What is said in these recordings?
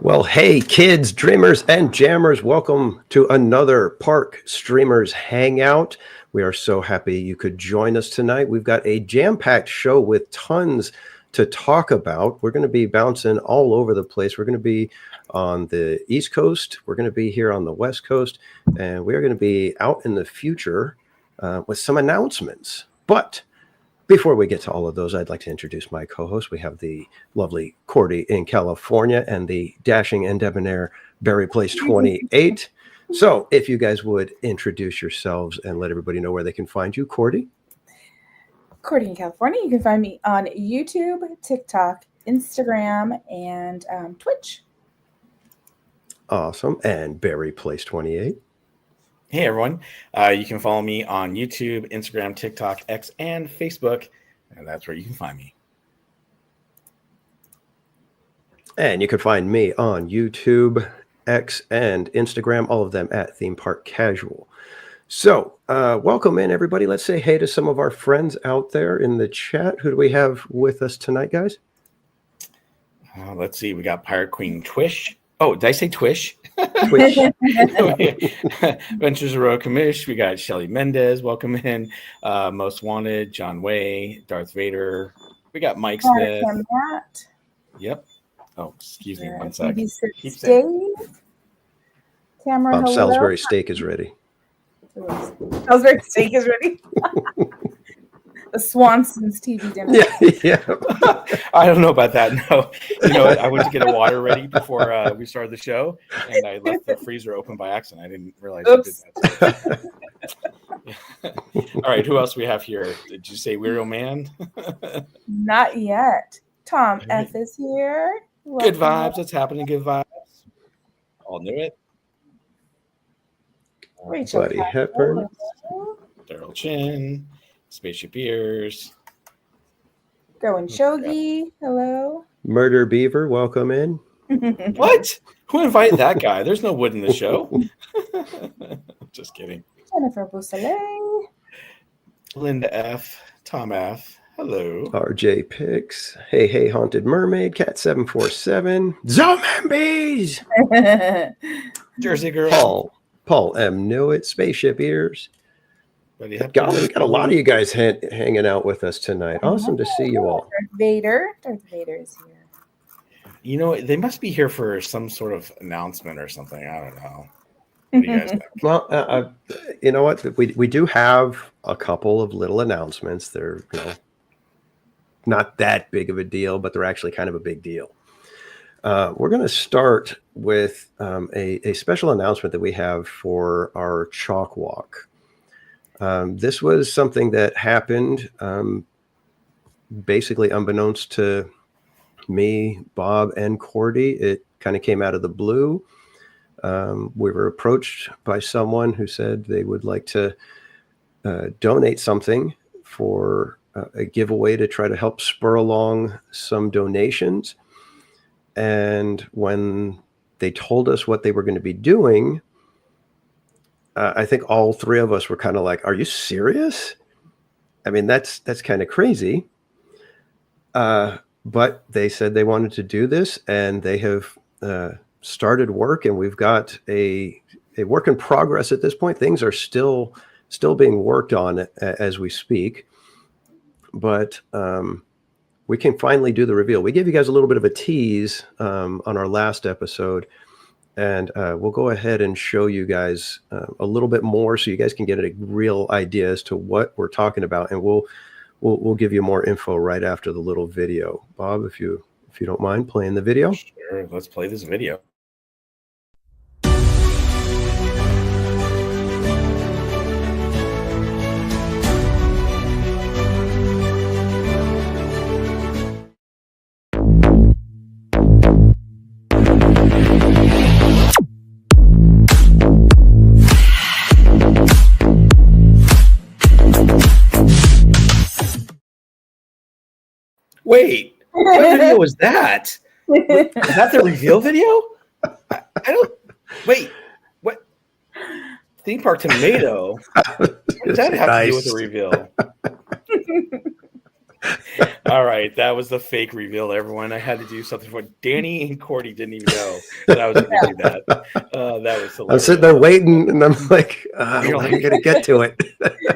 Well, hey, kids, dreamers, and jammers, welcome to another Park Streamers Hangout. We are so happy you could join us tonight. We've got a jam-packed show with tons to talk about. We're going to be bouncing all over the place. We're going to be on the East Coast. We're going to be here on the West Coast, and we're going to be out in the future with some announcements. But before we get to all of those, I'd like to introduce my co-host. We have the lovely Cordy in California and the dashing and debonair Barry Place 28. So if you guys would introduce yourselves and let everybody know where they can find you. Cordy? Cordy in California. You can find me on YouTube, TikTok, Instagram, and Twitch. Awesome. And Barry Place 28. Hey, everyone. You can follow me on YouTube, Instagram, TikTok, X, and Facebook. And that's where you can find me. And you can find me on YouTube, X, and Instagram, all of them at Theme Park Casual. So welcome in, everybody. Let's say hey to some of our friends out there in the chat. Who do we have with us tonight, guys? Let's see. We got Pirate Queen Twish. Oh, did I say Twish? Twitch. Ventures Row Commish. We got Shelly Mendez. Welcome in. Most Wanted. John Way. Darth Vader. We got Mike Smith. Yep. Oh, excuse me. 1 second. Tamara, Salisbury steak is ready. Salisbury steak is ready. The Swanson's TV dinner. Yeah. I don't know about that. No. You know, I went to get a water ready before we started the show, and I left the freezer open by accident. I didn't realize I did that. All right. Who else we have here? Did you say Weirdo Man? Not yet. Tom F is here. Good vibes. What's happening? Good vibes. All knew it. Rachel Buddy Hepburn. Daryl Chin. Spaceship Ears. Going Shogi. Hello. Murder Beaver, welcome in. What? Who invited that guy? There's no wood in the show. Just kidding. Jennifer Boussalet. Linda F. Tom F. Hello. RJ Pix. Hey, Haunted Mermaid. Cat 747. Zombies. Jersey Girl. Paul M. Knew Spaceship Ears. Golly, we got a lot of you guys hanging out with us tonight. Awesome to see you all. Darth Vader is here. You know, they must be here for some sort of announcement or something. I don't know. What do you guys think? Well, you know what? We do have a couple of little announcements. They're not that big of a deal, but they're actually kind of a big deal. We're going to start with a special announcement that we have for our chalk walk. This was something that happened basically unbeknownst to me, Bob, and Cordy. It kind of came out of the blue. We were approached by someone who said they would like to donate something for a giveaway to try to help spur along some donations. And when they told us what they were going to be doing, I think all three of us were kind of like, are you serious? I mean, that's kind of crazy. But they said they wanted to do this, and they have started work, and we've got a work in progress at this point. Things are still being worked on as we speak. But we can finally do the reveal. We gave you guys a little bit of a tease on our last episode. And we'll go ahead and show you guys a little bit more so you guys can get a real idea as to what we're talking about. And we'll give you more info right after the little video. Bob, if you don't mind playing the video. Sure, let's play this video. Wait, what video was that? Is that the reveal video? I don't. Wait, what? Theme Park Tomato. What does that have to do with the reveal? All right, that was the fake reveal, everyone. I had to do something for Danny and Cordy didn't even know that I was going to do that. That was hilarious. I'm sitting there waiting, and I'm like, when are you going to get to it?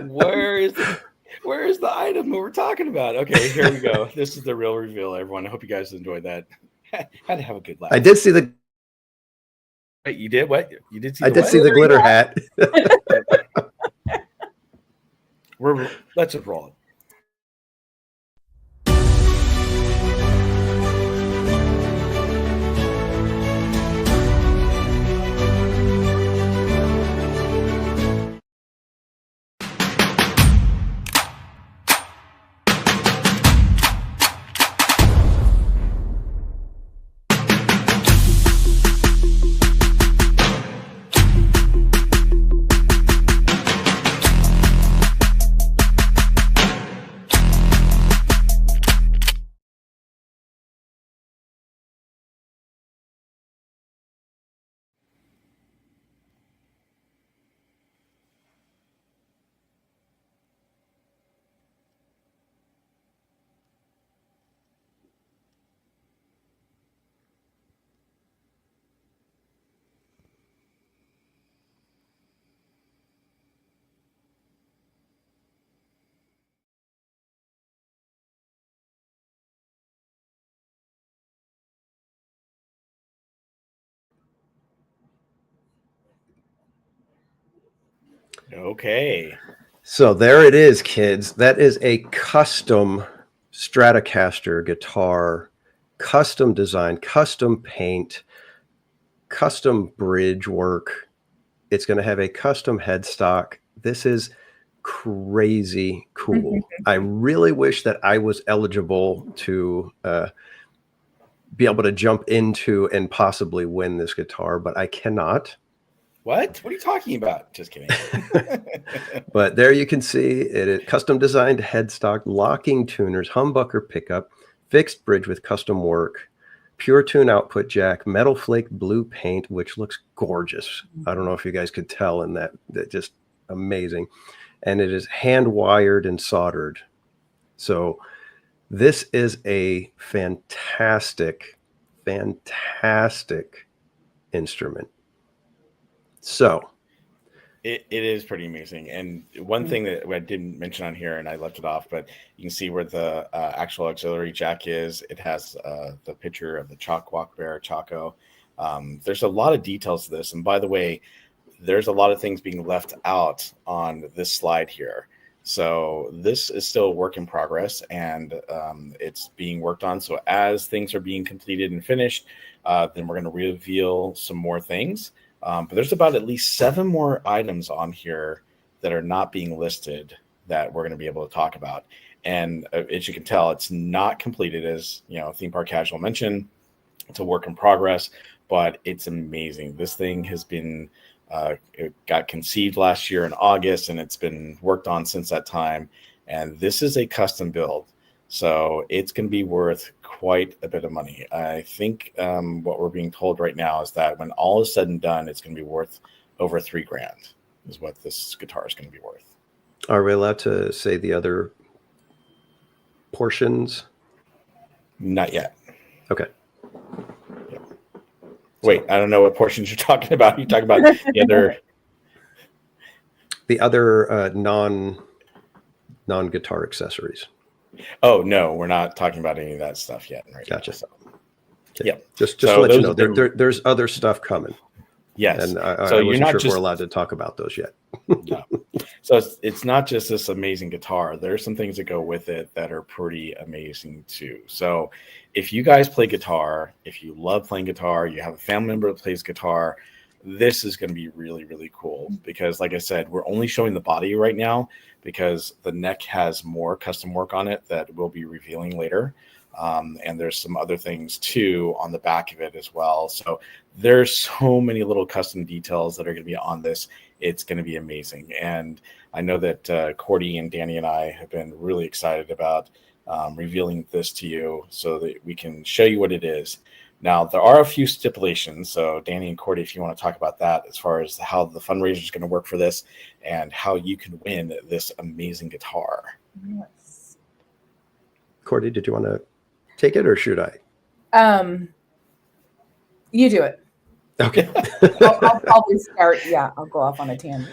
Where is the item that we're talking about? Okay, here we go. This is the real reveal, everyone. I hope you guys enjoyed that. Had to have a good laugh. I did see the. Wait, you did what? You did see? I did see the glitter hat. Let's just roll it. Okay. So there it is, kids. That is a custom Stratocaster guitar, custom design, custom paint, custom bridge work. It's going to have a custom headstock. This is crazy cool. I really wish that I was eligible to be able to jump into and possibly win this guitar, but I cannot. What are you talking about? Just kidding. But there you can see it is custom designed headstock, locking tuners, humbucker pickup, fixed bridge with custom work, pure tune output jack, metal flake blue paint, which looks gorgeous. I don't know if you guys could tell in that just amazing. And it is hand wired and soldered. So this is a fantastic instrument. So it is pretty amazing. And one thing that I didn't mention on here, and I left it off, but you can see where the actual auxiliary jack is. It has the picture of the Chalk Walk Bear, Chaco. There's a lot of details to this. And by the way, there's a lot of things being left out on this slide here. So this is still a work in progress, and it's being worked on. So as things are being completed and finished, then we're going to reveal some more things. But there's about at least 7 more items on here that are not being listed that we're going to be able to talk about. And as you can tell, it's not completed, as Theme Park Casual mentioned. It's a work in progress, but it's amazing. This thing has been it got conceived last year in August, and it's been worked on since that time. And this is a custom build, so it's going to be worth quite a bit of money. I think what we're being told right now is that when all is said and done, it's going to be worth over $3,000 is what this guitar is going to be worth. Are we allowed to say the other portions? Not yet. Okay. Yep. Wait, I don't know what portions you're talking about. You talking about the other non-guitar accessories. Oh no, we're not talking about any of that stuff yet. Right. Gotcha. Now, so. Okay. Yeah. Just to let you know, there's other stuff coming. Yes. And I so wasn't sure if we're allowed to talk about those yet. No. So it's not just this amazing guitar. There's some things that go with it that are pretty amazing too. So if you guys play guitar, if you love playing guitar, you have a family member that plays guitar, this is going to be really, really cool. Because like I said, we're only showing the body right now because the neck has more custom work on it that we'll be revealing later. And there's some other things too on the back of it as well. So there's so many little custom details that are going to be on this. It's going to be amazing. And I know that Cordy and Danny and I have been really excited about revealing this to you so that we can show you what it is. Now, there are a few stipulations. So Danny and Cordy, if you want to talk about that as far as how the fundraiser is going to work for this and how you can win this amazing guitar. Yes. Cordy, did you want to take it or should I? You do it. Okay. I'll probably start. Yeah, I'll go off on a tangent.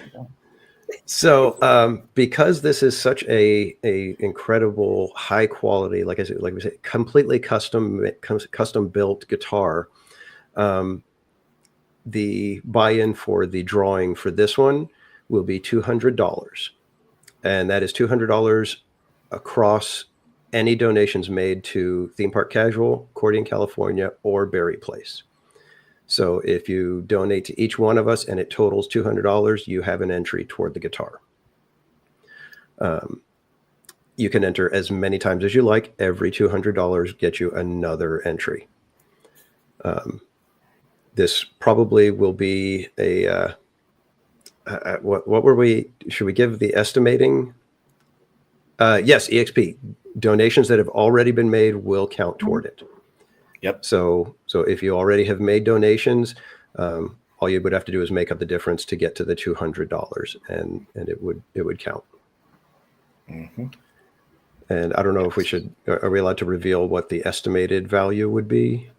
So, because this is such a incredible, high quality, like we said, completely custom built guitar, the buy-in for the drawing for this one will be $200, and that is $200 across any donations made to Theme Park Casual, Cordy in California, or Berry Place. So if you donate to each one of us and it totals $200, you have an entry toward the guitar. You can enter as many times as you like. Every $200 gets you another entry. This probably will be a what were we? Should we give the estimating? Yes, EXP donations that have already been made will count toward it. Yep. So if you already have made donations, all you would have to do is make up the difference to get to the $200, and it would count. Mm-hmm. And I don't know if we should. Are we allowed to reveal what the estimated value would be?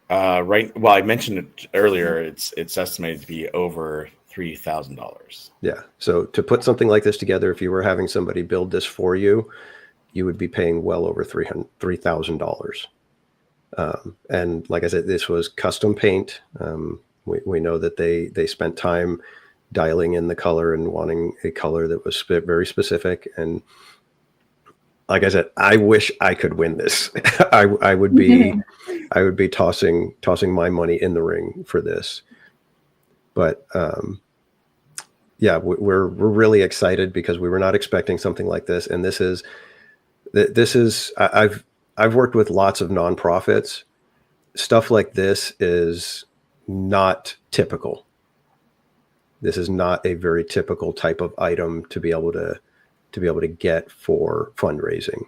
Right. Well, I mentioned it earlier. It's estimated to be over $3,000. Yeah. So to put something like this together, if you were having somebody build this for you, you would be paying well over $3,000. And like I said, this was custom paint. We know that they spent time dialing in the color and wanting a color that was very specific. And like I said, I wish I could win this. I would be tossing my money in the ring for this. But yeah, we're really excited because we were not expecting something like this. And this is I've worked with lots of nonprofits. Stuff like this is not typical. This is not a very typical type of item to be able to get for fundraising.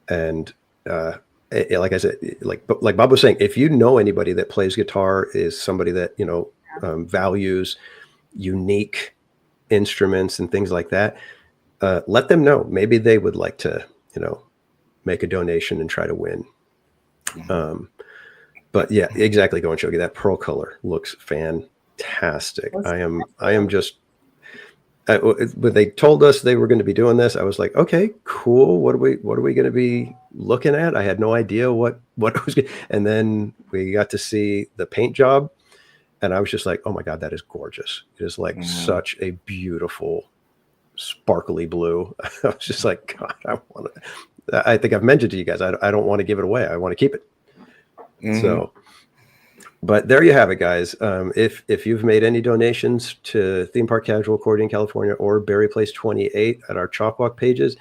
And like I said, like Bob was saying, if you know anybody that plays guitar, is somebody that values unique instruments and things like that, let them know. Maybe they would like to make a donation and try to win. But yeah, exactly. Go and show you that pearl color looks fantastic. I am just, when they told us they were going to be doing this, I was like, okay, cool. What are we going to be looking at? I had no idea what it was. And then we got to see the paint job, and I was just like, oh my God, that is gorgeous. It is like such a beautiful, sparkly blue. I was just like, God, I think I've mentioned to you guys, I don't want to give it away. I want to keep it. Mm-hmm. So, but there you have it, guys. If you've made any donations to Theme Park Casual, Cordy in California, or Berry Place 28 at our Chalk Walk pages,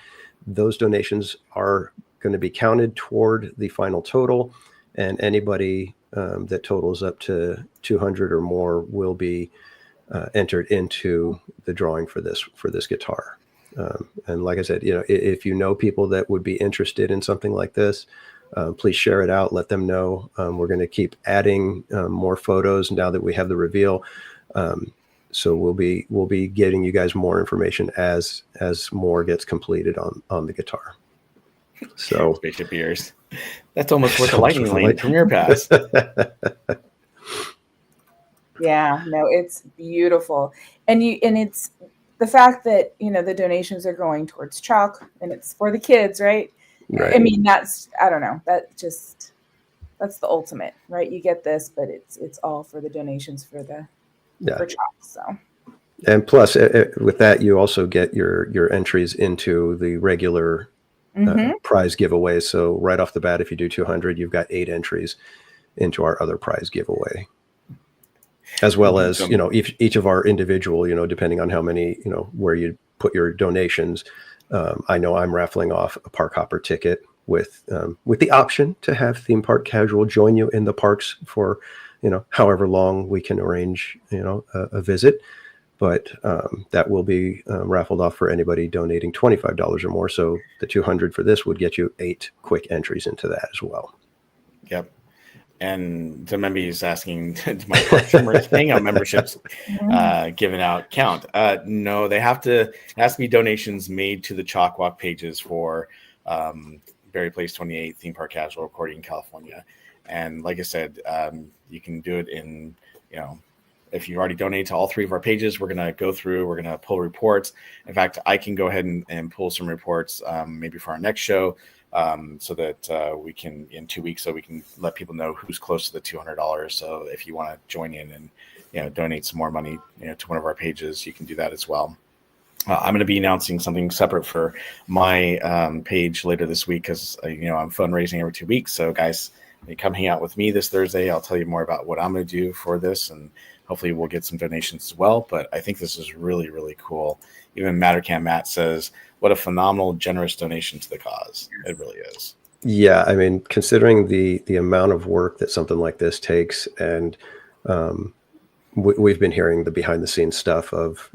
those donations are going to be counted toward the final total, and anybody that totals up to 200 or more will be entered into the drawing for this guitar. And like I said, if you know people that would be interested in something like this, please share it out. Let them know. We're going to keep adding more photos now that we have the reveal. So we'll be getting you guys more information as more gets completed on the guitar. So spaceship ears. That's almost worth a lightning lane Premiere Pass. Yeah, no, it's beautiful. And it's the fact that, the donations are going towards chalk and it's for the kids, right? Right. I mean, I don't know, that's the ultimate, right? You get this, but it's all for the donations for chalk. So. And plus with that, you also get your entries into the regular prize giveaway. So right off the bat, if you do 200, you've got 8 entries into our other prize giveaway. As well as, each of our individual, depending on how many, where you put your donations. I know I'm raffling off a park hopper ticket with the option to have Theme Park Casual join you in the parks for, however long we can arrange, a visit. But that will be raffled off for anybody donating $25 or more. So the 200 for this would get you 8 quick entries into that as well. Yep. And Zemembe is asking, do my Park Streamers Hangout memberships given out count? No, it has to be donations made to the Chalk Walk pages for Berry Place 28 theme park casual recording in California. And like I said, you can do it in, if you already donated to all 3 of our pages, we're going to go through, we're going to pull reports. In fact, I can go ahead and pull some reports maybe for our next show so that we can, in 2 weeks, so we can let people know who's close to the $200. So if you want to join in and, donate some more money, to one of our pages, you can do that as well. I'm going to be announcing something separate for my page later this week because, I'm fundraising every 2 weeks. So guys, you come hang out with me this Thursday. I'll tell you more about what I'm going to do for this, and hopefully we'll get some donations as well. But I think this is really, really cool. Even Mattercam Matt says, what a phenomenal, generous donation to the cause. It really is. Yeah. I mean, considering the amount of work that something like this takes, and we've been hearing the behind the scenes stuff of,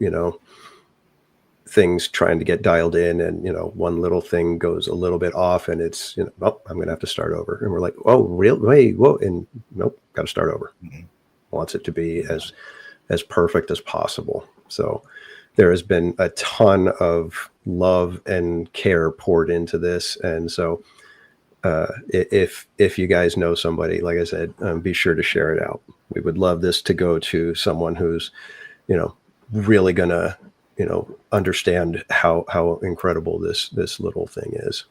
things trying to get dialed in, and one little thing goes a little bit off, and it's I'm gonna have to start over, and we're like, oh real wait whoa, and nope, got to start over. Mm-hmm. Wants it to be as perfect as possible. So there has been a ton of love and care poured into this, and so if you guys know somebody, like I said, be sure to share it out. We would love this to go to someone who's really gonna understand how incredible this little thing is.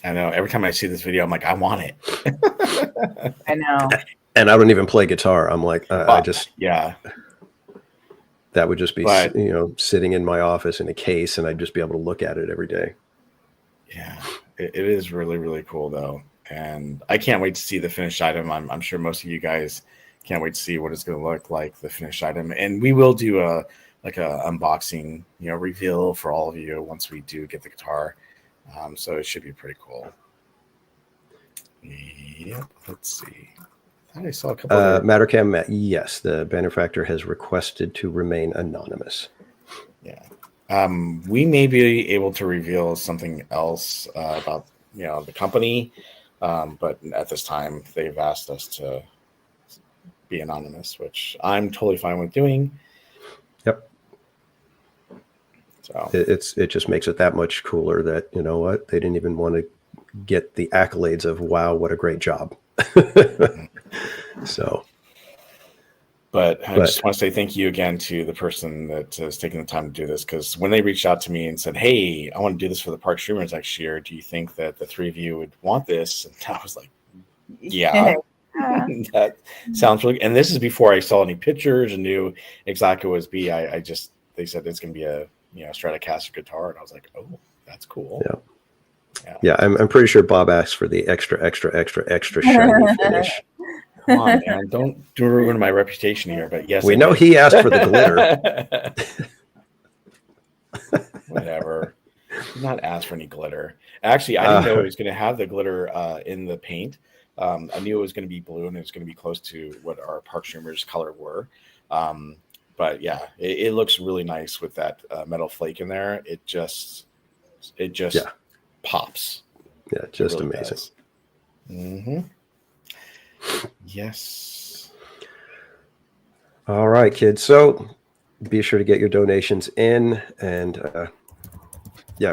I know. Every time I see this video, I'm like, I want it. I know. And I don't even play guitar. I'm like, I just, yeah. That would just be, sitting in my office in a case, and I'd just be able to look at it every day. Yeah, it is really, really cool though. And I can't wait to see the finished item. I'm sure most of you guys can't wait to see what it's going to look like, the finished item. And we will do a unboxing, reveal for all of you once we do get the guitar. So it should be pretty cool. Yep. Let's see. I thought I saw a couple of Mattercam, yes, the manufacturer has requested to remain anonymous. Yeah. We may be able to reveal something else about, the company. But at this time, they've asked us to be anonymous, which I'm totally fine with doing. Yep. So it just makes it that much cooler that, they didn't even want to get the accolades of, wow, what a great job. So. But I just want to say thank you again to the person that has taken the time to do this, because when they reached out to me and said, hey, I want to do this for the Park Streamers next year, do you think that the 3 of you would want this? And I was like, yeah. That sounds really, and this is before I saw any pictures and knew exactly what it was be. They said it's going to be a Stratocaster guitar, and I was like, oh, that's cool. Yeah. I'm pretty sure Bob asked for the extra shiny finish. Come on, man, don't ruin my reputation here. But yes, we know he asked for the glitter. Whatever. Did not ask for any glitter. Actually, I didn't know it was going to have the glitter in the paint. I knew it was going to be blue, and it was going to be close to what our Park Streamers color were. But yeah, it looks really nice with that metal flake in there. It just pops. Yeah, just really amazing. Mm-hmm. Yes. All right, kids. So be sure to get your donations in, and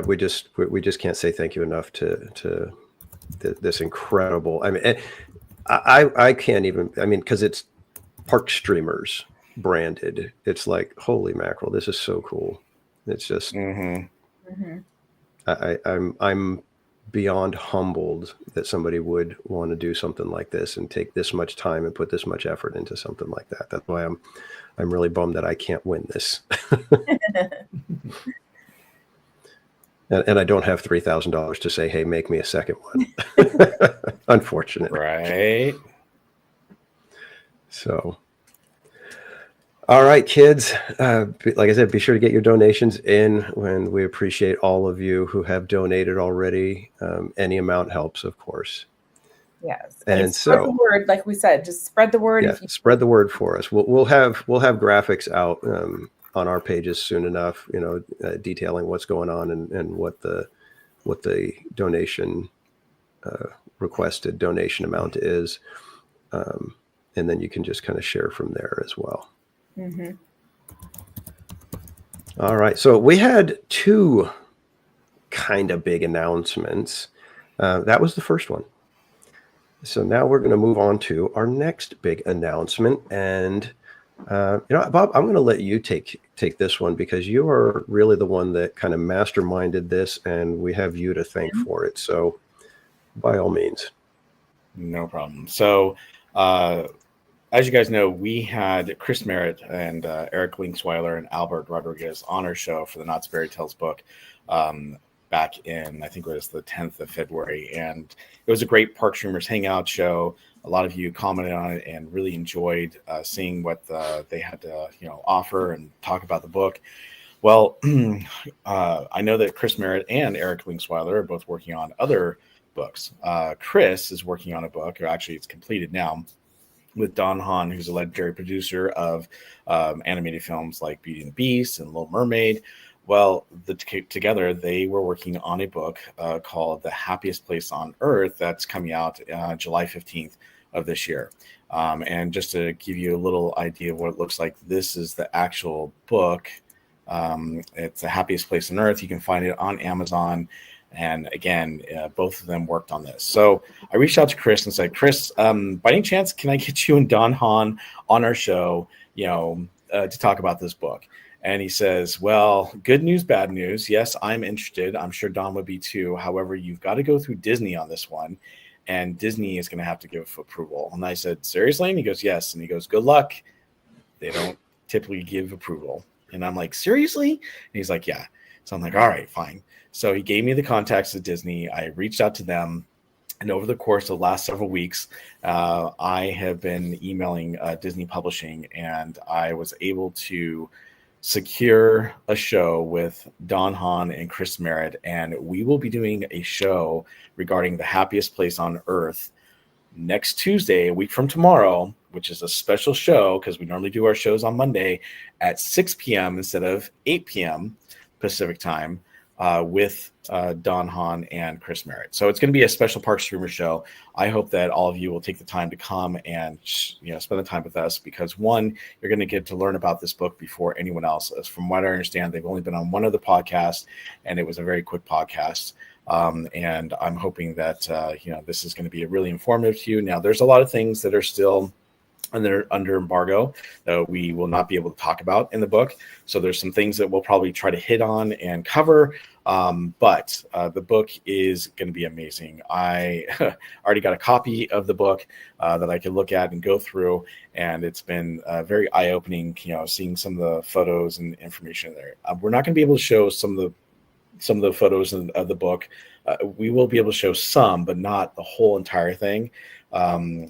we just can't say thank you enough to this incredible. I mean, I can't even. I mean, because it's Park Streamers branded. It's like, holy mackerel! This is so cool. It's just. Mm-hmm. I'm beyond humbled that somebody would want to do something like this and take this much time and put this much effort into something like that. That's why I'm really bummed that I can't win this. and I don't have $3,000 to say, hey, make me a second one. Unfortunately. Right. So, all right, kids. Like I said, be sure to get your donations in, when we appreciate all of you who have donated already. Any amount helps, of course. Yes. And spread the word, like we said, just spread the word. Yeah, spread the word for us. We'll have graphics out on our pages soon enough, detailing what's going on and what the donation requested donation amount is. And then you can just kind of share from there as well. Mm-hmm. All right. So we had 2 kind of big announcements. That was the first one. So now we're going to move on to our next big announcement. And, Bob, I'm going to let you take this one because you are really the one that kind of masterminded this, and we have you to thank for it. So by all means. No problem. So, as you guys know, we had Chris Merritt and Eric Linksweiler and Albert Rodriguez on our show for the Knott's Berry Tales book back in, I think it was the 10th of February. And it was a great Park Streamers Hangout show. A lot of you commented on it and really enjoyed seeing what they had to offer and talk about the book. Well, I know that Chris Merritt and Eric Linksweiler are both working on other books. Chris is working on a book, or actually it's completed now, with Don Hahn, who's a legendary producer of animated films like Beauty and the Beast and Little Mermaid. Well, together they were working on a book called The Happiest Place on Earth that's coming out July 15th of this year. And just to give you a little idea of what it looks like, this is the actual book. It's The Happiest Place on Earth. You can find it on Amazon. And again, both of them worked on this. So I reached out to Chris and said, Chris, by any chance, can I get you and Don Hahn on our show, to talk about this book? And he says, well, good news, bad news. Yes, I'm interested. I'm sure Don would be too. However, you've got to go through Disney on this one. And Disney is going to have to give approval. And I said, seriously? And he goes, yes. And he goes, good luck. They don't typically give approval. And I'm like, seriously? And he's like, yeah. So I'm like, all right, fine. So he gave me the contacts at Disney. I reached out to them. And over the course of the last several weeks, I have been emailing Disney Publishing, and I was able to secure a show with Don Hahn and Chris Merritt. And we will be doing a show regarding the happiest place on Earth next Tuesday, a week from tomorrow, which is a special show because we normally do our shows on Monday at 6 p.m. instead of 8 p.m. Pacific time. With Don Hahn and Chris Merritt. So it's going to be a special Park Streamer show. I hope that all of you will take the time to come and spend the time with us because, one, you're going to get to learn about this book before anyone else. As from what I understand, they've only been on one other podcast, and it was a very quick podcast. And I'm hoping that this is going to be really informative to you. Now, there's a lot of things that are still under embargo that we will not be able to talk about in the book. So there's some things that we'll probably try to hit on and cover. But the book is going to be amazing. I already got a copy of the book that I can look at and go through. And it's been very eye-opening, seeing some of the photos and information there. We're not going to be able to show some of the photos of the book. We will be able to show some, but not the whole entire thing.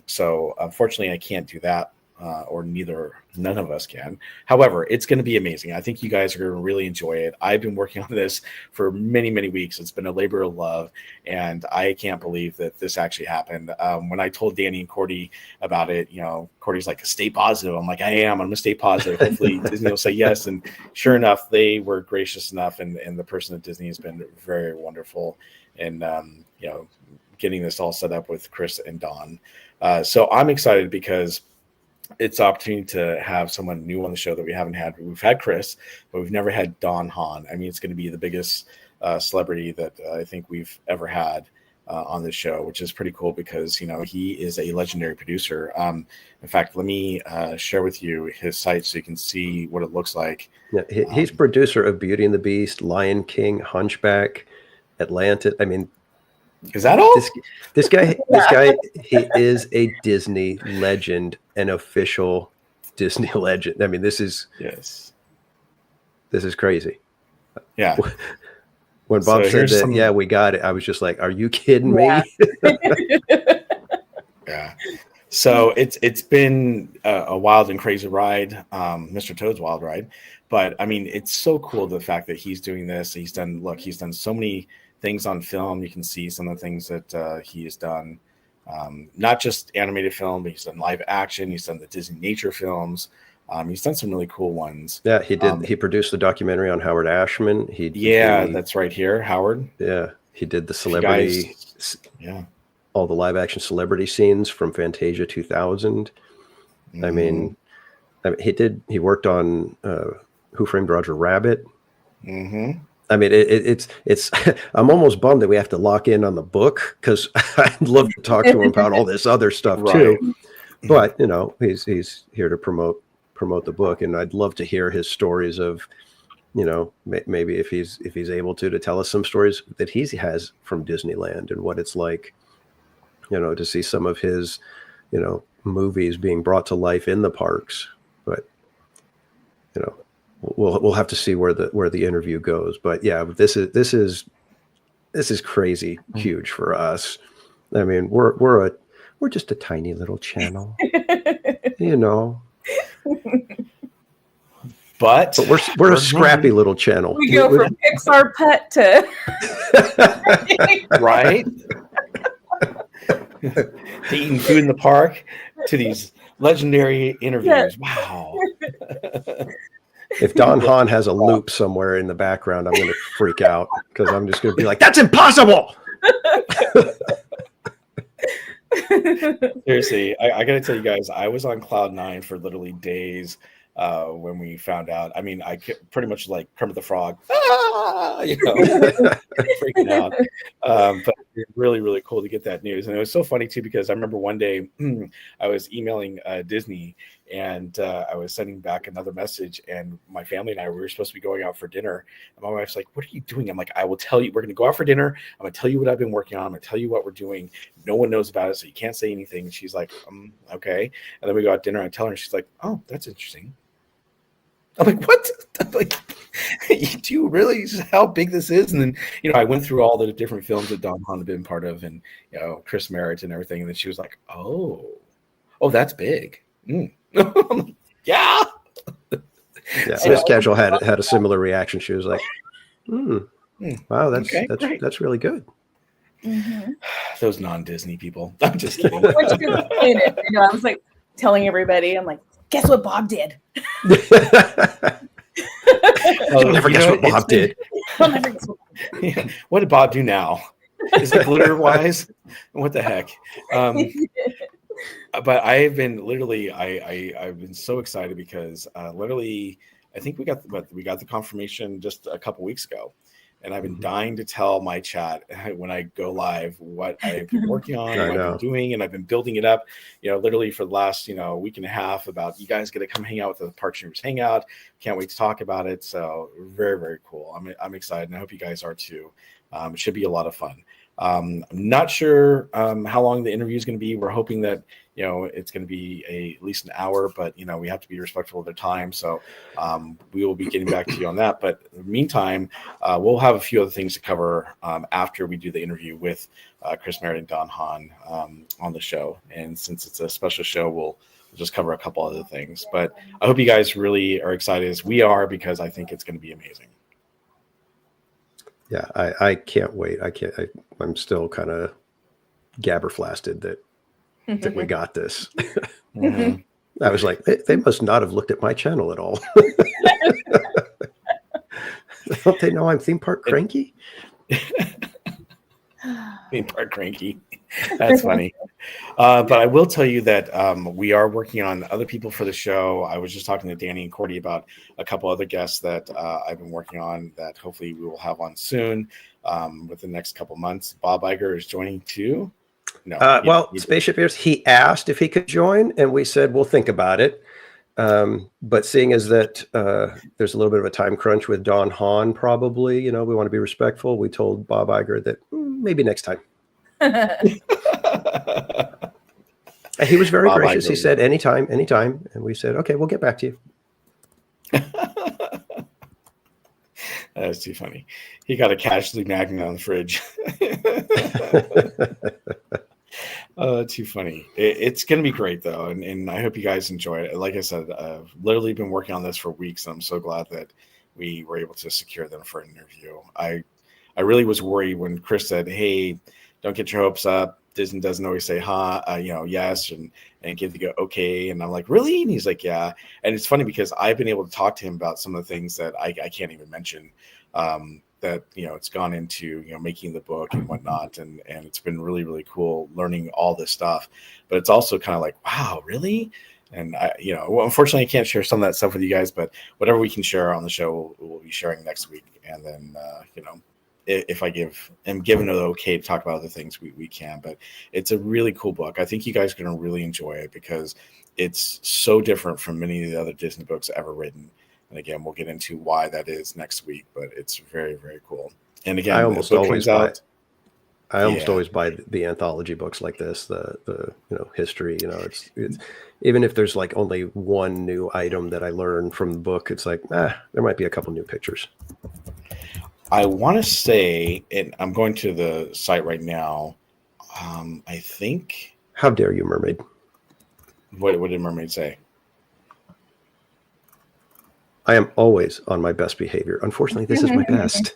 So unfortunately I can't do that, or none of us can. However, it's going to be amazing. I think you guys are going to really enjoy it. I've been working on this for many, many weeks. It's been a labor of love, and I can't believe that this actually happened. When I told Danny and Cordy about it, Cordy's like, stay positive. I'm like, I'm going to stay positive. Hopefully Disney will say yes. And sure enough, they were gracious enough. And the person at Disney has been very wonderful. And, getting this all set up with Chris and Don. So I'm excited because it's an opportunity to have someone new on the show that we haven't had. We've had Chris, but we've never had Don Hahn. I mean, it's going to be the biggest celebrity that I think we've ever had on this show, which is pretty cool because, he is a legendary producer. In fact, let me share with you his site so you can see what it looks like. Yeah, he's producer of Beauty and the Beast, Lion King, Hunchback, Atlantis. I mean, is that all? This guy, he is a Disney legend, an official Disney legend. I mean, this is crazy. Yeah. When Bob said that, we got it. I was just like, are you kidding me? Yeah. So it's been a wild and crazy ride, Mr. Toad's wild ride. But I mean, it's so cool the fact that he's doing this. He's done so many things on film. You can see some of the things that he has done, not just animated film, but he's done live action. He's done the Disney nature films. He's done some really cool ones. Yeah, he did. He produced the documentary on Howard Ashman. That's right here, Howard. Yeah, he did the celebrity. All the live action celebrity scenes from Fantasia 2000. Mm-hmm. I mean, He worked on Who Framed Roger Rabbit. Mm-hmm. I mean, it's I'm almost bummed that we have to lock in on the book, because I'd love to talk to him about all this other stuff too. But he's here to promote the book, and I'd love to hear his stories of, maybe if he's able to tell us some stories that he has from Disneyland and what it's like, to see some of his, movies being brought to life in the parks. But we'll have to see where the interview goes. But yeah, this is crazy huge for us. I mean, we're just a tiny little channel, But we're a scrappy little channel. We go from Pixar pet to right. To eating food in the park to these legendary interviews. Wow. If Don Hahn has a loop somewhere in the background, I'm going to freak out, because I'm just going to be like, that's impossible. Seriously, I got to tell you guys, I was on cloud 9 for literally days when we found out. I mean, I pretty much like Kermit the Frog, freaking out. But it's really, really cool to get that news. And it was so funny too, because I remember one day I was emailing Disney, and I was sending back another message, and my family and I, we were supposed to be going out for dinner. And my wife's like, what are you doing? I'm like, I will tell you, we're going to go out for dinner. I'm going to tell you what I've been working on. I'm going to tell you what we're doing. No one knows about it, so you can't say anything. And she's like, okay. And then we go out to dinner, and I tell her, and she's like, oh, that's interesting. I'm like, what? I'm like, do you really how big this is? And then, I went through all the different films that Don Hahn had been part of, and, Chris Merritt and everything. And then she was like, oh, that's big. I'm like, yeah. Yeah. Miss Casual had a similar reaction. She was like, wow, that's really good. Mm-hmm. Those non-Disney people. I'm just kidding. I was like telling everybody, I'm like, guess what Bob did? You'll never guess what Bob did. Yeah. What did Bob do now? Is it glitter wise? What the heck? But I've been literally, I've been so excited because literally, I think we got the confirmation just a couple weeks ago. And I've been dying to tell my chat when I go live what I've been working on, what I've been doing, and I've been building it up, literally for the last, week and a half, about you guys get to come hang out with the Park Streamers Hangout. Can't wait to talk about it. So very, very cool. I'm excited, and I hope you guys are too. It should be a lot of fun. I'm not sure how long the interview is going to be. We're hoping that, it's going to be at least an hour, but, we have to be respectful of their time. So we will be getting back to you on that. But in the meantime, we'll have a few other things to cover after we do the interview with Chris Merritt and Don Hahn on the show. And since it's a special show, we'll just cover a couple other things. But I hope you guys really are excited as we are, because I think it's going to be amazing. Yeah, I can't wait. I'm still kind of gabberflasted that we got this. Mm-hmm. I was like, they must not have looked at my channel at all. Don't they know I'm theme park cranky? Theme park cranky. That's funny. But I will tell you that we are working on other people for the show. I was just talking to Danny and Cordy about a couple other guests that I've been working on that hopefully we will have on soon within the next couple months. Bob Iger is joining too. No. Spaceship Ears, he asked if he could join, and we said, we'll think about it. But seeing as that there's a little bit of a time crunch with Don Hahn, probably, we want to be respectful. We told Bob Iger that maybe next time. He was very gracious. He said, anytime. And we said, okay, we'll get back to you. That's too funny. He got a casualty magnet on the fridge. Too funny. It's going to be great, though. And I hope you guys enjoy it. Like I said, I've literally been working on this for weeks. And I'm so glad that we were able to secure them for an interview. I really was worried when Chris said, hey, don't get your hopes up. Disney doesn't always say yes and give the okay. And I'm like, really? And he's like, yeah. And it's funny because I've been able to talk to him about some of the things that I can't even mention that, it's gone into, making the book and whatnot. And it's been really, really cool learning all this stuff. But it's also kind of like, wow, really? And unfortunately, I can't share some of that stuff with you guys, but whatever we can share on the show, we'll be sharing next week. And then, if I am given the okay to talk about other things, we can. But it's a really cool book. I think you guys are going to really enjoy it because it's so different from many of the other Disney books ever written. And again, we'll get into why that is next week. But it's very, very cool. And again, I almost always buy the anthology books like this, the history. It's even if there's like only one new item that I learn from the book, it's like there might be a couple new pictures. I want to say, and I'm going to the site right now. I think. How dare you, Mermaid? What did Mermaid say? I am always on my best behavior. Unfortunately, this is my best.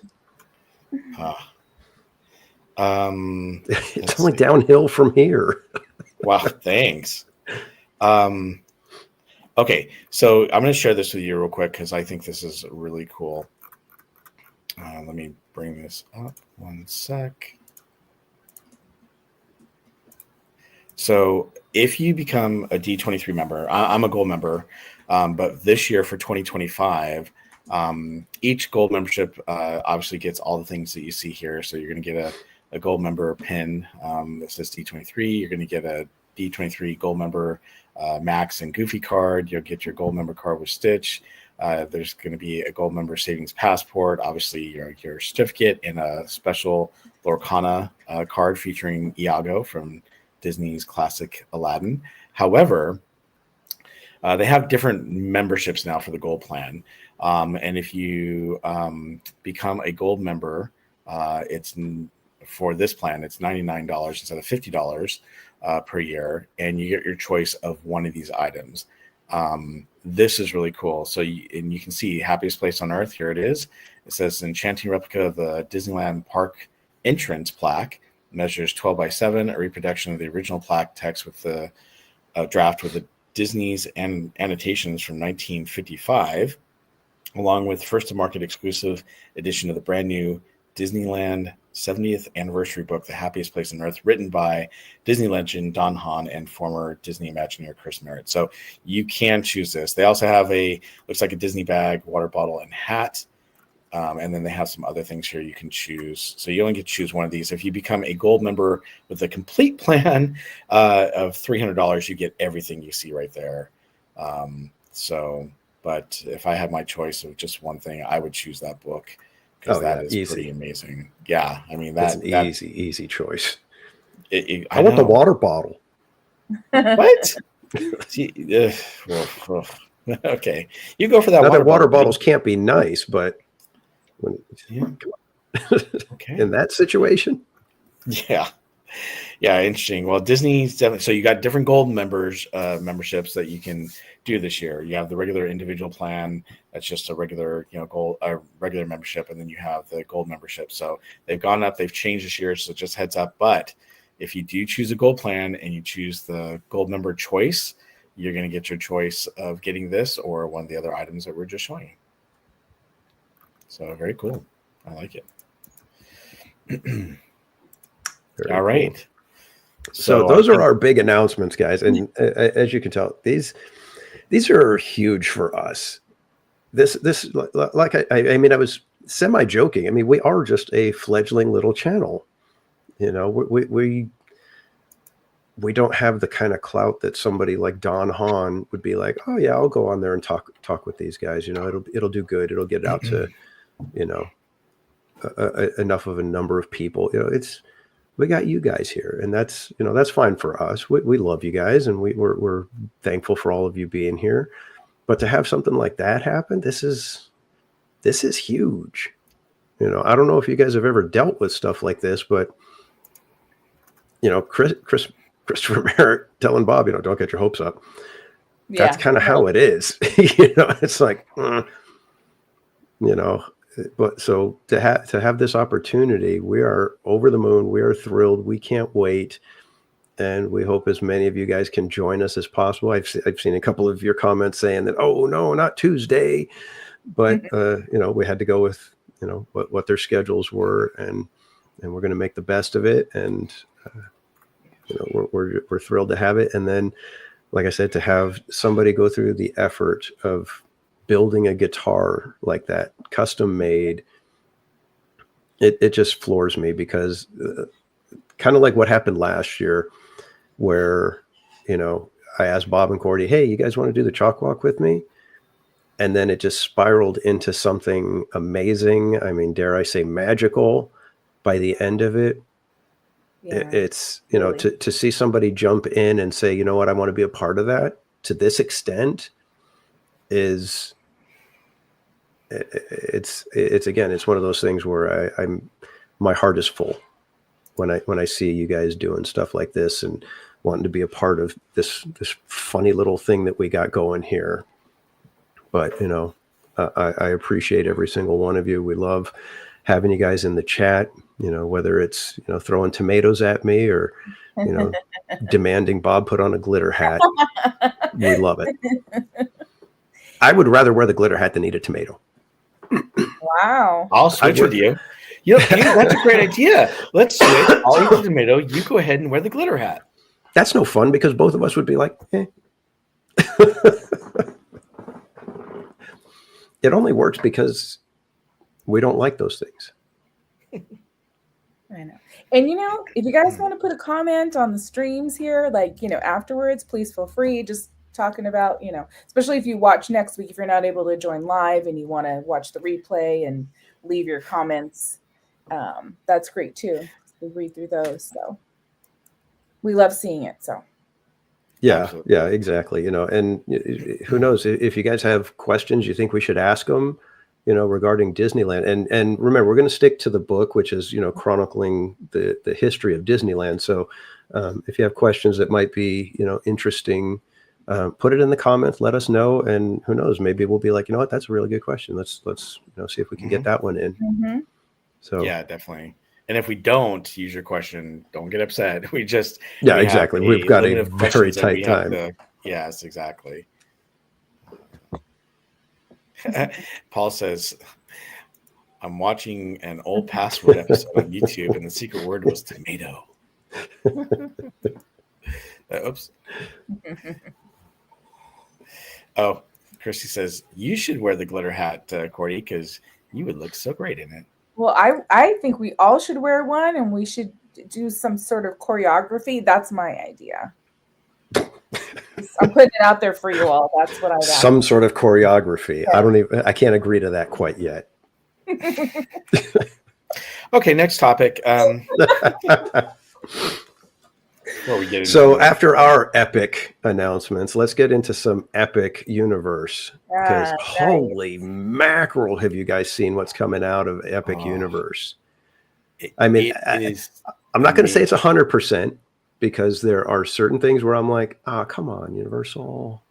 It's only downhill from here. Wow, thanks. Okay, so I'm going to share this with you real quick because I think this is really cool. Let me bring this up 1 sec. So if you become a D23 member, I'm a gold member, but this year for 2025, each gold membership obviously gets all the things that you see here. So you're going to get a gold member pin that says D23. You're going to get a D23 gold member Max and Goofy card. You'll get your gold member card with Stitch. There's going to be a gold member savings passport, obviously your certificate, and a special Lorcana card featuring Iago from Disney's classic Aladdin. However, they have different memberships now for the gold plan. And if you become a gold member, for this plan, it's $99 instead of $50 per year, and you get your choice of one of these items. This is really cool. So you can see Happiest Place on Earth. Here it is. It says enchanting replica of the Disneyland Park entrance plaque, measures 12 by 7, a reproduction of the original plaque text with the draft with the Disney's and annotations from 1955, along with first to market exclusive edition of the brand new Disneyland 70th anniversary book, The Happiest Place on Earth, written by Disney legend Don Hahn and former Disney Imagineer Chris Merritt. So you can choose this. They also have looks like a Disney bag, water bottle, and hat. And then they have some other things here you can choose. So you only get to choose one of these. If you become a gold member with a complete plan of $300, you get everything you see right there. But if I had my choice of just one thing, I would choose that book. Because that is easy. Pretty amazing. Yeah, I mean that's an easy choice. I want the water bottle. What? Okay, you go for that. Water bottles can't be nice, but okay. In that situation, yeah, interesting. Well, Disney's definitely. So you got different gold memberships that you can do this year. You have the regular individual plan. That's just a regular, gold, regular membership, and then you have the gold membership. So they've gone up. They've changed this year, so just heads up. But if you do choose a gold plan and you choose the gold member choice, you're going to get your choice of getting this or one of the other items that we're just showing you. So very cool. I like it. All right. Cool. So those are our big announcements, guys. And as you can tell, these are huge for us. This like I mean, I was semi-joking. I mean, we are just a fledgling little channel. We don't have the kind of clout that somebody like Don Hahn would be like, oh yeah, I'll go on there and talk with these guys. It'll do good. It'll get out to, enough of a number of people. We got you guys here, and that's fine for us. We love you guys, and we're thankful for all of you being here. But to have something like that happen, this is huge. I don't know if you guys have ever dealt with stuff like this, but Christopher Merritt telling Bob, don't get your hopes up. Yeah. That's kind of how it is. It's like, but so to have this opportunity, we are over the moon. We are thrilled. We can't wait. And we hope as many of you guys can join us as possible. I've seen a couple of your comments saying that, oh no, not Tuesday, but we had to go with, what their schedules were, and we're going to make the best of it. And, we're thrilled to have it. And then like I said, to have somebody go through the effort of building a guitar like that, custom made, it just floors me, because kind of like what happened last year, where, you know, I asked Bob and Cordy, hey, you guys want to do the chalk walk with me? And then it just spiraled into something amazing. I mean, dare I say magical by the end of it. Yeah, It's, you know, really. to see somebody jump in and say, you know what, I want to be a part of that to this extent is, it's again, it's one of those things where my heart is full when I see you guys doing stuff like this and wanting to be a part of this funny little thing that we got going here. But, you know, I appreciate every single one of you. We love having you guys in the chat, you know, whether it's, you know, throwing tomatoes at me or, you know, demanding Bob put on a glitter hat. We love it. I would rather wear the glitter hat than eat a tomato. Wow. I'll switch with you. Yep, hey, that's a great idea. Let's switch. I'll eat the tomato. You go ahead and wear the glitter hat. That's no fun, because both of us would be like, eh. It only works because we don't like those things. I know. And, you know, if you guys want to put a comment on the streams here, like, you know, afterwards, please feel free. Just talking about, you know, especially if you watch next week, if you're not able to join live and you want to watch the replay and leave your comments, that's great too. We read through those. So we love seeing it. So. Yeah, Absolutely. yeah, exactly. You know, and who knows, if you guys have questions you think we should ask them, you know, regarding Disneyland. And remember, we're going to stick to the book, which is, you know, chronicling the history of Disneyland. So if you have questions that might be, you know, interesting, put it in the comments, let us know. And who knows, maybe we'll be like, you know what, that's a really good question. Let's you know, see if we can get that one in. Mm-hmm. So yeah, definitely. And if we don't use your question, don't get upset. We just exactly. We've got a very tight time. Yes, exactly. Paul says, I'm watching an old password episode on YouTube, and the secret word was tomato. Oops. Oh, Christy says, you should wear the glitter hat, Cordy, because you would look so great in it. Well, I think we all should wear one, and we should do some sort of choreography. That's my idea. I'm putting it out there for you all. That's what I got. Some sort of choreography. Yeah. I can't agree to that quite yet. Okay, next topic. So after our epic announcements, let's get into some epic universe. Because holy mackerel, have you guys seen what's coming out of Epic Universe? I mean, I'm not going to say it's 100%, because there are certain things where I'm like, come on, Universal.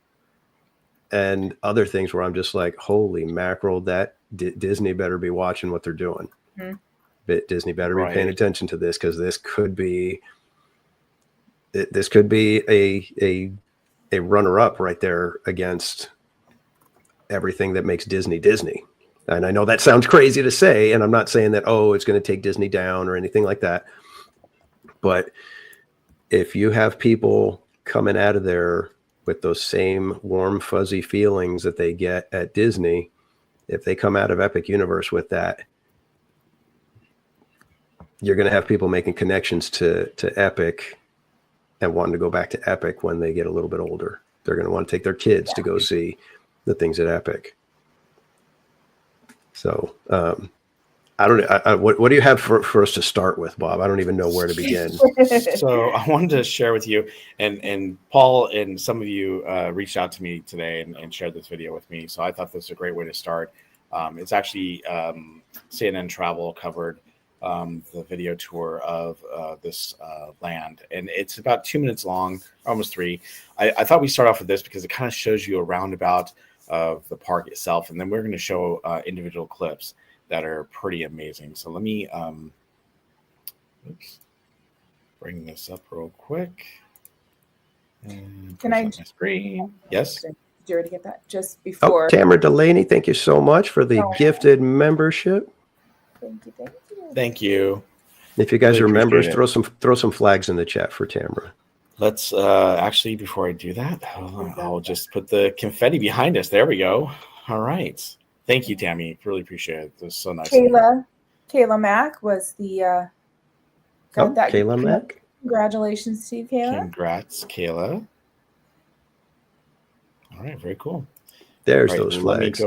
And other things where I'm just like, holy mackerel, that Disney better be watching what they're doing. Mm-hmm. Disney better be paying attention to this, because this could be a runner-up right there against everything that makes Disney Disney. And I know that sounds crazy to say, and I'm not saying that, it's going to take Disney down or anything like that. But if you have people coming out of there with those same warm, fuzzy feelings that they get at Disney, if they come out of Epic Universe with that, you're going to have people making connections to Epic and wanting to go back to Epic when they get a little bit older. They're going to want to take their kids to go see the things at Epic. So I don't know. What do you have for us to start with, Bob? I don't even know where to begin. So I wanted to share with you, and Paul and some of you reached out to me today and shared this video with me. So I thought this was a great way to start. It's actually CNN Travel covered the video tour of this land, and it's about 2 minutes long, almost 3. I thought we'd start off with this because it kind of shows you a roundabout of the park itself, and then we're going to show individual clips that are pretty amazing. So let me bring this up real quick. Can I? My screen? Yes. Did you already get that? Just before. Tamara Delaney, thank you so much for the gifted membership. Thank you. Thank you. If you guys are members, throw some flags in the chat for Tamara. Let's actually, before I do that, I'll just put the confetti behind us. There we go. All right. Thank you, Tammy. Really appreciate it. It was so nice. Kayla Mack was the got that. Kayla Mack. Congratulations to you, Kayla. Congrats, Kayla. All right, very cool. There's those flags.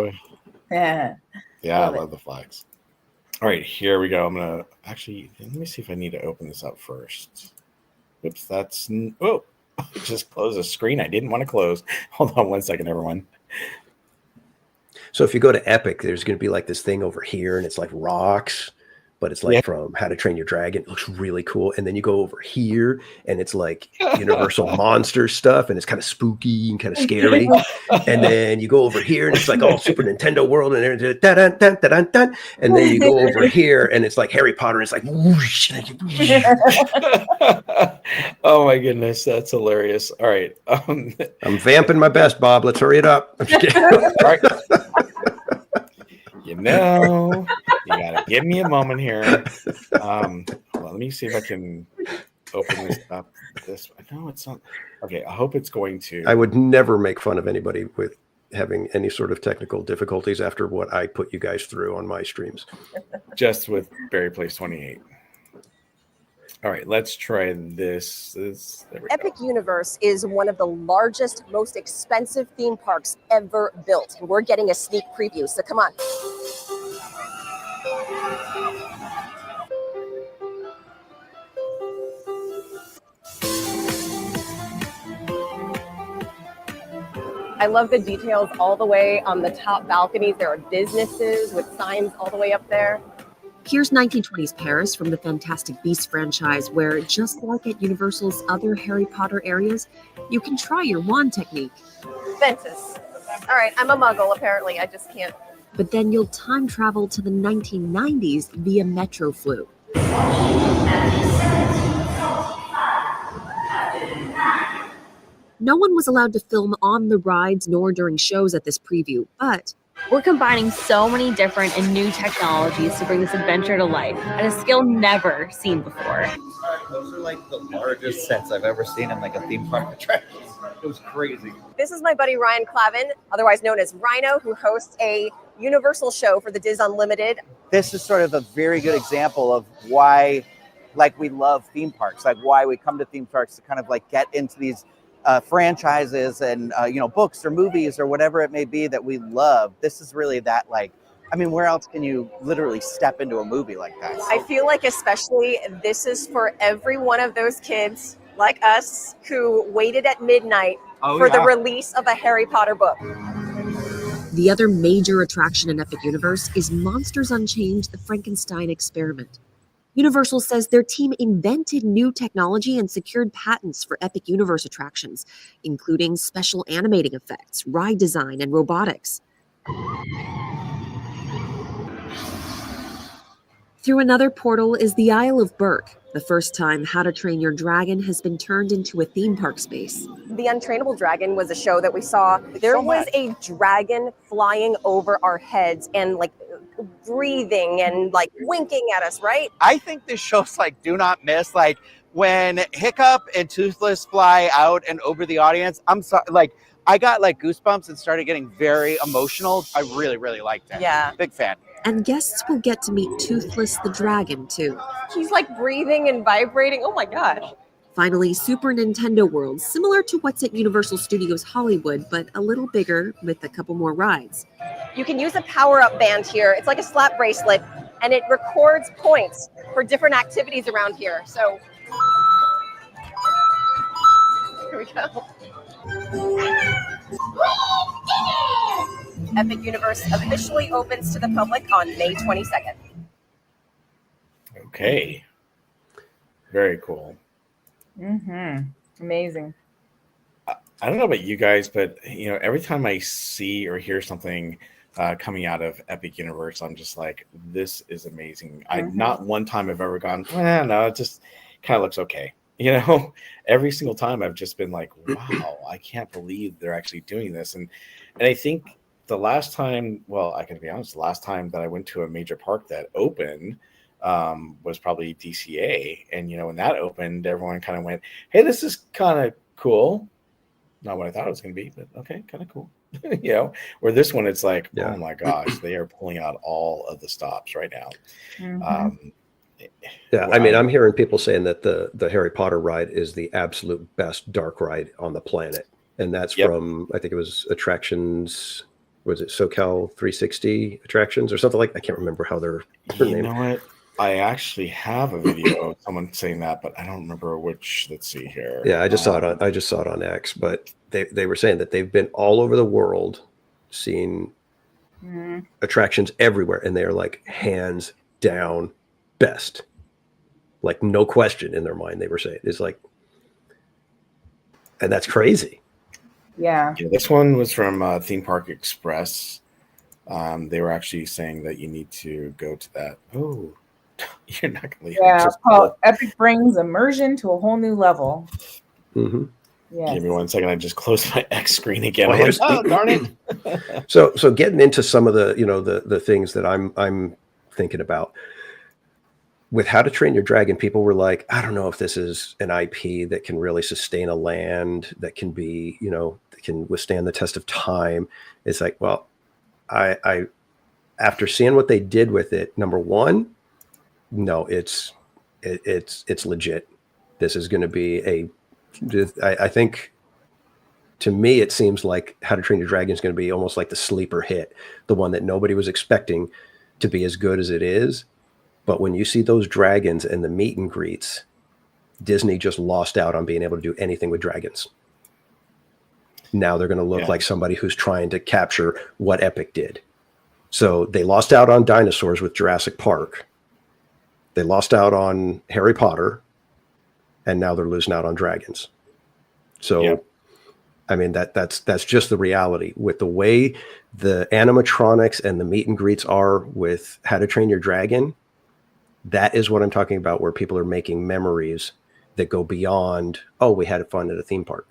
Yeah, I love the flags. All right, here we go. I'm gonna actually let me see if I need to open this up first. Oops, I just closed a screen I didn't want to close. Hold on one second, everyone. So if you go to Epic, there's going to be like this thing over here, and it's like rocks, but it's like from How to Train Your Dragon. It looks really cool. And then you go over here, and it's like Universal Monster stuff, and it's kind of spooky and kind of scary. And then you go over here, and it's like all Super Nintendo World, and and then you go over here, and it's like Harry Potter, and it's like whoosh. Oh my goodness, that's hilarious. All right. I'm vamping my best, Bob. Let's hurry it up. I'm just kidding. All right. You gotta give me a moment here. Hold on, let me see if I can open this up. No, it's not. Okay, I hope it's going to. I would never make fun of anybody with having any sort of technical difficulties after what I put you guys through on my streams. Just with Berry Place 28. All right, let's try this. There we Epic go. Universe is one of the largest, most expensive theme parks ever built. We're getting a sneak preview, so come on. I love the details all the way on the top balconies. There are businesses with signs all the way up there. Here's 1920s Paris from the Fantastic Beasts franchise, where just like at Universal's other Harry Potter areas, you can try your wand technique. Fences. All right, I'm a muggle, apparently. I just can't. But then you'll time travel to the 1990s via Metro Flu. No one was allowed to film on the rides nor during shows at this preview, but we're combining so many different and new technologies to bring this adventure to life at a scale never seen before. Those are like the largest sets I've ever seen in like a theme park attraction. It was crazy. This is my buddy Ryan Clavin, otherwise known as Rhino, who hosts a Universal show for the Diz Unlimited. This is sort of a very good example of why, like, we love theme parks, like why we come to theme parks to kind of like get into these franchises and books or movies or whatever it may be that we love. This is really that, like, I mean, where else can you literally step into a movie like that? I feel like especially this is for every one of those kids like us who waited at midnight for the release of a Harry Potter book. The other major attraction in Epic Universe is Monsters Unchained: The Frankenstein Experiment. Universal says their team invented new technology and secured patents for Epic Universe attractions, including special animating effects, ride design, and robotics. Through another portal is the Isle of Berk, the first time How to Train Your Dragon has been turned into a theme park space. The Untrainable Dragon was a show that we saw. There was a dragon flying over our heads and like breathing and like winking at us, right? I think this show's like do not miss. Like when Hiccup and Toothless fly out and over the audience, I'm sorry, like I got like goosebumps and started getting very emotional. I really, really liked it. Yeah. Big fan. And guests will get to meet Toothless the dragon, too. He's like breathing and vibrating. Oh my gosh. Finally, Super Nintendo World, similar to what's at Universal Studios Hollywood, but a little bigger with a couple more rides. You can use a power-up band here. It's like a slap bracelet, and it records points for different activities around here. So here we go. Epic Universe officially opens to the public on May 22nd. Okay. Very cool. Amazing. I don't know about you guys, but every time I see or hear something coming out of Epic Universe, I'm just like, this is amazing. Not one time I've ever gone, no, it just kind of looks okay. Every single time I've just been like, wow, I can't believe they're actually doing this. And I think the last time, well, I can be honest, the last time that I went to a major park that opened, was probably DCA. And, you know, when that opened, everyone kind of went, hey, this is kind of cool. Not what I thought it was going to be, but okay, kind of cool. You know, where this one, it's like, oh my gosh, they are pulling out all of the stops right now. I mean, I'm hearing people saying that the Harry Potter ride is the absolute best dark ride on the planet. And that's from, I think it was Attractions, was it SoCal 360 Attractions or something like that? I can't remember how they're named. You know what? I actually have a video of someone saying that, but I don't remember which. Let's see here. Yeah, I just saw it on X, but they were saying that they've been all over the world seeing attractions everywhere, and they're like hands down best. Like no question in their mind, they were saying. It's like, and that's crazy. Yeah. This one was from Theme Park Express. They were actually saying that you need to go to that. Oh, you're not going to leave. Yeah, Epic brings immersion to a whole new level. Yeah. Give me 1 second. I just closed my X screen again. Well, oh, darn it. So getting into some of the, you know, the things that I'm thinking about with How to Train Your Dragon, people were like, I don't know if this is an IP that can really sustain a land, that can be, you know, that can withstand the test of time. It's like, well, I after seeing what they did with it, number one, no, it's legit. This is going to be I think, to me, it seems like How to Train Your Dragon is going to be almost like the sleeper hit, the one that nobody was expecting to be as good as it is. But when you see those dragons and the meet and greets, Disney just lost out on being able to do anything with dragons. Now they're going to look like somebody who's trying to capture what Epic did. So they lost out on dinosaurs with Jurassic Park. They lost out on Harry Potter. And now they're losing out on dragons. So, I mean, that's just the reality. With the way the animatronics and the meet and greets are with How to Train Your Dragon, that is what I'm talking about, where people are making memories that go beyond, oh, we had fun at a theme park.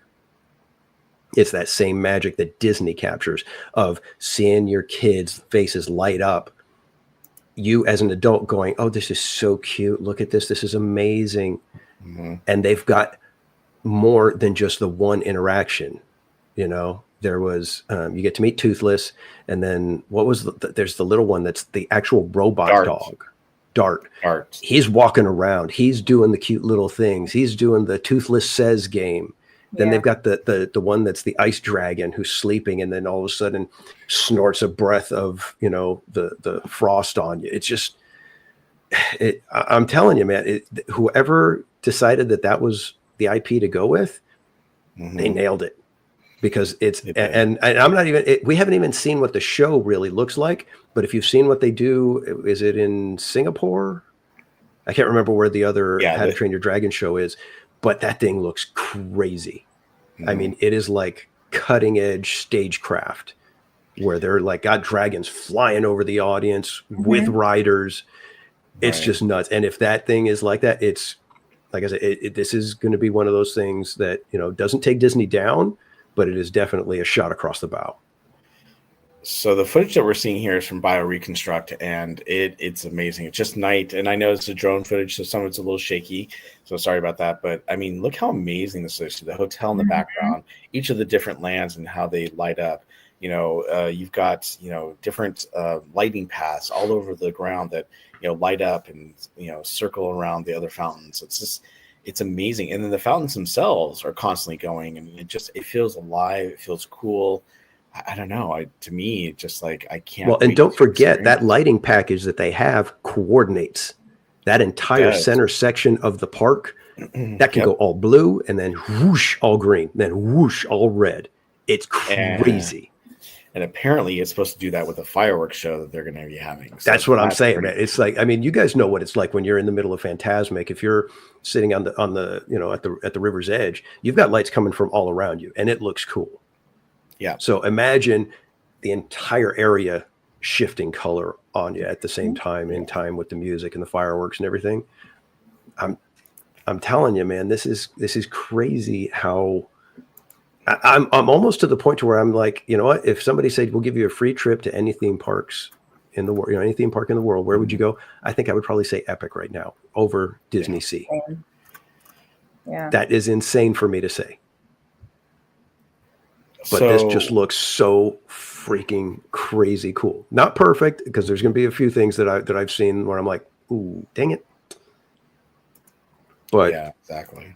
It's that same magic that Disney captures of seeing your kids' faces light up. You as an adult going, oh, this is so cute. Look at this. This is amazing. And they've got more than just the one interaction. You know, there was, you get to meet Toothless. And then what was there's the little one that's the actual robot dog. Dart. He's walking around. He's doing the cute little things. He's doing the Toothless Says game. Then they've got the one that's the ice dragon who's sleeping, and then all of a sudden snorts a breath of, you know, the frost on you. It's just, I'm telling you, man, whoever decided that was the IP to go with, they nailed it. Because it's, and I'm not even, we haven't even seen what the show really looks like. But if you've seen what they do, is it in Singapore? I can't remember where the other How to Train Your Dragon show is, but that thing looks crazy. I mean, it is like cutting edge stagecraft where they're like got dragons flying over the audience with riders. It's just nuts. And if that thing is like that, it's like I said, this is going to be one of those things that, you know, doesn't take Disney down, but it is definitely a shot across the bow. So the footage that we're seeing here is from BioReconstruct, and it's amazing. It's just night, and I know it's a drone footage, so some of it's a little shaky. So sorry about that. But I mean, look how amazing this is. The hotel in the background, each of the different lands and how they light up. You know, you've got, you know, different lighting paths all over the ground that, you know, light up and, you know, circle around the other fountains. It's just, it's amazing. And then the fountains themselves are constantly going, and it feels alive. It feels cool. I don't know. To me, just like I can't. Well, and don't forget that lighting package that they have coordinates that entire center section of the park. That can go all blue and then whoosh all green, then whoosh all red. It's crazy. And apparently, it's supposed to do that with a fireworks show that they're going to be having. So that's what I'm saying, man. It's like, I mean, you guys know what it's like when you're in the middle of Fantasmic. If you're sitting on the you know, at the river's edge, you've got lights coming from all around you, and it looks cool. Yeah. So imagine the entire area shifting color on you at the same time, in time with the music and the fireworks and everything. I'm telling you, man, this is crazy. How I'm almost to the point to where I'm like, you know what? If somebody said we'll give you a free trip to any theme parks in the world, any theme park in the world, where would you go? I think I would probably say Epic right now over Disney Sea. Yeah. That is insane for me to say. But this just looks so freaking crazy cool. Not perfect, because there's going to be a few things that I've seen where I'm like, ooh, dang it. But yeah, exactly.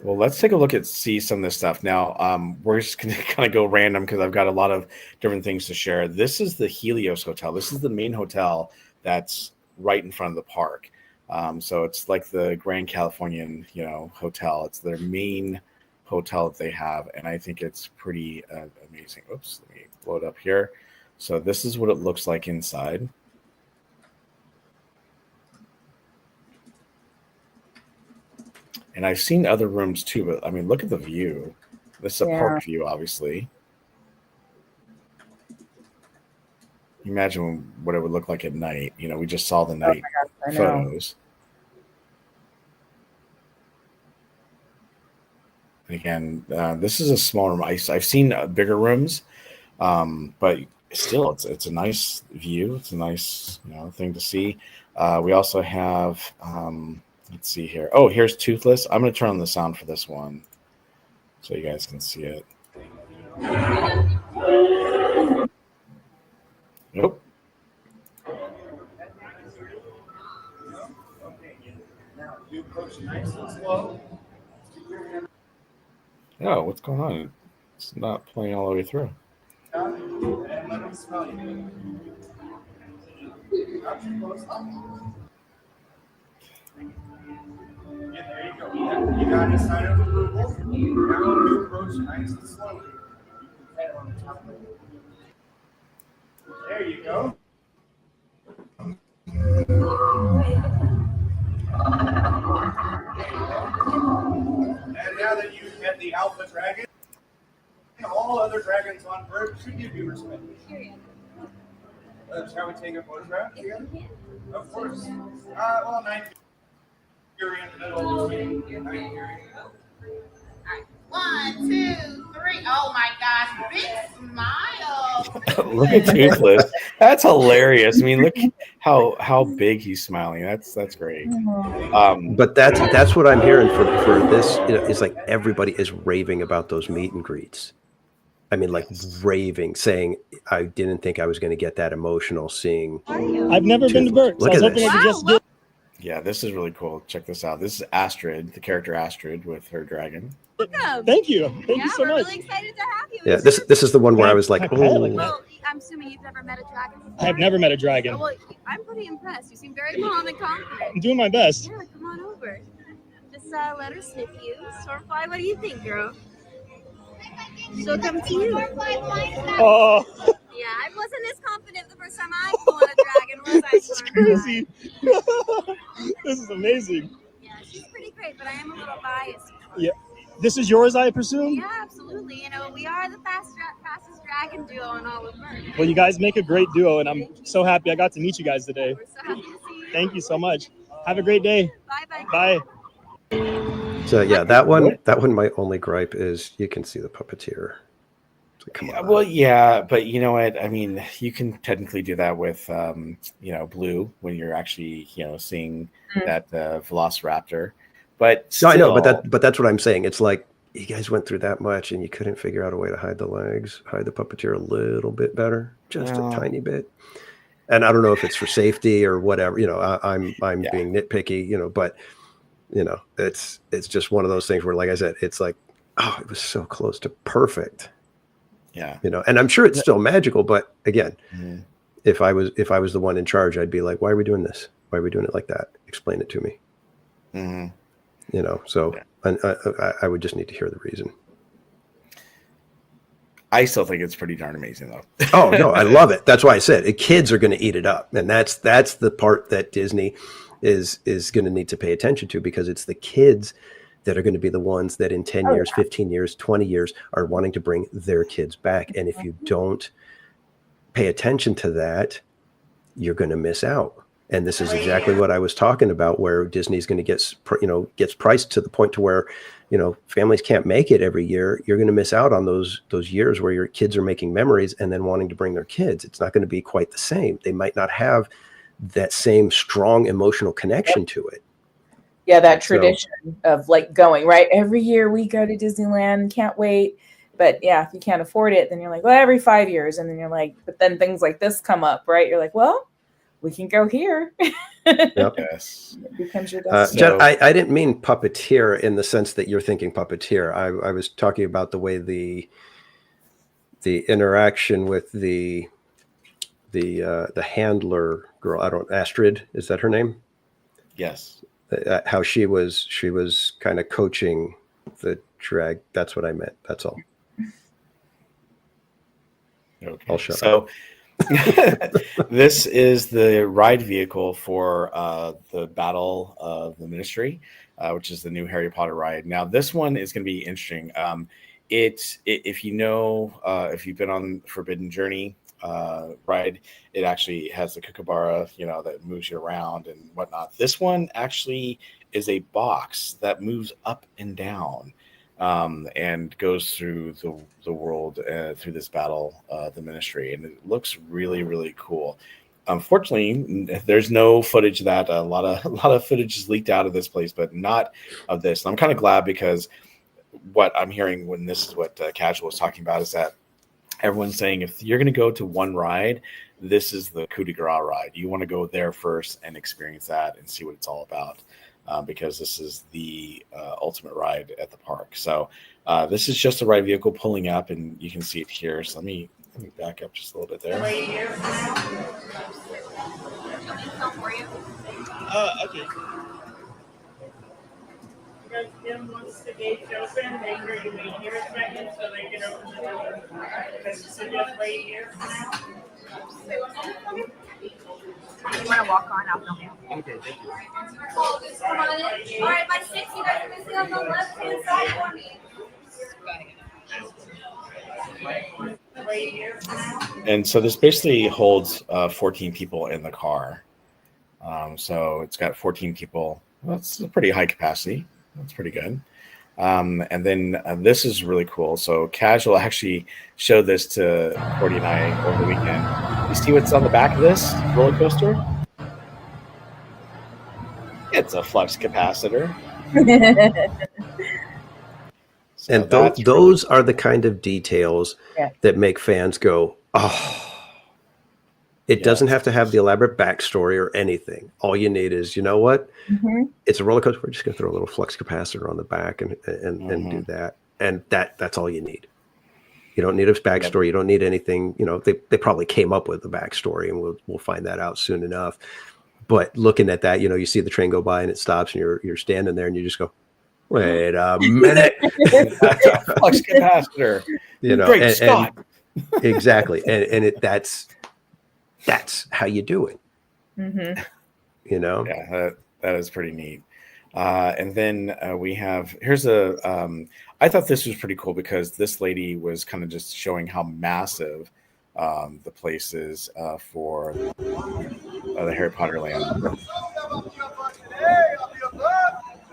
Well, let's take a look at see some of this stuff now. We're just going to kind of go random because I've got a lot of different things to share. This is the Helios Hotel. This is the main hotel that's right in front of the park. So it's like the Grand Californian, hotel. It's their main hotel that they have, and I think it's pretty amazing. Oops, let me blow it up here. So this is what it looks like inside. And I've seen other rooms too, but I mean, look at the view. This is a park view, obviously. Imagine what it would look like at night. We just saw the night photos. Again, this is a small room. I've seen bigger rooms, but still, it's a nice view. It's a nice thing to see. We also have, let's see here. Oh, here's Toothless. I'm going to turn on the sound for this one so you guys can see it. Nope. Oh, what's going on? It's not playing all the way through. Yeah, there you go. You got a sign of approval. Now you approach nice and slowly. You can head on the top of it. There you go. And now that you've met the alpha dragon, all other dragons on Earth should give you respect. Shall we take a photograph together? Of course. Well, 9. You're in the middle of the meeting. Alright, 1, 2, 3. Oh my gosh, big smile. Look at Toothless. That's hilarious. I mean, look how big he's smiling. That's great. But that's what I'm hearing for this. It's like everybody is raving about those meet and greets. I mean, like raving, saying, I didn't think I was going to get that emotional seeing. I've never been to Bert. Look at this. Yeah, this is really cool. Check this out. This is Astrid, the character Astrid with her dragon. Welcome. Thank you. Thank you so much. We're really excited to have you. Yeah, this is the one where I was like, oh. Well, I'm assuming you've never met a dragon before. I have never met a dragon. Well, I'm pretty impressed. You seem very calm and confident. I'm doing my best. Yeah, come on over. Just let her sniff you. Stormfly, what do you think, girl? She'll come to you. Oh. Yeah, I wasn't as confident the first time I fought a dragon, was I? This is crazy. This is amazing. Yeah, she's pretty great, but I am a little biased. Yeah. This is yours, I presume? Yeah, absolutely. We are the fastest dragon duo in all of Earth. Well, you guys make a great duo, and I'm so happy I got to meet you guys today. We're so happy to see you. Thank you so much. Have a great day. Bye-bye. Bye. So yeah, that one, my only gripe is you can see the puppeteer. So come on. Well, yeah, but you know what? I mean, you can technically do that with, Blue when you're actually, seeing that Velociraptor. But still, No, I know, but that's what I'm saying. It's like you guys went through that much and you couldn't figure out a way to hide the legs, hide the puppeteer a little bit better, just a tiny bit. And I don't know if it's for safety or whatever. I'm being nitpicky. But it's just one of those things where, like I said, it's like, oh, it was so close to perfect. Yeah. And I'm sure it's still magical, but again, if I was the one in charge, I'd be like, why are we doing this? Why are we doing it like that? Explain it to me. Mm-hmm. So I would just need to hear the reason. I still think it's pretty darn amazing, though. Oh no, I love it. That's why I said kids are going to eat it up, and that's the part that Disney is going to need to pay attention to, because it's the kids that are going to be the ones that in 10 years, 15 years, 20 years are wanting to bring their kids back. And if you don't pay attention to that, you're going to miss out. And this is exactly what I was talking about, where Disney's going to gets priced to the point to where, families can't make it every year. You're going to miss out on those years where your kids are making memories and then wanting to bring their kids. It's not going to be quite the same. They might not have that same strong emotional connection to it. Yeah, that tradition of like going, right? Every year we go to Disneyland, can't wait. But yeah, if you can't afford it, then you're like, well, every 5 years. And then you're like, but then things like this come up, right? You're like, well, we can go here. Yep. Yes. It becomes your destination. Jen, I didn't mean puppeteer in the sense that you're thinking puppeteer. I was talking about the way the interaction with the handler girl. Astrid, is that her name? Yes. How she was kind of coaching the drag. That's what I meant. That's all. Okay. I'll shut up. This is the ride vehicle for the Battle of the Ministry, which is the new Harry Potter ride. Now, this one is going to be interesting. If you've been on Forbidden Journey ride, it actually has the kookaburra, that moves you around and whatnot. This one actually is a box that moves up and down. And goes through the world through this battle, the Ministry, and it looks really, really cool. Unfortunately, there's no footage of that. A lot of footage is leaked out of this place, but not of this. And I'm kind of glad, because what I'm hearing when this is what Casual was talking about is that everyone's saying if you're going to go to one ride, this is the coup de grace ride. You want to go there first and experience that and see what it's all about. Because this is the ultimate ride at the park. So this is just a ride vehicle pulling up, and you can see it here. So let me back up just a little bit there. Okay. Because Tim wants the gates open, make sure you wait here a second so they can open the door. So just wait here. You want to walk on? I'll film you. Okay, thank you. All right, by 6, you guys are missing on the left-hand side for me. And so this basically holds 14 people in the car. So it's got 14 people. That's a pretty high capacity. That's pretty good. And then this is really cool. So Casual actually showed this to Cordy and I over the weekend. You see what's on the back of this roller coaster? It's a flux capacitor. So and those are the kind of details that make fans go, oh. It doesn't have to have the elaborate backstory or anything. All you need is, you know what? Mm-hmm. It's a roller coaster. We're just going to throw a little flux capacitor on the back and do that. And that's all you need. You don't need a backstory. You don't need anything. They probably came up with the backstory, and we'll find that out soon enough. But looking at that, you see the train go by and it stops, and you're standing there and you just go, wait a minute. That's a flux capacitor. Great Scott. And exactly. And that's how you do it. Mm-hmm. Yeah, that is pretty neat. And then we have, I thought this was pretty cool, because this lady was kind of just showing how massive the place is for the Harry Potter land.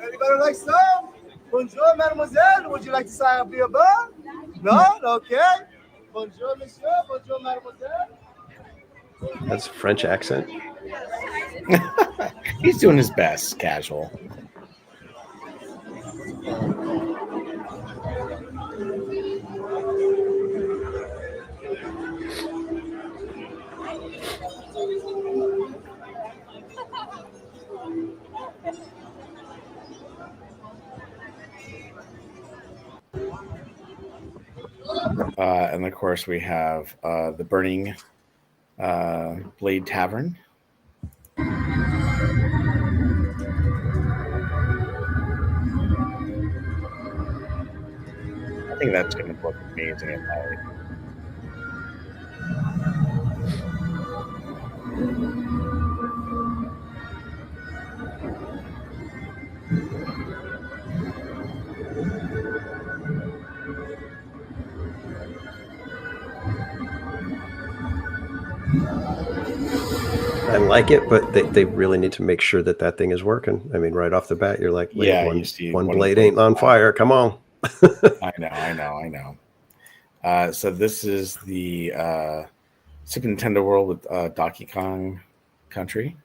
Anybody like some? Bonjour, mademoiselle. Would you like to sign up for your bar? No? Okay. Bonjour, monsieur. Bonjour, mademoiselle. That's a French accent. He's doing his best, Casual. And of course, we have the Burning Blade Tavern. I think that's going to look amazing at night. I like it, but they really need to make sure that thing is working. I mean, right off the bat, you're like, wait, Yeah, one blade ain't on fire. Come on. I know. So this is the Super Nintendo World with Donkey Kong Country.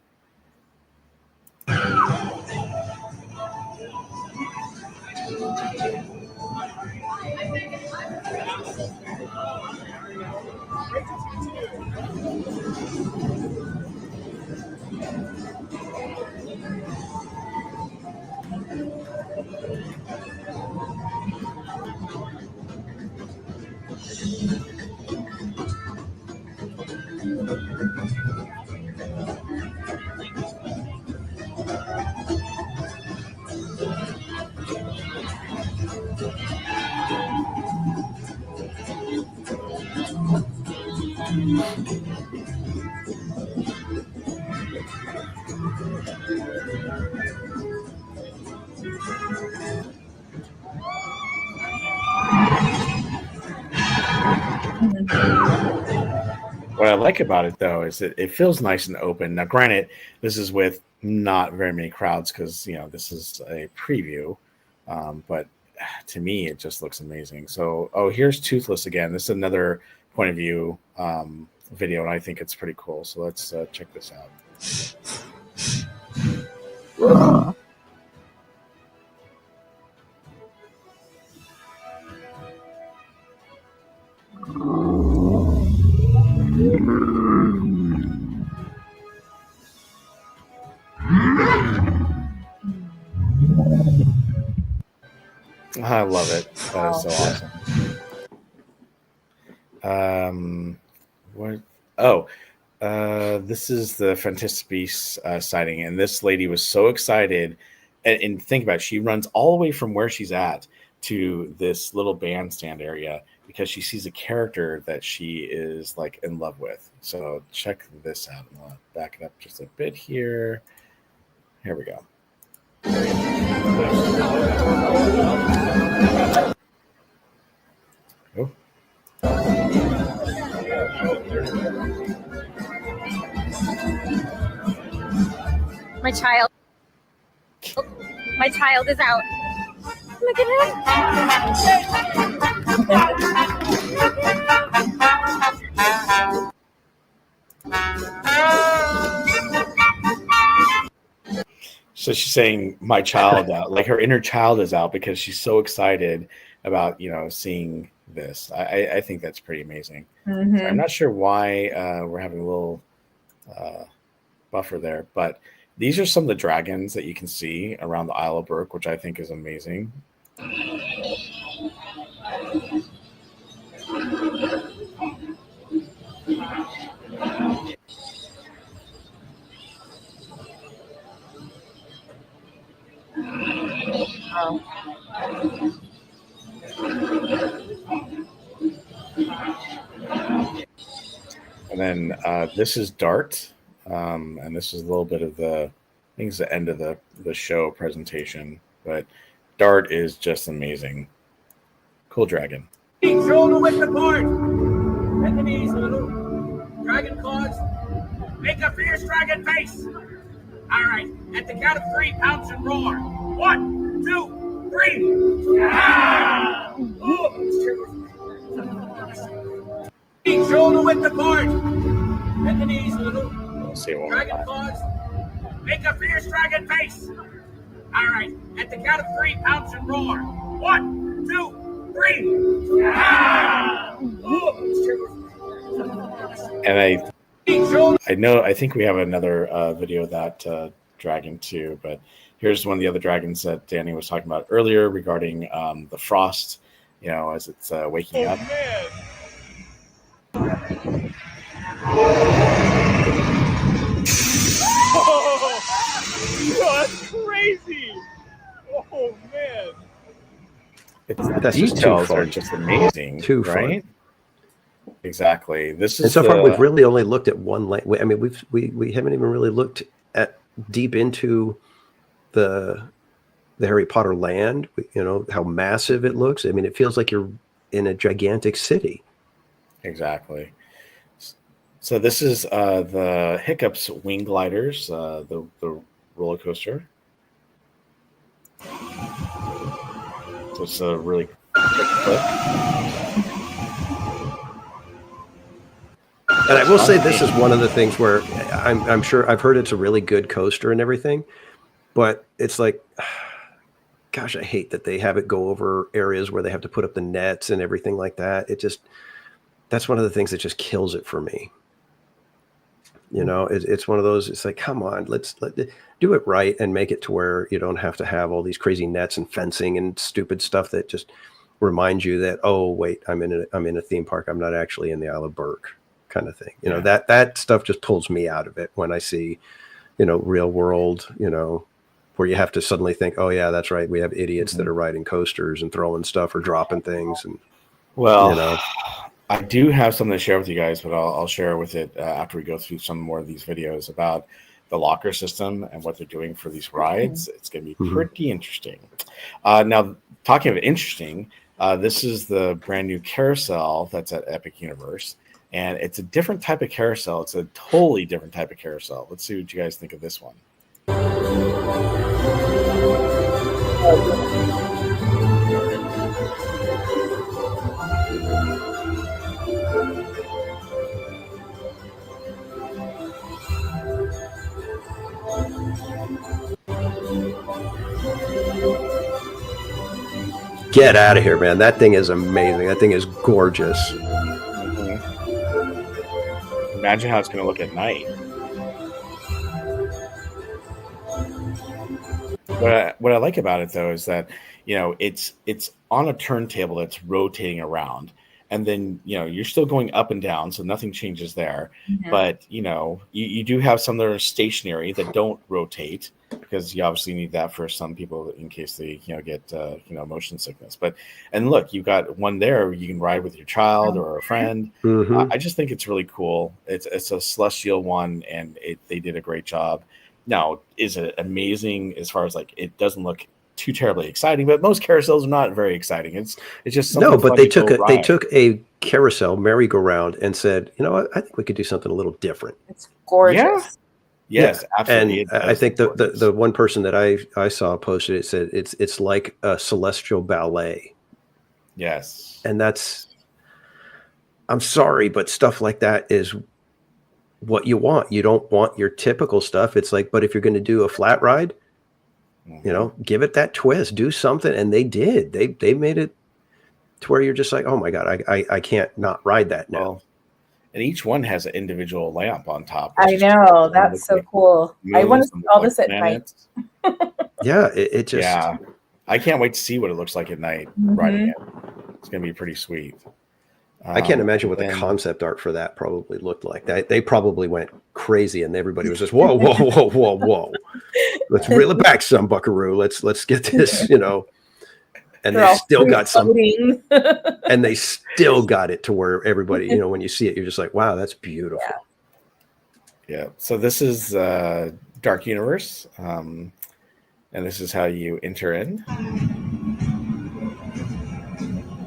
What I like about it, though, is that it feels nice and open. Now, granted, this is with not very many crowds because, this is a preview. But to me, it just looks amazing. So, here's Toothless again. This is another point of view video, and I think it's pretty cool. So let's check this out. I love it. That is so awesome. This is the Fantastic Beasts sighting, and this lady was so excited. And think about it, she runs all the way from where she's at to this little bandstand area because she sees a character that she is like in love with. So check this out. I'm gonna back it up just a bit here. Here we go. Oh. My child is out. Look at So she's saying my child out, like her inner child is out because she's so excited about, seeing this. I think that's pretty amazing. Mm-hmm. So I'm not sure why we're having a little buffer there, but these are some of the dragons that you can see around the Isle of Berk, which I think is amazing. And then this is Dart, and this is a little bit of the end of the show presentation, but Dart is just amazing. Cool dragon. Shoulder width apart. Bend the knees a little. Dragon claws. Make a fierce dragon face. All right. At the count of 3, pounce and roar. 1, 2, 3. Ah! Shoulder width apart. Bend the knees a little. Dragon claws. Make a fierce dragon face. All right. At the count of 3, pounce and roar. 1, 2, 3. Ah! And I think we have another video of that dragon too, but here's one of the other dragons that Danny was talking about earlier regarding the frost, as it's waking up. Oh, that's crazy! Oh man! The details are just amazing, Too right? fun. Exactly. This is and so far we've really only looked at one land. I mean, we haven't even really looked at deep into the Harry Potter land. How massive it looks. I mean, it feels like you're in a gigantic city. Exactly. So this is the Hiccups Wing Gliders, the roller coaster. So it's a really quick clip. And I will say this is one of the things where I'm sure I've heard it's a really good coaster and everything, but it's like, gosh, I hate that they have it go over areas where they have to put up the nets and everything like that. That's one of the things that just kills it for me. You know, it's one of those, it's like, come on, let's do it right and make it to where you don't have to have all these crazy nets and fencing and stupid stuff that just reminds you that, oh, wait, I'm in a theme park. I'm not actually in the Isle of Berk kind of thing. You know, that stuff just pulls me out of it when I see, you know, real world, you know, where you have to suddenly think, oh, yeah, that's right. We have idiots that are riding coasters and throwing stuff or dropping things. And, well, you know. I do have something to share with you guys, but I'll share with it after we go through some more of these videos about the locker system and what they're doing for these rides. It's going to be pretty interesting. Now, talking of interesting, this is the brand new carousel that's at Epic Universe, and it's a different type of carousel. It's a totally different type of carousel. Let's see what you guys think of this one. Get out of here, man. That thing is amazing. That thing is gorgeous. Imagine how it's going to look at night. What I like about it, though, is that, you know, it's on a turntable that's rotating around. And then, you know, you're still going up and down, so nothing changes there. But, you know, you do have some that are stationary that don't rotate, because you obviously need that for some people in case they, you know, get, you know, motion sickness. And look, you've got one there you can ride with your child or a friend. I just think it's really cool. It's a celestial one, and they did a great job. Now, is it amazing as far as like, it doesn't look too terribly exciting, but most carousels are not very exciting. It's just something. No, but they took a carousel merry-go-round and said, you know what, I think we could do something a little different. It's gorgeous. Yes, absolutely. And I think the one person that I saw posted it said it's like a celestial ballet. Yes. And I'm sorry, but stuff like that is what you want. You don't want your typical stuff. It's like, but if you're going to do a flat ride, you know, give it that twist, do something. And they did. They made it to where you're just like, oh my God, I can't not ride that now. Well, and each one has an individual lamp on top. I know. That's so cool. I want to see all this at night. Yeah, it just. Yeah, I can't wait to see what it looks like at night riding it. It's going to be pretty sweet. I can't imagine what the concept art for that probably looked like. They probably went crazy, and everybody was just whoa, whoa, whoa, whoa, whoa. Let's reel it back, some buckaroo. Let's get this, you know. And they still got something, and they still got it to where everybody, you know, when you see it, you're just like, wow, that's beautiful. Yeah. So this is Dark Universe, and this is how you enter in.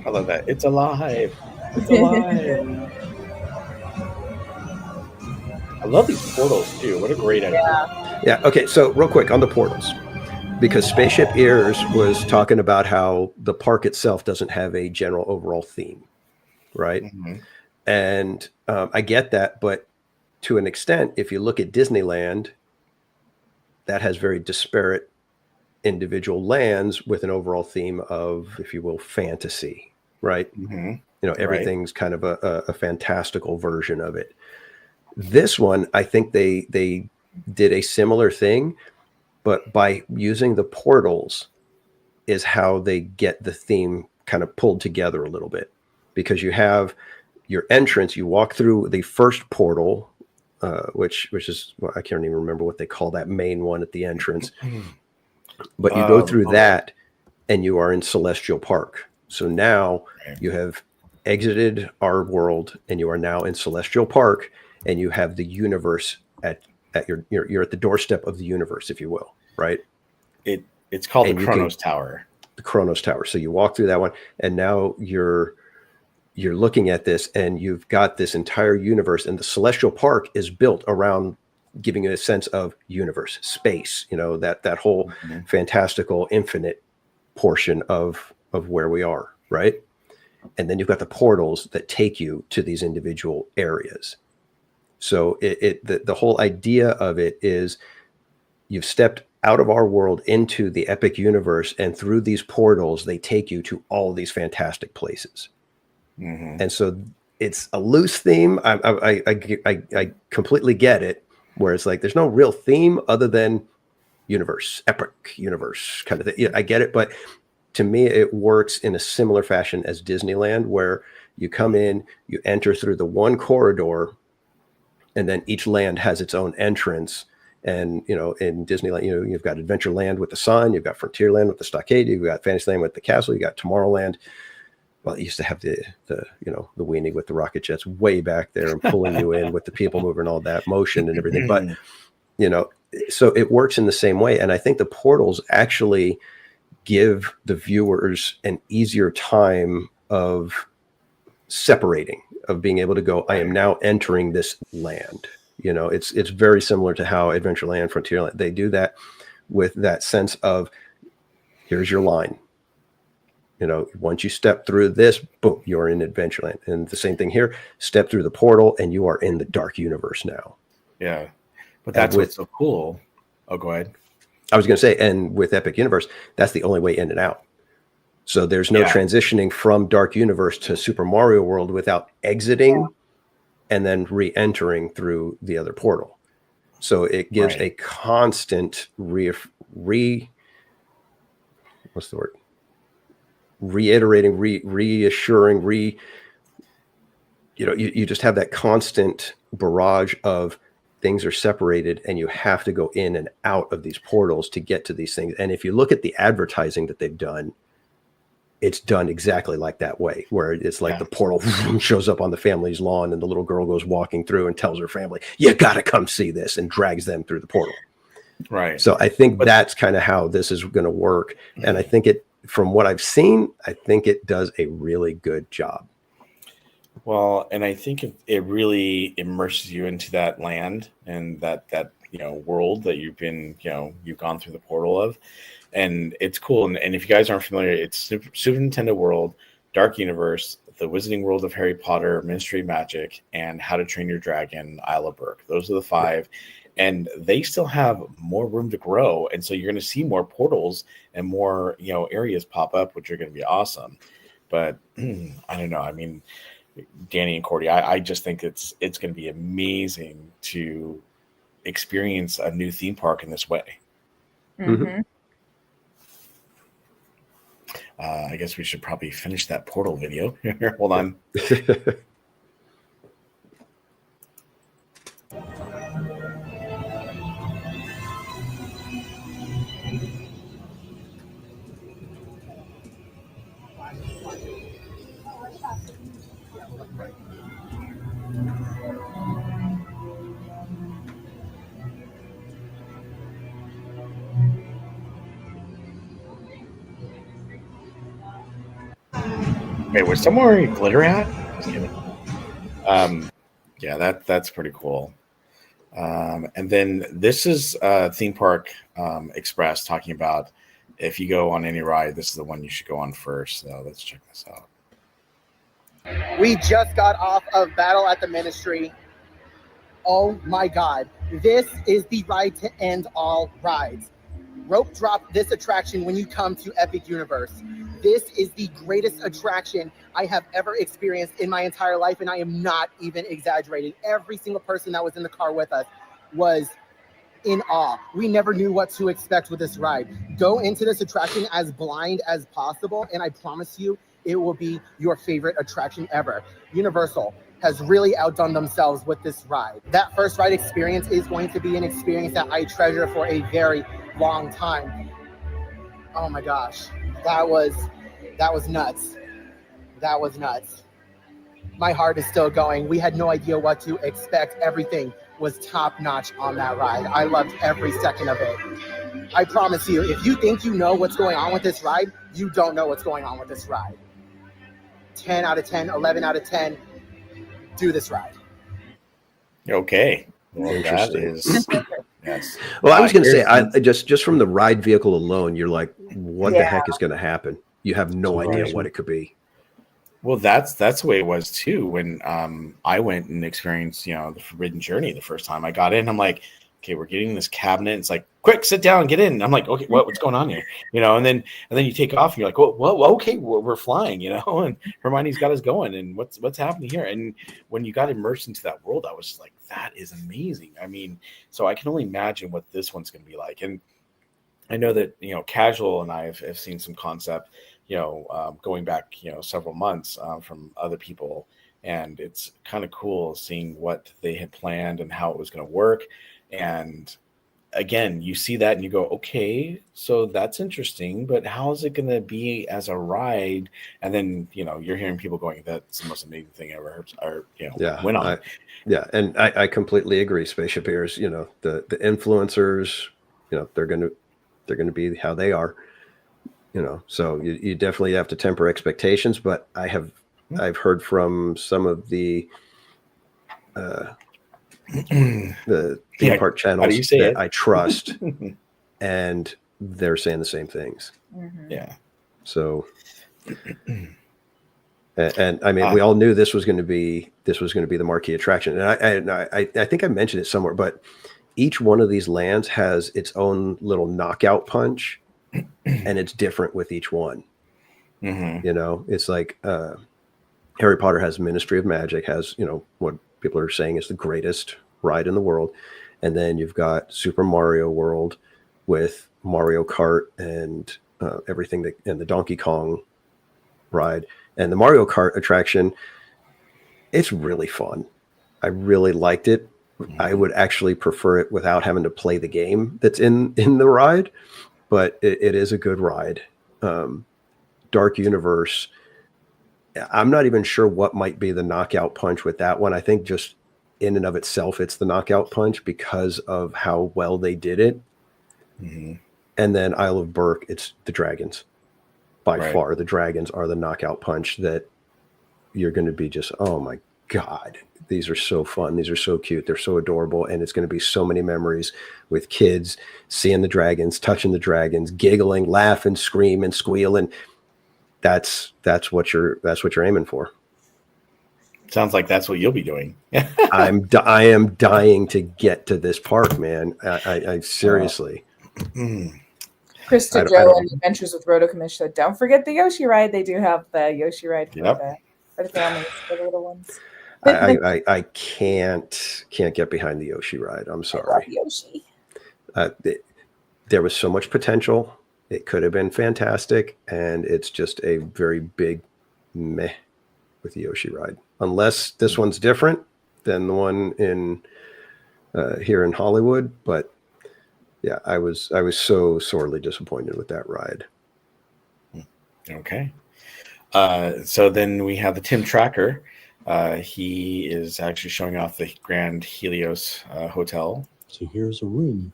I love that. It's alive. It's alive. I love these portals too. What a great idea. Yeah. Okay. So real quick on the portals, because Spaceship Ears was talking about how the park itself doesn't have a general overall theme, right? And I get that, but to an extent, if you look at Disneyland, that has very disparate individual lands with an overall theme of, if you will, fantasy, right? You know, everything's kind of a fantastical version of it. This one, I think they did a similar thing, but by using the portals is how they get the theme kind of pulled together a little bit, because you have your entrance, you walk through the first portal, which is, well, I can't even remember what they call that main one at the entrance, but you go through that and you are in Celestial Park. So now you have exited our world and you are now in Celestial Park, and you have the universe at you're at the doorstep of the universe, if you will, right? It's called the Kronos Tower. The Kronos Tower. So you walk through that one, and now you're you're looking at this and you've got this entire universe, and the Celestial Park is built around giving you a sense of universe, space, that whole fantastical infinite portion of where we are, right? And then you've got the portals that take you to these individual areas. So the whole idea of it is you've stepped out of our world into the epic universe, and through these portals, they take you to all these fantastic places. And so it's a loose theme. I completely get it, where it's like there's no real theme other than universe, epic universe kind of thing. Yeah, I get it, but to me, it works in a similar fashion as Disneyland, where you come in, you enter through the one corridor, and then each land has its own entrance. And, in Disneyland, you've got Adventureland with the sun, you've got Frontierland with the stockade, you've got Fantasyland with the castle, you got Tomorrowland. Well, it used to have the weenie with the rocket jets way back there and pulling you in with the people moving, all that motion and everything. But, so it works in the same way. And I think the portals actually give the viewers an easier time of separating, of being able to go, I am now entering this land. It's very similar to how Adventureland, Frontierland, they do that with that sense of, here's your line. Once you step through this, boom, you're in Adventureland. And the same thing here, step through the portal and you are in the dark universe now. Yeah. But that's what's so cool. Oh, go ahead. I was going to say, and with Epic Universe, that's the only way in and out. So there's no transitioning from Dark Universe to Super Mario World without exiting and then re-entering through the other portal. So it gives a constant reiterating, reassuring, you just have that constant barrage of things are separated, and you have to go in and out of these portals to get to these things. And if you look at the advertising that they've done, it's done exactly like that way, where it's like the portal shows up on the family's lawn and the little girl goes walking through and tells her family, you got to come see this, and drags them through the portal. Right. So I think that's kind of how this is going to work. And I think from what I've seen, I think it does a really good job. Well, and I think it really immerses you into that land and that world that you've been, you've gone through the portal of. And it's cool. And if you guys aren't familiar, it's Super Nintendo World, Dark Universe, The Wizarding World of Harry Potter, Ministry of Magic, and How to Train Your Dragon, Isle of Berk. Those are the 5. And they still have more room to grow. And so you're going to see more portals and more, areas pop up, which are going to be awesome. But I don't know. I mean, Danny and Cordy, I just think it's going to be amazing to experience a new theme park in this way. Mm-hmm. I guess we should probably finish that portal video. Hold on. Wait, was someone wearing glitter at? Just kidding. Yeah, that's pretty cool. And then this is Theme Park Express talking about if you go on any ride, this is the one you should go on first. So let's check this out. We just got off of Battle at the Ministry. Oh my God. This is the ride to end all rides. Rope drop this attraction when you come to Epic Universe. This is the greatest attraction I have ever experienced in my entire life, and I am not even exaggerating. Every single person that was in the car with us was in awe. We never knew what to expect with this ride. Go into this attraction as blind as possible, and I promise you, it will be your favorite attraction ever. Universal has really outdone themselves with this ride. That first ride experience is going to be an experience that I treasure for a very long time. Oh my gosh, that was nuts. That was nuts. My heart is still going. We had no idea what to expect. Everything was top notch on that ride. I loved every second of it. I promise you, if you think you know what's going on with this ride, you don't know what's going on with this ride. 10 out of 10, 11 out of 10. Do this ride. Okay. Well, that Interesting. is yes. Well, I was going to say, here's- I just from the ride vehicle alone, you're like, what the Yeah. heck is going to happen? You have no idea what it could be. Well, that's the way it was too when I went and experienced, the Forbidden Journey the first time. I got in, I'm like, okay, we're getting this cabinet. It's like, quick, sit down, get in. I'm like, okay, what's going on here? And then you take off and you're like, well, okay, we're flying, and Hermione's got us going, and what's happening here? And when you got immersed into that world, I was just like, that is amazing. I mean, so I can only imagine what this one's going to be like. And I know that, Casual and I have seen some concept, going back, several months from other people. And it's kind of cool seeing what they had planned and how it was going to work. And again, you see that and you go, okay, so that's interesting, but how is it going to be as a ride? And then, you're hearing people going, that's the most amazing thing I ever heard, or, went on. And I completely agree. Spaceship Ears, the influencers, they're going to be how they are, so you definitely have to temper expectations, but I've heard from some of the theme park channels that I trust, and they're saying the same things. Mm-hmm. Yeah. So, and I mean, we all knew this was going to be the marquee attraction, and I think I mentioned it somewhere, but each one of these lands has its own little knockout punch, and it's different with each one. Mm-hmm. It's like Harry Potter has Ministry of Magic, has what people are saying is the greatest ride in the world, and then you've got Super Mario World with Mario Kart and everything and the Donkey Kong ride, and the Mario Kart attraction. It's really fun. I really liked it. Mm-hmm. I would actually prefer it without having to play the game that's in the ride, but it is a good ride. Dark Universe, I'm not even sure what might be the knockout punch with that one. I think just in and of itself, it's the knockout punch because of how well they did it. Mm-hmm. And then Isle of Berk, it's the dragons. By far, the dragons are the knockout punch that you're going to be just, oh my God, these are so fun. These are so cute. They're so adorable. And it's going to be so many memories with kids seeing the dragons, touching the dragons, giggling, laughing, screaming, squealing. That's what you're aiming for. Sounds like that's what you'll be doing. I am dying to get to this park, man. I seriously. Krista Joe and Adventures with Rotokamish said, "Don't forget the Yoshi ride. They do have the Yoshi ride for the families, for the little ones." I can't get behind the Yoshi ride. I'm sorry. I love Yoshi. There was so much potential. It could have been fantastic, and it's just a very big meh with the Yoshi ride. Unless this one's different than the one in here in Hollywood, but yeah, I was so sorely disappointed with that ride. Okay. So then we have the Tim Tracker. He is actually showing off the Grand Helios Hotel. So here's a room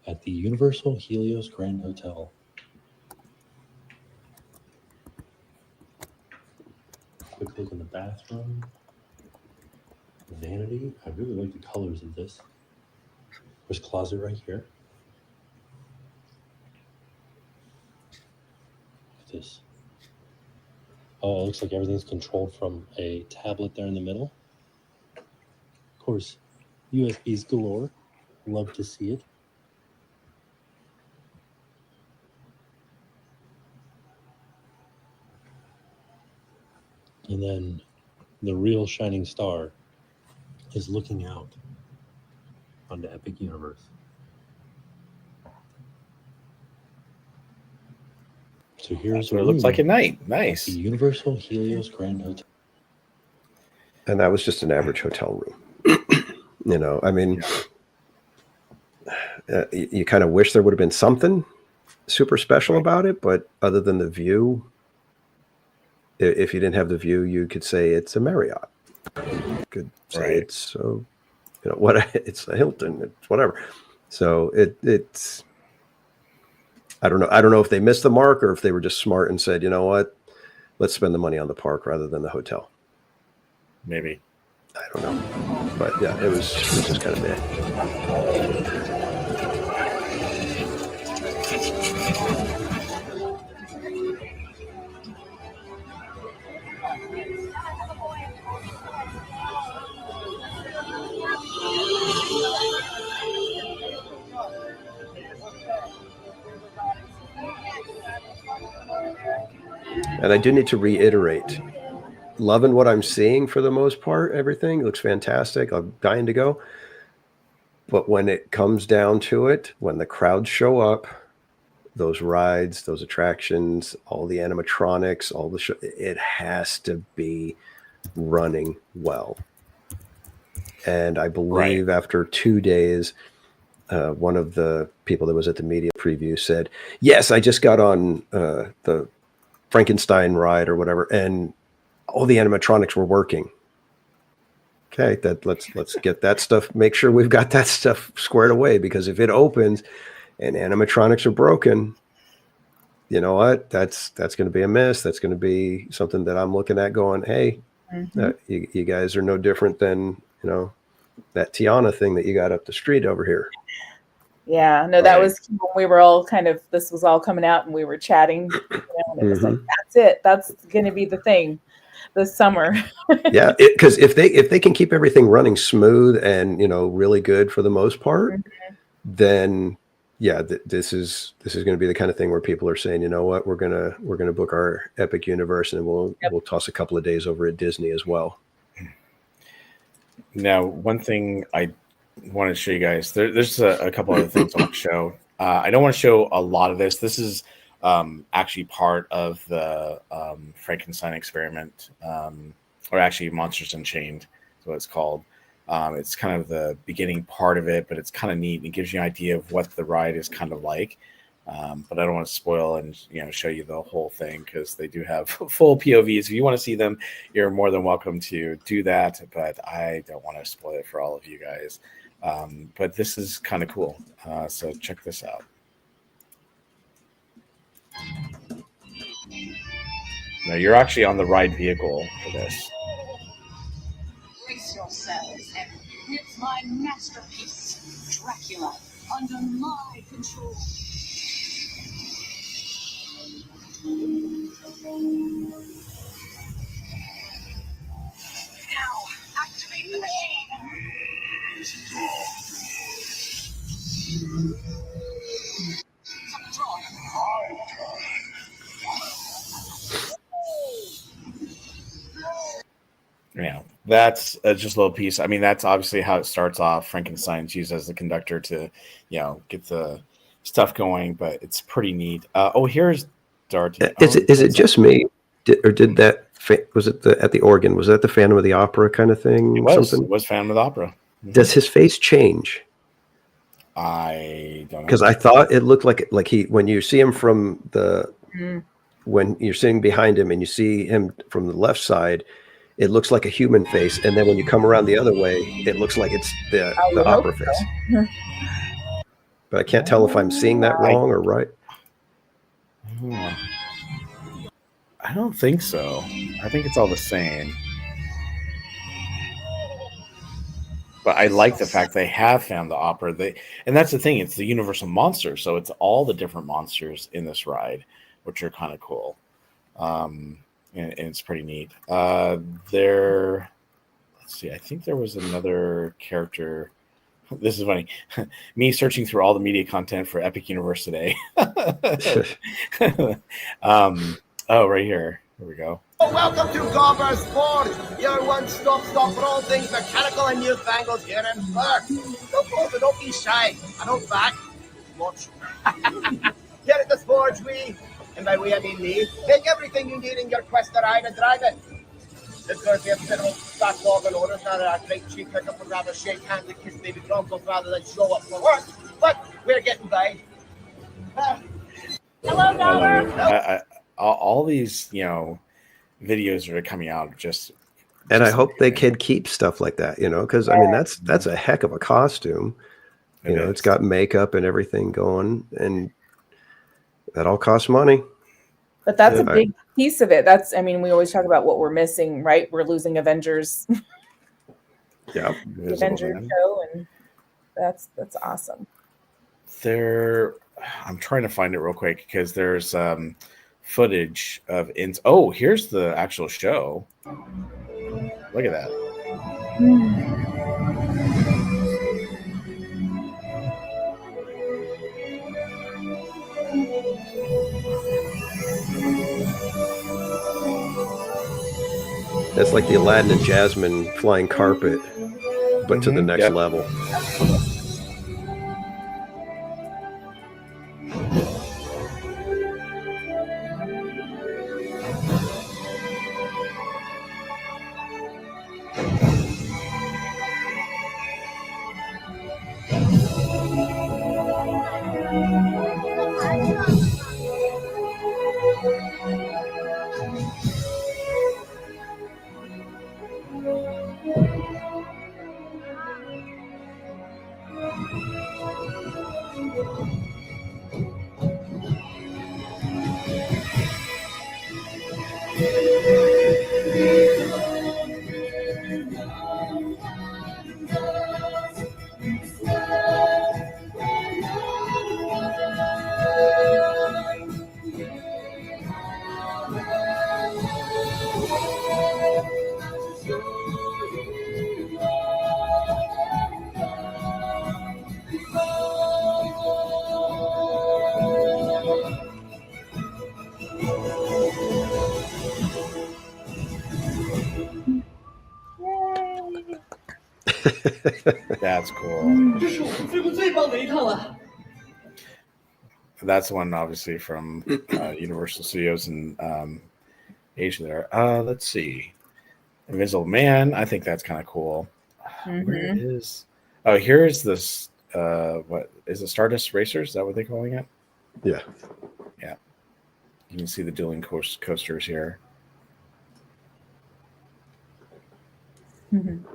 at the Universal Helios Grand Hotel. Quick look in the bathroom. Vanity. I really like the colors of this. There's a closet right here. Look at this. Oh, it looks like everything's controlled from a tablet there in the middle. Of course, USBs galore. Love to see it. And then the real shining star is looking out onto Epic Universe. So here's what it looks like at night. Nice. The Universal Helios Grand Hotel. And that was just an average hotel room. I mean, you kind of wish there would have been something super special about it, but other than the view, if you didn't have the view, you could say it's a Marriott. You could say it's so, it's a Hilton, it's whatever. So it's. I don't know if they missed the mark or if they were just smart and said, you know what, let's spend the money on the park rather than the hotel. Maybe. I don't know. But yeah, it was just kind of bad. And I do need to reiterate, loving what I'm seeing for the most part. Everything looks fantastic. I'm dying to go. But when it comes down to it, when the crowds show up, those rides, those attractions, all the animatronics, all the show, it has to be running well. And I believe after 2 days, one of the people that was at the media preview said, yes, I just got on the Frankenstein ride or whatever, and all the animatronics were working. Okay, let's get that stuff. Make sure we've got that stuff squared away, because if it opens and animatronics are broken, you know what? That's going to be a miss. That's going to be something that I'm looking at going, hey, you guys are no different than, you know, that Tiana thing that you got up the street over here. Yeah, no, that was when we were all this was all coming out and we were chatting, you know, and it was like, that's it. That's going to be the thing this summer. Yeah, because if they can keep everything running smooth and, you know, really good for the most part, then yeah, this is going to be the kind of thing where people are saying, you know what, we're gonna book our Epic Universe, and we'll toss a couple of days over at Disney as well. Now, one thing I want to show you guys, there's a couple other things I want to show. I don't want to show a lot of this. This is actually part of the Frankenstein experiment, or actually Monsters Unchained is what it's called. It's kind of the beginning part of it, but it's kind of neat. And it gives you an idea of what the ride is kind of like. But I don't want to spoil and show you the whole thing, because they do have full POVs. If you want to see them, you're more than welcome to do that. But I don't want to spoil it for all of you guys. But this is kind of cool. So check this out. Now you're actually on the ride vehicle for this. Brace yourselves and witness my masterpiece, Dracula, under my control. Now, activate the machine. Yeah, that's just a little piece. I mean, that's obviously how it starts off. Frankenstein's used as the conductor to, get the stuff going, but it's pretty neat. Here's Dart. Is it just me, did that? Was it at the organ? Was that the Phantom of the Opera kind of thing? It was Phantom of the Opera. Does his face change? I don't know, because I thought it looked like he, when you see him from when you're sitting behind him and you see him from the left side, it looks like a human face, and then when you come around the other way, it looks like it's the opera face. But I can't tell if I'm seeing that wrong or right. I don't think so. I think it's all the same. But I like the fact they have found the opera. And that's the thing. It's the Universal monster, so it's all the different monsters in this ride, which are kind of cool. And it's pretty neat. Let's see. I think there was another character. This is funny. Me searching through all the media content for Epic Universe today. Right here. Here we go. Welcome to Gobber's Forge, your one-stop shop for all things mechanical and newfangled here in Perth. Don't be shy. I don't back. Watch. Here at this forge, and by we I mean me, take everything you need in your quest to ride a dragon. This girl's here to set up backlog and orders. Now that our great chief pickup would rather shake hands and kiss baby grunkles rather than show up for work. But we're getting by. Hello, Gobber. All these, videos that are coming out and I hope they can keep stuff like that, because I mean that's a heck of a costume. It's got makeup and everything going, and that all costs money. But that's a piece of it. That's, I mean, we always talk about what we're missing, right? We're losing Avengers. Yeah, the Avengers show, and that's awesome. I'm trying to find it real quick because there's footage of oh, here's the actual show. Look at that. That's like the Aladdin and Jasmine flying carpet, but to the next level. That's cool. That's one obviously from Universal Studios in Asia there. Let's see. Invisible Man. I think that's kind of cool. Where it is? Oh, here's this. What is it? Stardust Racers? Is that what they're calling it? Yeah. Yeah. You can see the dueling coasters here. And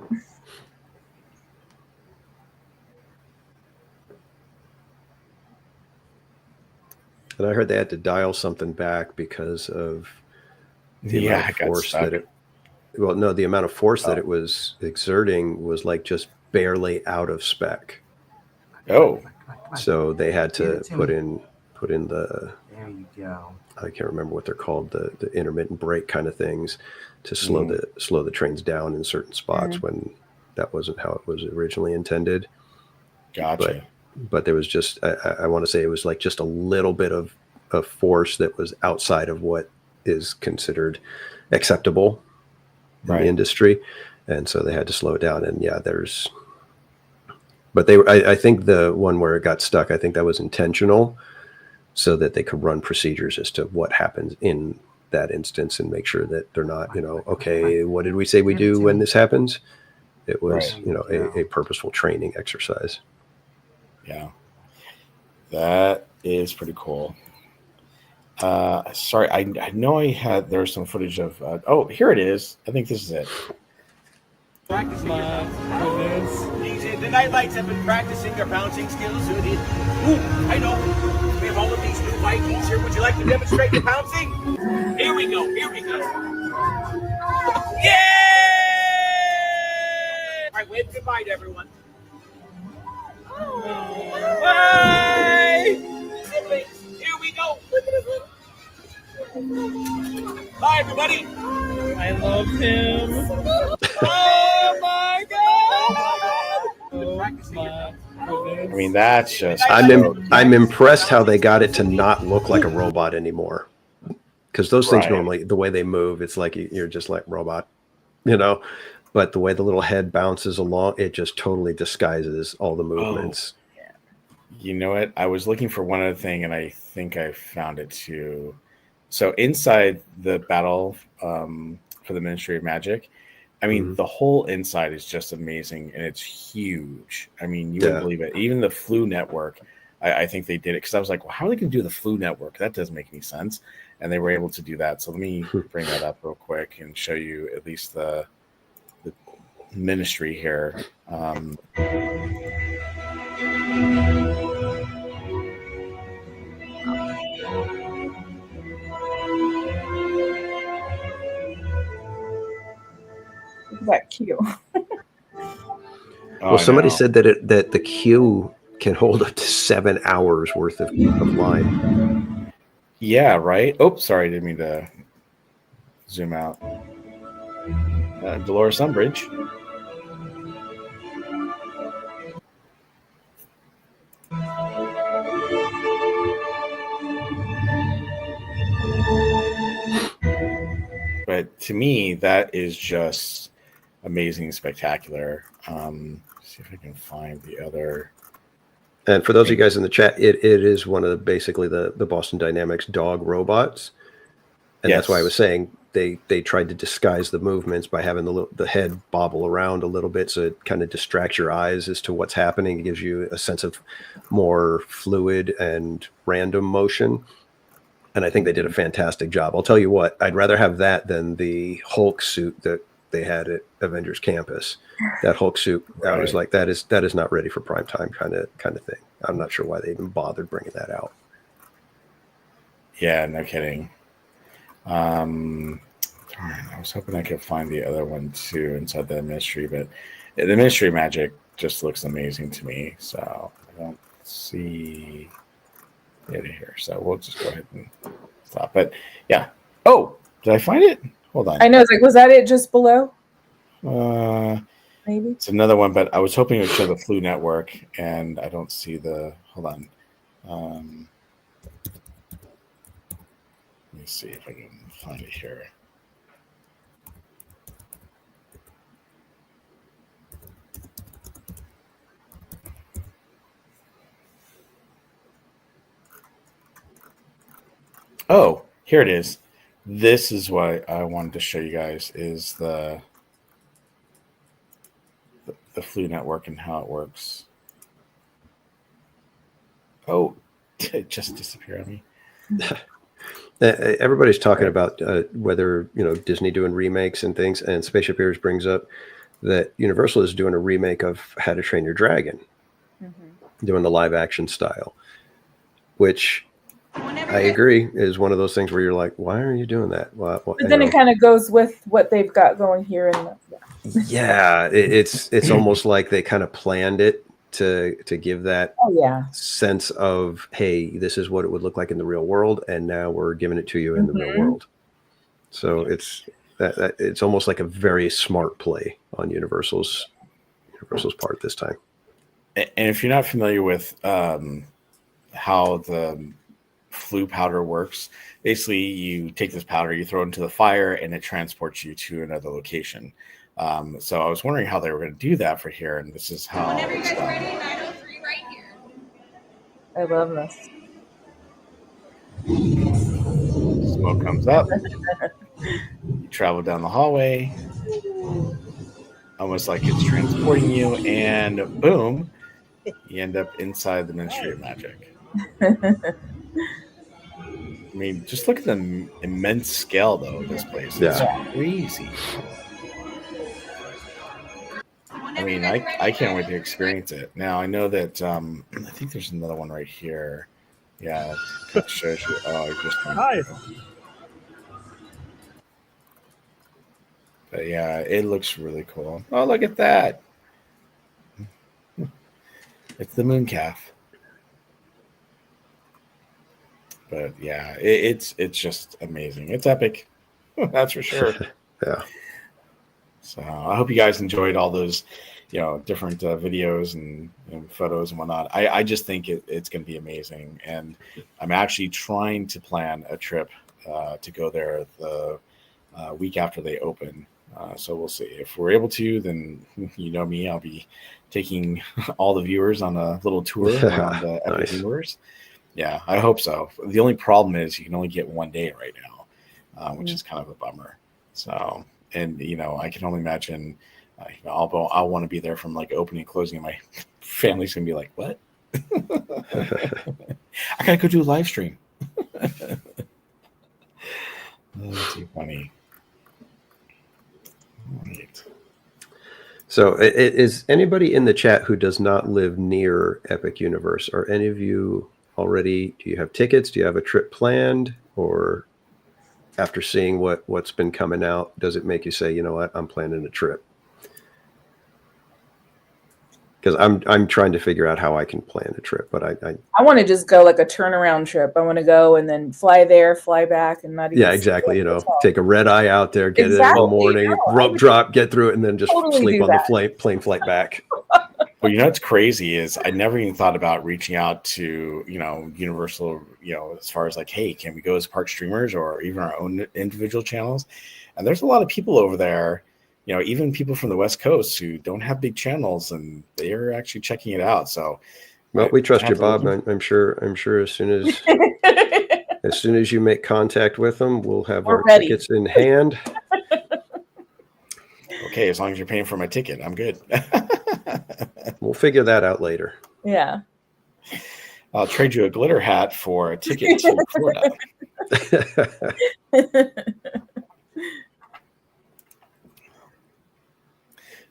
I heard they had to dial something back because of the amount of force that it. Well, no, the amount of force that it was exerting was like just barely out of spec. Oh, so they had to put in the. There you go. I can't remember what they're called, the intermittent brake kind of things, to slow the trains down in certain spots when that wasn't how it was originally intended. Gotcha. But there was just, I want to say it was like just a little bit of force that was outside of what is considered acceptable in the industry. And so they had to slow it down. And yeah, but I think the one where it got stuck, I think that was intentional so that they could run procedures as to what happens in that instance and make sure that they're not, okay, what did we say we do when this happens? It was, a purposeful training exercise. Yeah, that is pretty cool. Sorry, I know there's some footage of. Oh, here it is. I think this is it. Practicing the nightlights have been practicing their bouncing skills. I know. We have all of these new Vikings here. Would you like to demonstrate your bouncing? Here we go. Yay! All right, wave goodbye to everyone. Bye! Siblings, here we go. Bye, everybody. I love him. Oh my God! I mean, that's just. I'm impressed how they got it to not look like a robot anymore. Because those things normally, the way they move, it's like you're just like robot, But the way the little head bounces along, it just totally disguises all the movements. You know what? I was looking for one other thing, and I think I found it too. So inside the battle for the Ministry of Magic, I mean, the whole inside is just amazing, and it's huge. I mean, you wouldn't believe it. Even the Flu Network, I think they did it because I was like, well, how are they going to do the Flu Network? That doesn't make any sense. And they were able to do that. So let me bring that up real quick and show you at least the Ministry here. that queue. Well, somebody said that the queue can hold up to 7 hours worth of line. Yeah, right. Oh, sorry, didn't mean to zoom out. Dolores Umbridge. But to me, that is just amazing, spectacular. See if I can find the other. And for those of you guys in the chat, it is one of basically the Boston Dynamics dog robots. And that's why I was saying they tried to disguise the movements by having the head bobble around a little bit, so it kind of distracts your eyes as to what's happening. It gives you a sense of more fluid and random motion. And I think they did a fantastic job. I'll tell you what, I'd rather have that than the Hulk suit that they had at Avengers Campus. That Hulk suit, I was like, that is not ready for prime time kind of thing. I'm not sure why they even bothered bringing that out. Yeah, no kidding. I was hoping I could find the other one too inside the Ministry, but the Ministry magic just looks amazing to me. So I don't see it here. So we'll just go ahead and stop. But yeah. Oh, did I find it? Hold on. I know. It's like, was that it just below? Maybe it's another one, but I was hoping it would show the Flu Network, and I don't see the. Hold on. Let me see if I can find it here. Oh, here it is. This is what I wanted to show you guys is the Flu Network and how it works. Oh, it just disappeared on me. Everybody's talking about whether Disney doing remakes and things, and Spaceship Heroes brings up that Universal is doing a remake of How to Train Your Dragon, doing the live action style, which I agree is one of those things where you're like, why are you doing that? But then it kind of goes with what they've got going here. It's almost like they kind of planned it to give that sense of, hey, this is what it would look like in the real world, and now we're giving it to you in the real world. So it's almost like a very smart play on Universal's part this time. And if you're not familiar with how the flu powder works, basically you take this powder, you throw it into the fire, and it transports you to another location. So I was wondering how they were going to do that for here, and this is how it's done. Ready, 903 right here. I love this. Smoke comes up. You travel down the hallway, almost like it's transporting you, and boom, you end up inside the Ministry of Magic. I mean, just look at the immense scale, though, of this place. It's crazy. I mean, I can't wait to experience it. Now, I know that I think there's another one right here. Yeah, it shows you. Oh, just hi. But yeah, it looks really cool. Oh, look at that. It's the moon calf. But yeah, it's just amazing. It's epic. That's for sure. Yeah. So I hope you guys enjoyed all those, different videos and photos and whatnot. I just think it's going to be amazing. And I'm actually trying to plan a trip to go there the week after they open. So we'll see. If we're able to, then me, I'll be taking all the viewers on a little tour around the Epic Universe. Yeah, I hope so. The only problem is you can only get 1 day right now, which is kind of a bummer. So, and I can only imagine, I'll want to be there from like opening and closing, and my family's gonna be like, "What? I gotta go do a live stream." That's too funny. Right. So, is anybody in the chat who does not live near Epic Universe? Are any of you already? Do you have tickets? Do you have a trip planned? Or after seeing what's been coming out, does it make you say, you know what, I'm planning a trip? because I'm trying to figure out how I can plan a trip, but I want to just go like a turnaround trip. I want to go and then fly there, fly back, and not even. Yeah, exactly. You know, take a red eye out there, get it in the morning, rope drop, get through it, and then just sleep on the plane flight back. Well, you know what's crazy is I never even thought about reaching out to, you know, Universal, you know, as far as like, hey, can we go as Park Streamers or even our own individual channels? And there's a lot of people over there, you know, even people from the West Coast who don't have big channels, and they're actually checking it out. So, well, we trust you, Bob. I'm sure as soon as you make contact with them, we'll have our tickets in hand. Okay, as long as you're paying for my ticket, I'm good. We'll figure that out later. Yeah. I'll trade you a glitter hat for a ticket to Florida.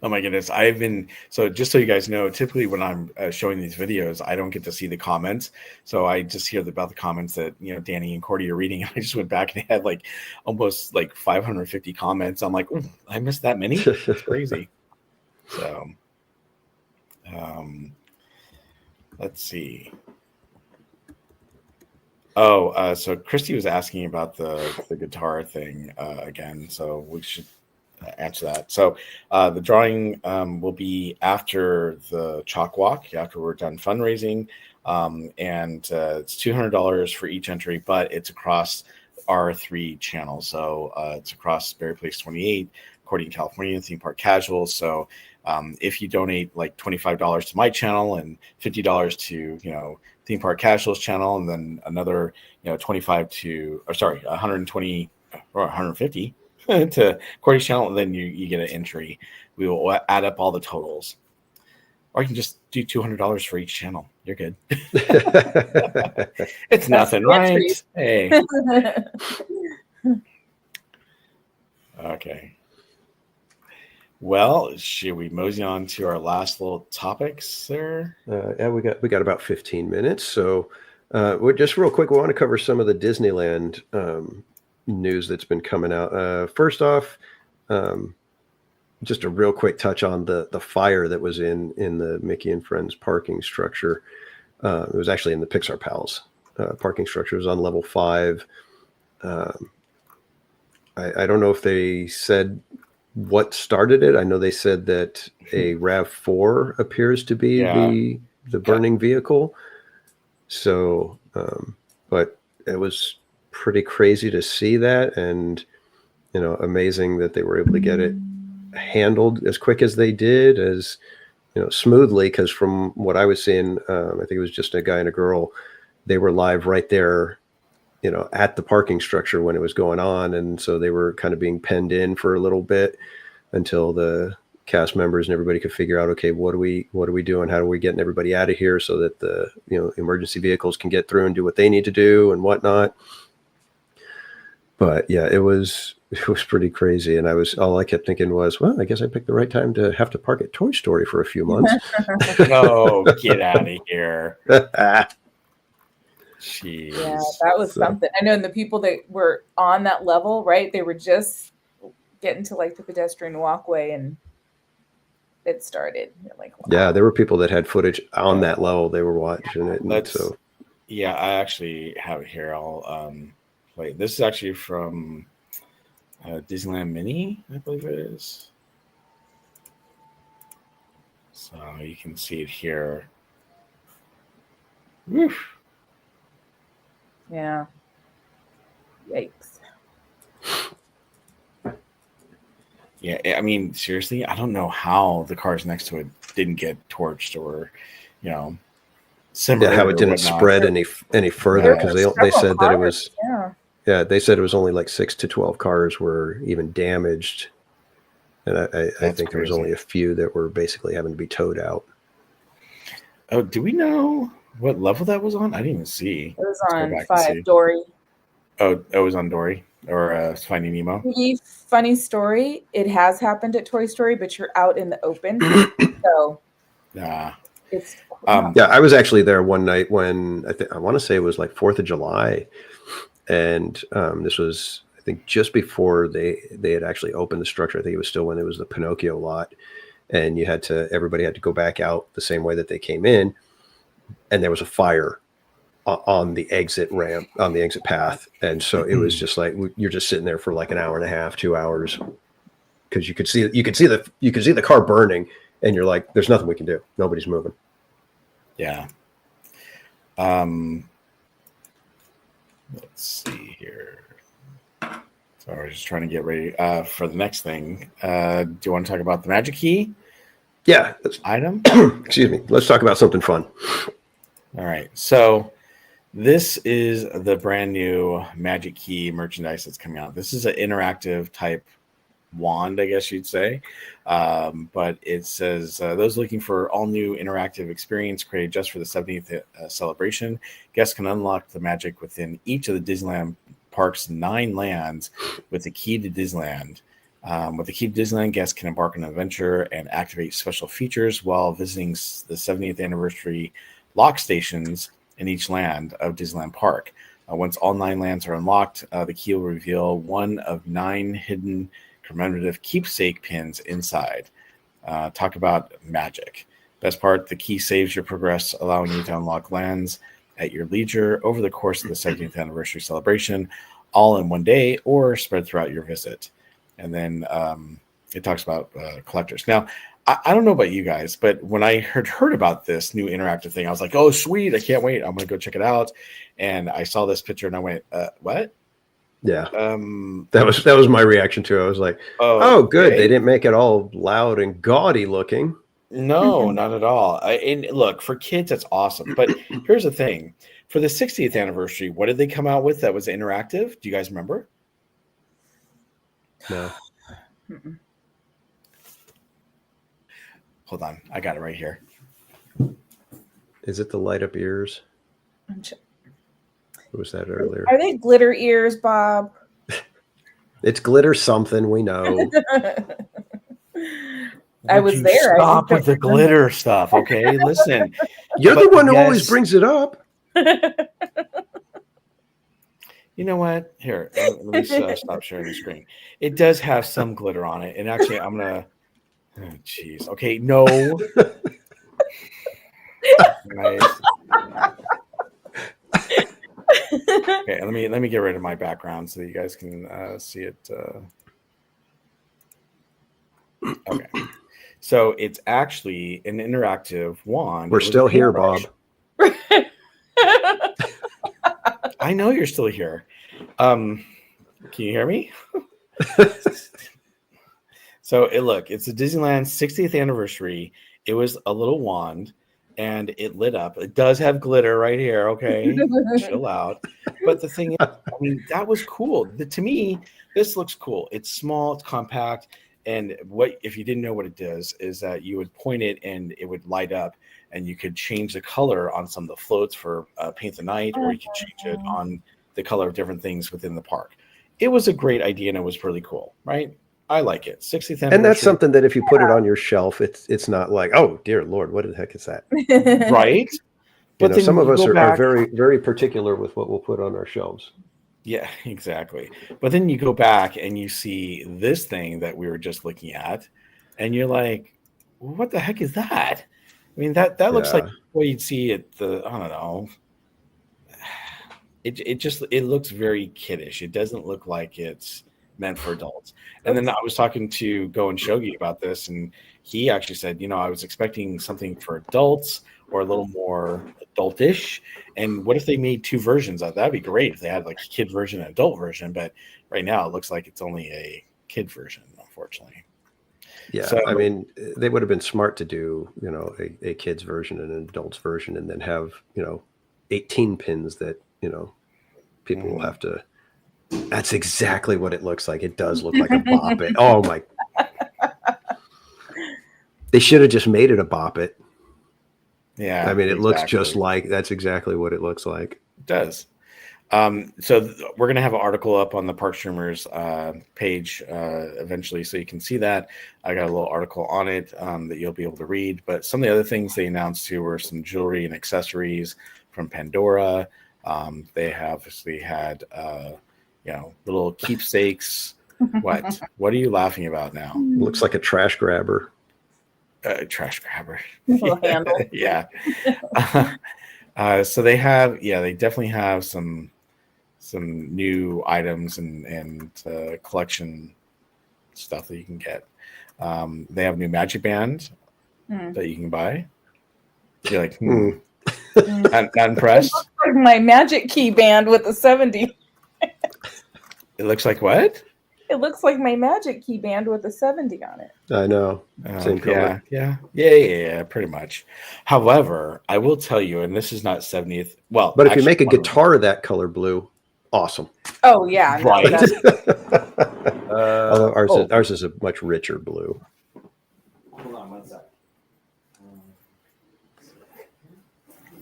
Oh my goodness. So just so you guys know, typically when I'm showing these videos, I don't get to see the comments. So I just hear about the comments that, you know, Danny and Cordy are reading. I just went back and had like almost like 550 comments. I'm like, I missed that many. That's crazy. So, let's see. So Christy was asking about the guitar thing again. So we should answer that. So the drawing will be after the chalk walk, after we're done fundraising, and it's $200 for each entry, but it's across our 3 channels. So it's across Berry Place 28, Cordy in California, Theme Park Casuals. So if you donate like $25 to my channel and $50 to, you know, Theme Park Casuals channel, and then another, you know, 120 or 150 to Corey's channel, and then you get an entry. We will add up all the totals, or you can just do $200 for each channel. You're good. It's nothing, right? Hey. Okay. Well, should we mosey on to our last little topics there? Yeah, we got about 15 minutes. So we're just real quick. We want to cover some of the Disneyland news that's been coming out. First off, just a real quick touch on the fire that was in the Mickey and Friends parking structure. It was actually in the Pixar Palace parking structure. It was on level 5. I don't know if they said what started it. I know they said that a RAV4 appears to be the burning vehicle. So, but it was pretty crazy to see that, and, you know, amazing that they were able to get it handled as quick as they did, as, you know, smoothly. Because from what I was seeing, I think it was just a guy and a girl. They were live right there, you know, at the parking structure when it was going on. And so they were kind of being penned in for a little bit until the cast members and everybody could figure out, okay, what are we doing? How are we getting everybody out of here so that the, you know, emergency vehicles can get through and do what they need to do and whatnot. But yeah, it was pretty crazy. And all I kept thinking was, well, I guess I picked the right time to have to park at Toy Story for a few months. Oh, get out of here. Jeez. Yeah, that was something. I know, and the people that were on that level, right? They were just getting to like the pedestrian walkway, and it started. You're like, wow. Yeah, there were people that had footage on that level. They were watching it. Yeah, I actually have it here. I'll play. This is actually from Disneyland Mini, I believe it is. So you can see it here. Woof. Yeah. Yikes. Yeah, I mean, seriously, I don't know how the cars next to it didn't get torched or, you know, simmered. Yeah, how it didn't spread any further, because they said that it was. Yeah, they said it was only like 6 to 12 cars were even damaged, and I think there was only a few that were basically having to be towed out. Oh, do we know what level that was on? I didn't even see. It was on 5, Dory. Oh, it was on Dory or Finding Nemo. Funny story. It has happened at Toy Story, but you're out in the open, so it's. Yeah, I was actually there one night when I want to say it was like 4th of July, and this was, I think, just before they had actually opened the structure. I think it was still when it was the Pinocchio lot. and everybody had to go back out the same way that they came in, and there was a fire on the exit ramp, on the exit path. And so it was just like, you're just sitting there for like an hour and a half, 2 hours, because you could see the car burning, and you're like, there's nothing we can do. Nobody's moving. Yeah. Let's see here. So I was just trying to get ready for the next thing. Do you want to talk about the magic key? Yeah. Item? Excuse me. Let's talk about something fun. All right. So this is the brand new magic key merchandise that's coming out. This is an interactive type wand, I guess you'd say. But it says, those looking for all new interactive experience created just for the 70th celebration, guests can unlock the magic within each of the Disneyland Park's 9 lands with the key to Disneyland. With the key to Disneyland, guests can embark on an adventure and activate special features while visiting the 70th anniversary lock stations in each land of Disneyland Park. Once all 9 lands are unlocked, the key will reveal one of 9 hidden commemorative keepsake pins inside. Talk about magic. Best part, the key saves your progress, allowing you to unlock lands at your leisure over the course of the 70th anniversary celebration, all in one day or spread throughout your visit. And then it talks about collectors. Now, I don't know about you guys, but when I heard about this new interactive thing, I was like, oh, sweet. I can't wait. I'm going to go check it out. And I saw this picture and I went, what? Yeah. That was my reaction too. I was like, oh, good. They didn't make it all loud and gaudy looking. No, not at all. And look, for kids, that's awesome. But here's the thing. For the 60th anniversary, what did they come out with that was interactive? Do you guys remember? No. Hold on. I got it right here. Is it the light up ears? What was that earlier? Are they glitter ears, Bob? It's glitter something, we know. I was there. Stop with the glitter stuff, okay? Listen. You're the one who always brings it up. You know what? Here, let me stop sharing the screen. It does have some glitter on it. And actually, I'm going to... Oh, jeez. Okay, no. Nice. Okay, let me get rid of my background so that you guys can see it. Okay, so it's actually an interactive wand. We're still here, Bob. I know you're still here. Can you hear me? So it's a Disneyland 60th anniversary. It was a little wand. And it lit up. It does have glitter right here. Okay, chill out. But the thing is, I mean, that was cool. To me, this looks cool. It's small, it's compact, and what if you didn't know what it does is that you would point it and it would light up, and you could change the color on some of the floats for Paint the Night, or you could change it on the color of different things within the park. It was a great idea, and it was really cool, right? I like it. 60th anniversary. And that's something that if you put it on your shelf, it's not like, oh, dear Lord, what the heck is that? Right? But some of us are very, very particular with what we'll put on our shelves. Yeah, exactly. But then you go back and you see this thing that we were just looking at, and you're like, what the heck is that? I mean, that looks like what you'd see at the, I don't know. It looks very kiddish. It doesn't look like it's meant for adults. And then I was talking to Go and Shogi about this, and he actually said, I was expecting something for adults or a little more adultish. And what if they made 2 versions of that? That'd be great if they had like a kid version and adult version. But right now it looks like it's only a kid version, unfortunately. Yeah. So, I mean, they would have been smart to do, a kid's version and an adult's version, and then have, 18 pins that, people will have to. That's exactly what it looks like. It does look like a Bop It. Oh my! They should have just made it a Bop It. Yeah, I mean, it looks just like. That's exactly what it looks like. It does. So we're gonna have an article up on the Park Streamers page eventually, so you can see that. I got a little article on it that you'll be able to read. But some of the other things they announced too were some jewelry and accessories from Pandora. They have obviously had. Little keepsakes. What are you laughing about now? Looks like a trash grabber. Trash grabber. Little handle. Yeah. So they definitely have some new items and collection stuff that you can get. They have new Magic Band that you can buy. You're like, not impressed? It looks like my Magic Key band with a 70. It looks like what? It looks like my Magic Key band with a 70 on it. I know. Same color. Yeah, pretty much. However, I will tell you, and this is not 70th. Well, but if you make a guitar that color blue, awesome. Oh yeah, right. Although ours is a much richer blue. Hold on one sec.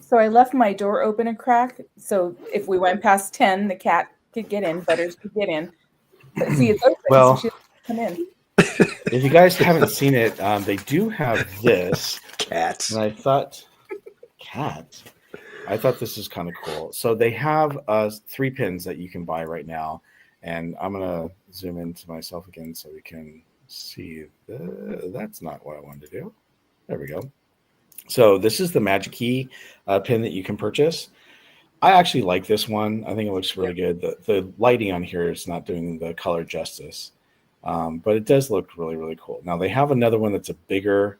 So I left my door open a crack, so if we went past 10, the cat could get in, Butters could get in. But see, it's open, well, so she come in. If you guys haven't seen it, they do have this cats, and I thought this is kind of cool. So they have 3 pins that you can buy right now, and I'm gonna zoom into myself again so we can see. That's not what I wanted to do. There we go. So this is the Magic Key pin that you can purchase. I actually like this one. I think it looks really good. The lighting on here is not doing the color justice, but it does look really, really cool. Now they have another one that's a bigger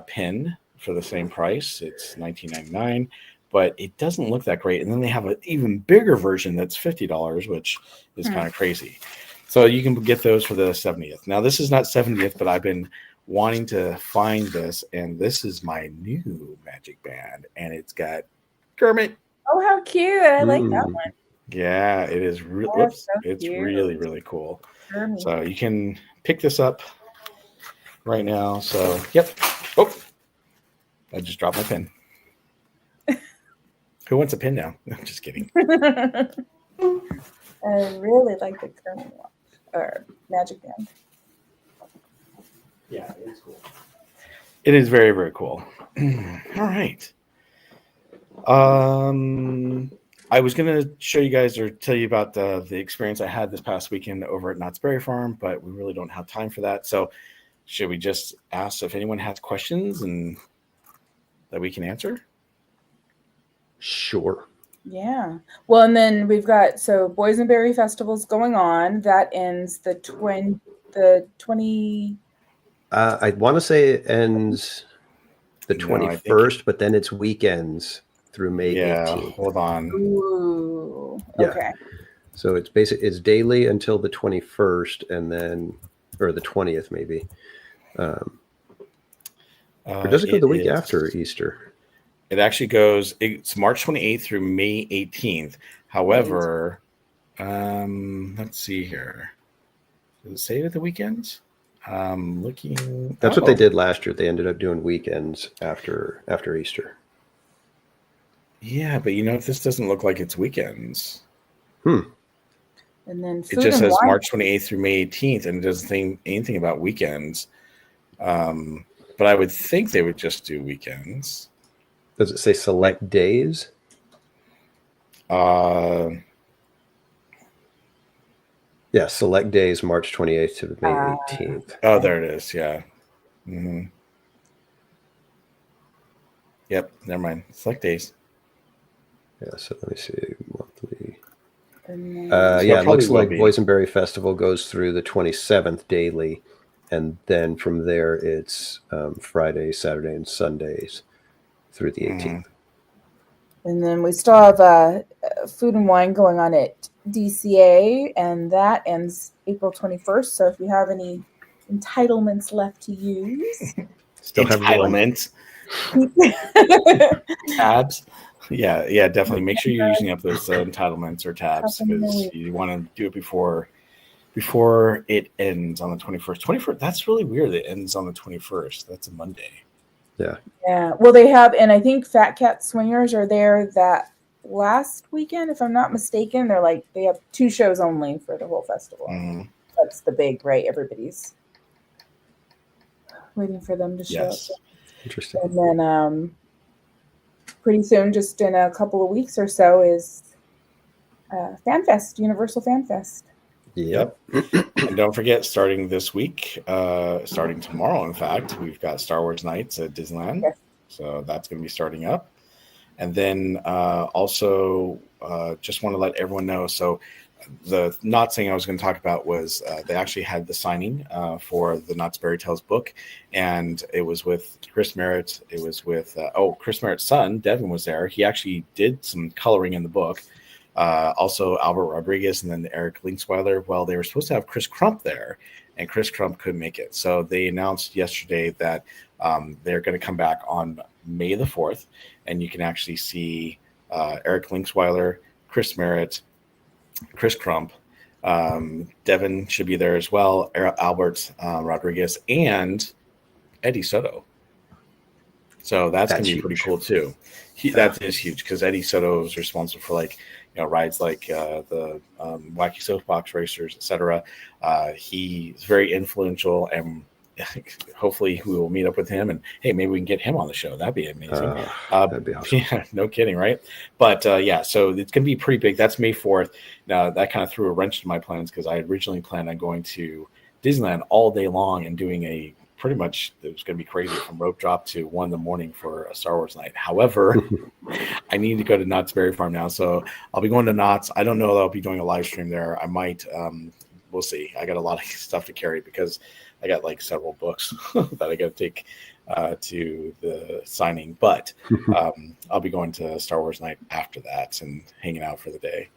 pin for the same price. It's $19.99, but it doesn't look that great. And then they have an even bigger version that's $50, which is kind of crazy. So you can get those for the 70th. Now this is not 70th, but I've been wanting to find this, and this is my new Magic Band, and it's got Kermit. Oh, how cute! I like that one. Yeah, it is. It's really, really cool. Kermit. So you can pick this up right now. So, yep. Oh, I just dropped my pin. Who wants a pin now? I'm just kidding. I really like the Kermit one, or Magic Band. Yeah, it's cool. It is very, very cool. All right. I was going to show you guys or tell you about the experience I had this past weekend over at Knott's Berry Farm, but we really don't have time for that. So should we just ask if anyone has questions and that we can answer? Sure. Yeah. Well, and then we've got, Boysenberry Festival's going on. That ends the 20. I want to say it ends the 21st, but then it's weekends through May 18th. Hold on. Ooh. Okay. Yeah. So it's daily until the 21st, and then or the 20th maybe. Or does it go the week after Easter? It actually goes. It's March 28th through May 18th. However, let's see here. Does it say the weekends? Looking. That's what they did last year. They ended up doing weekends after Easter. Yeah, but this doesn't look like it's weekends. And then it just says March 28th through May 18th, and it doesn't say anything about weekends. But I would think they would just do weekends. Does it say select days? Yeah, select days, March 28th to May 18th. Oh, there it is. Yeah. Mm-hmm. Yep. Never mind. Select days. Yeah. So let me see. Monthly. So it looks like Boysenberry Festival goes through the 27th daily, and then from there it's Friday, Saturday, and Sundays through the 18th. And then we still have food and wine going on at DCA, and that ends April 21st. So if you have any entitlements left to use, still have entitlements. Tabs. Yeah, definitely. Make sure you're using up those entitlements or tabs, because you want to do it before it ends on the 21st. 21st. That's really weird. It ends on the 21st. That's a Monday. Yeah. Yeah. Well, they have, and I think Fat Cat Swingers are there that last weekend, if I'm not mistaken. They have 2 shows only for the whole festival. Mm-hmm. That's the big, right? Everybody's waiting for them to show up. Interesting. And then pretty soon, just in a couple of weeks or so, is FanFest, Universal FanFest. Yep. And don't forget, starting this week, starting tomorrow, in fact, we've got Star Wars Nights at Disneyland. Yes. So that's going to be starting up. And then also just want to let everyone know. So the Knott's thing I was going to talk about was they actually had the signing for the Knott's Berry Tales book. And it was with Chris Merritt. It was with, Chris Merritt's son, Devin, was there. He actually did some coloring in the book. Also Albert Rodriguez and then Eric Linksweiler. Well, they were supposed to have Chris Crump there, and Chris Crump couldn't make it. So they announced yesterday that they're going to come back on May the 4th, and you can actually see Eric Linksweiler, Chris Merritt, Chris Crump, Devin should be there as well, Albert Rodriguez, and Eddie Soto. So that's going to be pretty cool too. That is huge because Eddie Soto is responsible for rides like the Wacky Soapbox Racers, etc. He's very influential, and hopefully we will meet up with him. And hey, maybe we can get him on the show. That'd be amazing. That'd be awesome. Yeah, no kidding, right? But so it's going to be pretty big. That's May 4th. Now that kind of threw a wrench in my plans because I had originally planned on going to Disneyland all day long and doing it was going to be crazy from rope drop to 1 a.m. for a Star Wars night. However, I need to go to Knott's Berry Farm now. So I'll be going to Knott's. I don't know that I'll be doing a live stream there. I might, we'll see. I got a lot of stuff to carry because I got several books that I got to take to the signing, but I'll be going to Star Wars night after that and hanging out for the day.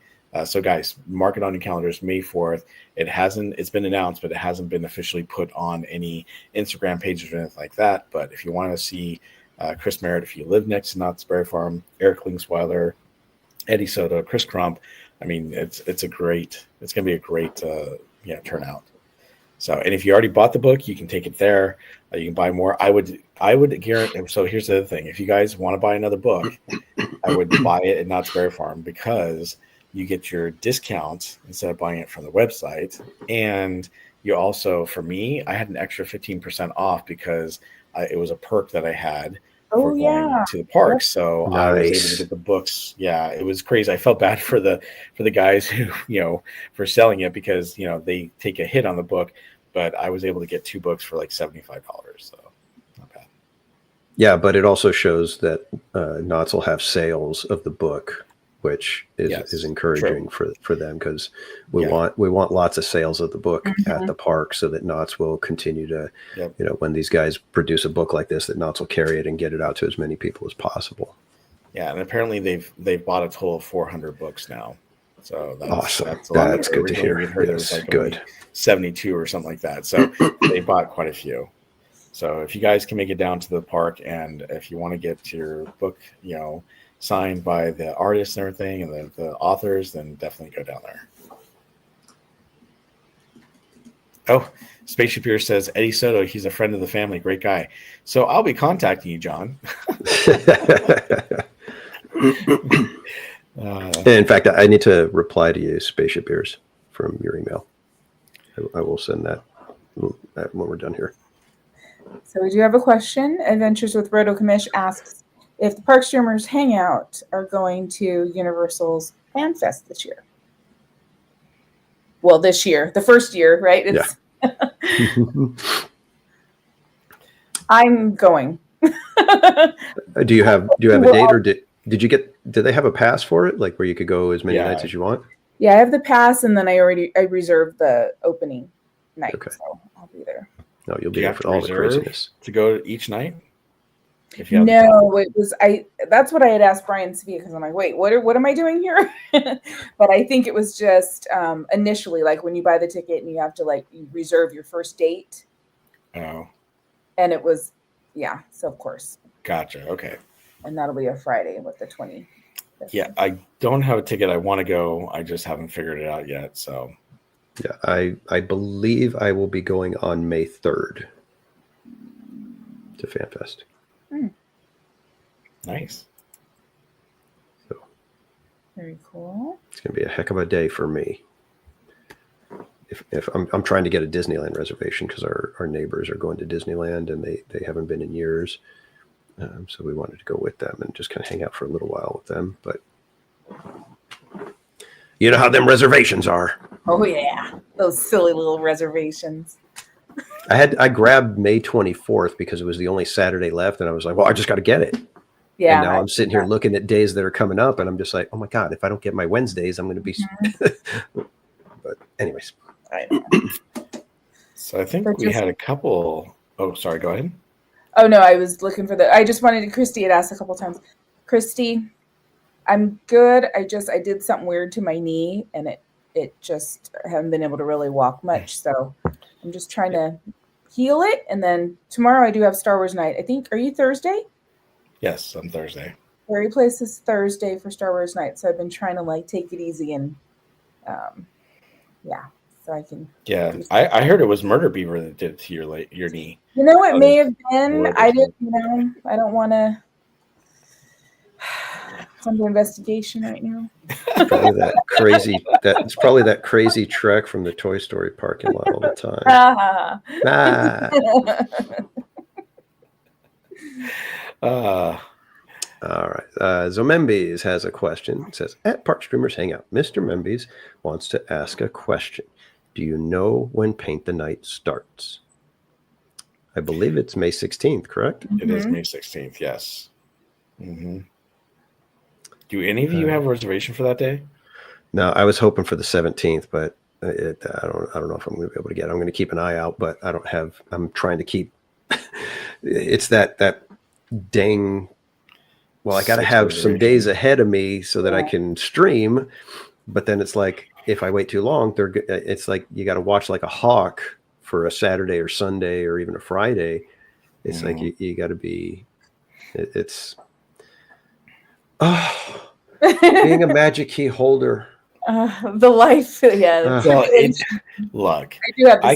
So guys, mark it on your calendars, May 4th. It's been announced, but it hasn't been officially put on any Instagram pages or anything like that. But if you want to see Chris Merritt, if you live next to Knott's Berry Farm, Eric Linksweiler, Eddie Soto, Chris Crump, I mean, it's going to be a great turnout. So, and if you already bought the book, you can take it there. You can buy more. I would guarantee. So here's the other thing: if you guys want to buy another book, I would buy it at Knott's Berry Farm because you get your discount instead of buying it from the website. And you also, for me, I had an extra 15% off because it was a perk that I had for going to the park. So nice. I was able to get the books. Yeah, it was crazy. I felt bad for the guys who, for selling it because, they take a hit on the book, but I was able to get 2 books for $75. So not bad. Yeah, but it also shows that Knott's will have sales of the book, which is encouraging for them because we want lots of sales of the book at the park so that Knott's will continue to, when these guys produce a book like this, that Knott's will carry it and get it out to as many people as possible. Yeah, and apparently they've bought a total of 400 books now. So that's awesome. That's good to hear. We heard there was good 72 or something like that. So they bought quite a few. So if you guys can make it down to the park, and if you want to get your book, signed by the artists and everything and the authors, then definitely go down there. Oh, Spaceship here says Eddie Soto, he's a friend of the family, great guy. So I'll be contacting you, John. In fact, I need to reply to you, Spaceship Ears, from your email. I will send that when we're done here. So we do have a question. Adventures with Roto Commish asks if the Park Streamers Hangout are going to Universal's Fan Fest this year. Well, this year, the first year, right? I'm going. Do you have a date, or did they have a pass for it, like where you could go as many nights as you want? Yeah, I have the pass, and then I reserved the opening night, so I'll be there. No, you'll be there for all the craziness. To go each night? No, it was that's what I had asked Brian Sevilla because I'm like, wait, what am I doing here? But I think it was just initially like when you buy the ticket and you have to you reserve your first date. Oh. And it was so of course. Gotcha. Okay. And that'll be a Friday with the 20th. Yeah, I don't have a ticket. I want to go. I just haven't figured it out yet. So yeah, I believe I will be going on May 3rd to FanFest. Nice. So very cool. It's gonna be a heck of a day for me. If I'm trying to get a Disneyland reservation because our neighbors are going to Disneyland and they haven't been in years, so we wanted to go with them and just kind of hang out for a little while with them. But You know how them reservations are. Oh yeah, those silly little reservations. I grabbed May 24th because it was the only Saturday left, and I was like, well, I just got to get it. Yeah. And now I'm sitting here looking at days that are coming up, and I'm just like, oh my God, if I don't get my Wednesdays, I'm going to be. But anyways. So I think we had a couple. Oh, sorry. Go ahead. Oh no, I was looking for I just wanted Christy had asked a couple times. Christy, I'm good. I did something weird to my knee, and it just I haven't been able to really walk much. So I'm just trying to heal it. And then tomorrow I do have Star Wars night. I think, are you Thursday? Yes, on Thursday. Fairy Place is Thursday for Star Wars night. So I've been trying to like take it easy and so I can. Yeah, I heard it was Murder Beaver that did it to your knee. You know, it may have been. I didn't. I don't want to. It's under investigation right now. Probably that crazy. It's probably that crazy trek from the Toy Story parking lot all the time. All right. Zomembes has a question. It says, at Park Streamers Hangout, Mr. Membes wants to ask a question. Do you know when Paint the Night starts? I believe it's May 16th, correct? It is May 16th, yes. Mm-hmm. Do any of you have a reservation for that day? No, I was hoping for the 17th, but I don't know if I'm going to be able to get it. I'm going to keep an eye out, but I don't have. I'm trying to keep. It's that dang. Well, I got to have some days ahead of me so that I can stream, but then it's like if I wait too long, it's like you got to watch like a hawk for a Saturday or Sunday or even a Friday. It's like you got to be. It's. Oh, being a magic key holder. The life, yeah. Look, I do have I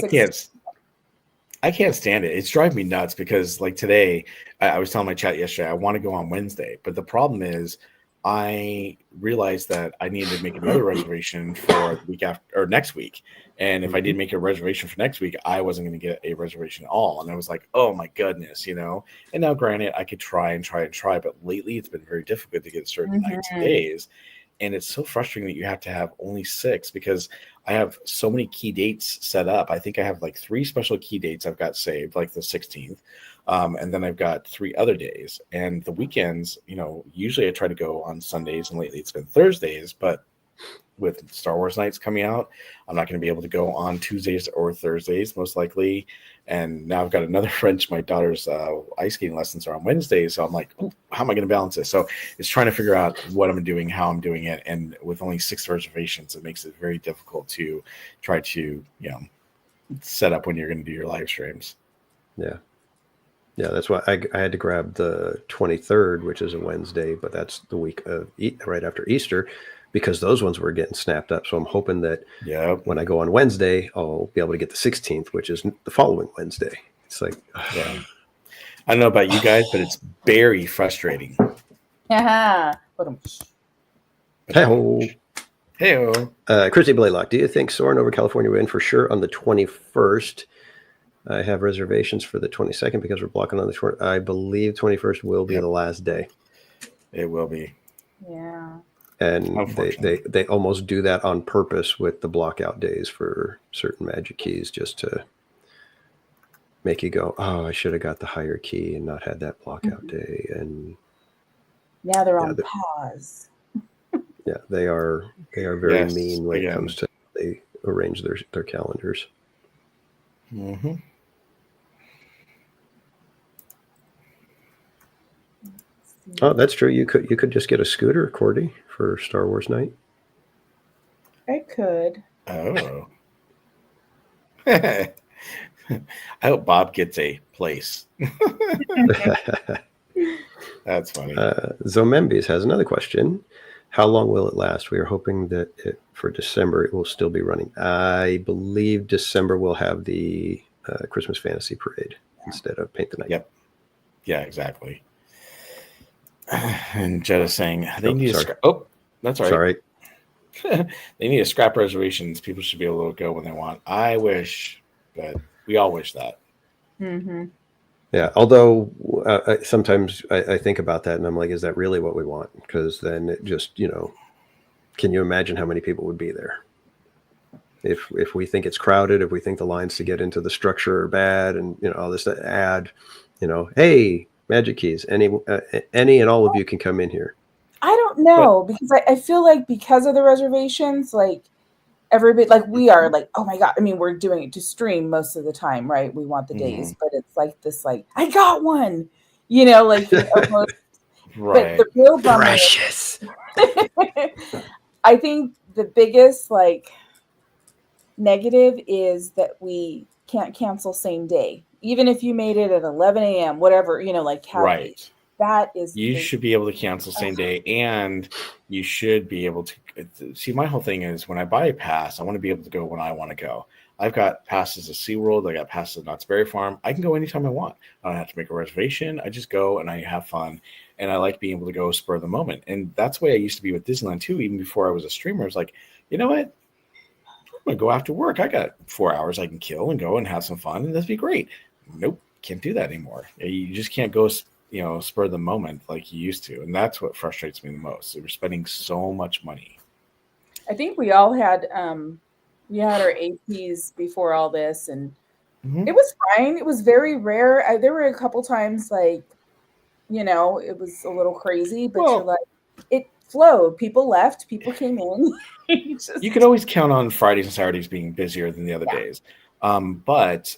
can't stand it. It's driving me nuts because, like today, I was telling my chat yesterday, I want to go on Wednesday, but the problem is, I realized that I needed to make another reservation for the week after or next week, and if I did make a reservation for next week, I wasn't going to get a reservation at all, and I was like, oh my goodness, And now, granted, I could try, but lately it's been very difficult to get certain nights and days. And it's so frustrating that you have to have only 6 because I have so many key dates set up. I think I have like 3 special key dates I've got saved, like the 16th. And then I've got 3 other days. And the weekends, usually I try to go on Sundays, and lately it's been Thursdays. But with Star Wars nights coming out, I'm not going to be able to go on Tuesdays or Thursdays, most likely. And now I've got another friend. My daughter's ice skating lessons are on Wednesdays. So I'm like, how am I going to balance this? So it's trying to figure out what I'm doing, how I'm doing it. And with only 6 reservations, it makes it very difficult to try to, set up when you're going to do your live streams. Yeah. Yeah, that's why I had to grab the 23rd, which is a Wednesday, but that's the week of right after Easter, because those ones were getting snapped up. So I'm hoping that when I go on Wednesday, I'll be able to get the 16th, which is the following Wednesday. It's like, I don't know about you guys, but it's very frustrating. Hey-ho. Hey-ho. Christy Blaylock, do you think soaring over California will win for sure on the 21st? I have reservations for the 22nd because we're blocking on the 20th. I believe 21st will be the last day. It will be. Yeah. And they almost do that on purpose with the blockout days for certain magic keys, just to make you go, oh, I should have got the higher key and not had that blockout day. And now they're on pause. Yeah, they are very mean when it comes to they arrange their calendars. Mm-hmm. Oh, that's true. You could just get a scooter, Cordy, for Star Wars night. I could. Oh. I hope Bob gets a place. That's funny. Zomembes has another question. How long will it last? We are hoping that for December it will still be running. I believe December will have the Christmas Fantasy Parade instead of Paint the Night. Yep. Yeah, exactly. And Jetta's saying they need to scrap. Oh, that's all right. Sorry. They need to scrap reservations. People should be able to go when they want. I wish, but we all wish that. Mm-hmm. Yeah, although sometimes I think about that and I'm like, is that really what we want? Because then it just, can you imagine how many people would be there? If we think it's crowded, if we think the lines to get into the structure are bad, and all this ad, hey, Magic Keys, any and all of you can come in here. I don't know, because I feel like because of the reservations, like everybody, like we are like, oh my God. I mean, we're doing it to stream most of the time, right? We want the days, but it's like this, like, I got one, like almost, right. But the real bummer, precious. I think the biggest like negative is that we can't cancel same day, even if you made it at 11 a.m., whatever, like right. That is, you should be able to cancel same day, and you should be able to see. My whole thing is when I buy a pass, I want to be able to go when I want to go. I've got passes to SeaWorld. I got passes to Knott's Berry Farm. I can go anytime I want. I don't have to make a reservation. I just go and I have fun. And I like being able to go spur of the moment. And that's the way I used to be with Disneyland too. Even before I was a streamer, I was like, you know what? I'm going to go after work. I got 4 hours I can kill and go and have some fun. And that'd be great. Nope. Can't do that anymore. You just can't go, spur of the moment like you used to. And that's what frustrates me the most. We're spending so much money. I think we all had, we had our APs before all this, and it was fine. It was very rare. There were a couple times like, it was a little crazy, but you're like, it flowed. People left, people came in. You can always count on Fridays and Saturdays being busier than the other days. But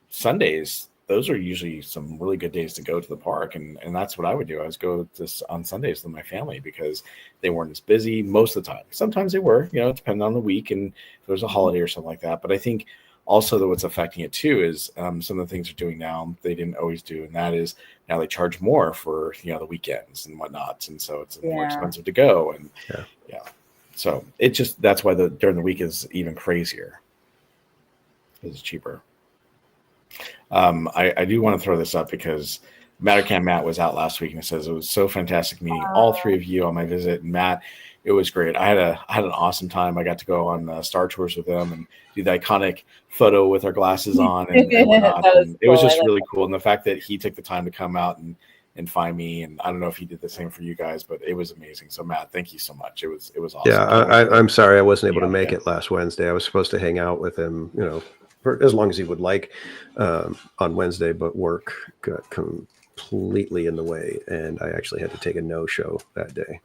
Sundays, those are usually some really good days to go to the park. And that's what I would do. I would go on Sundays with my family because they weren't as busy most of the time. Sometimes they were, depending on the week and if there was a holiday or something like that. But I think also that what's affecting it too is some of the things they're doing now they didn't always do. And that is now they charge more for, the weekends and whatnot. And so it's more expensive to go. And so it just, that's why during the week is even crazier. It's cheaper. I do want to throw this up because Mattercam Matt was out last week and it says it was so fantastic meeting all three of you on my visit. And Matt, it was great. I had an awesome time. I got to go on Star Tours with them and do the iconic photo with our glasses on and whatnot. And it was just really cool. And the fact that he took the time to come out and find me, and I don't know if he did the same for you guys, but it was amazing. So Matt, thank you so much. It was awesome. Yeah, I'm sorry I wasn't able to make it last Wednesday. I was supposed to hang out with him, for as long as he would like on Wednesday, but work got completely in the way, and I actually had to take a no-show that day.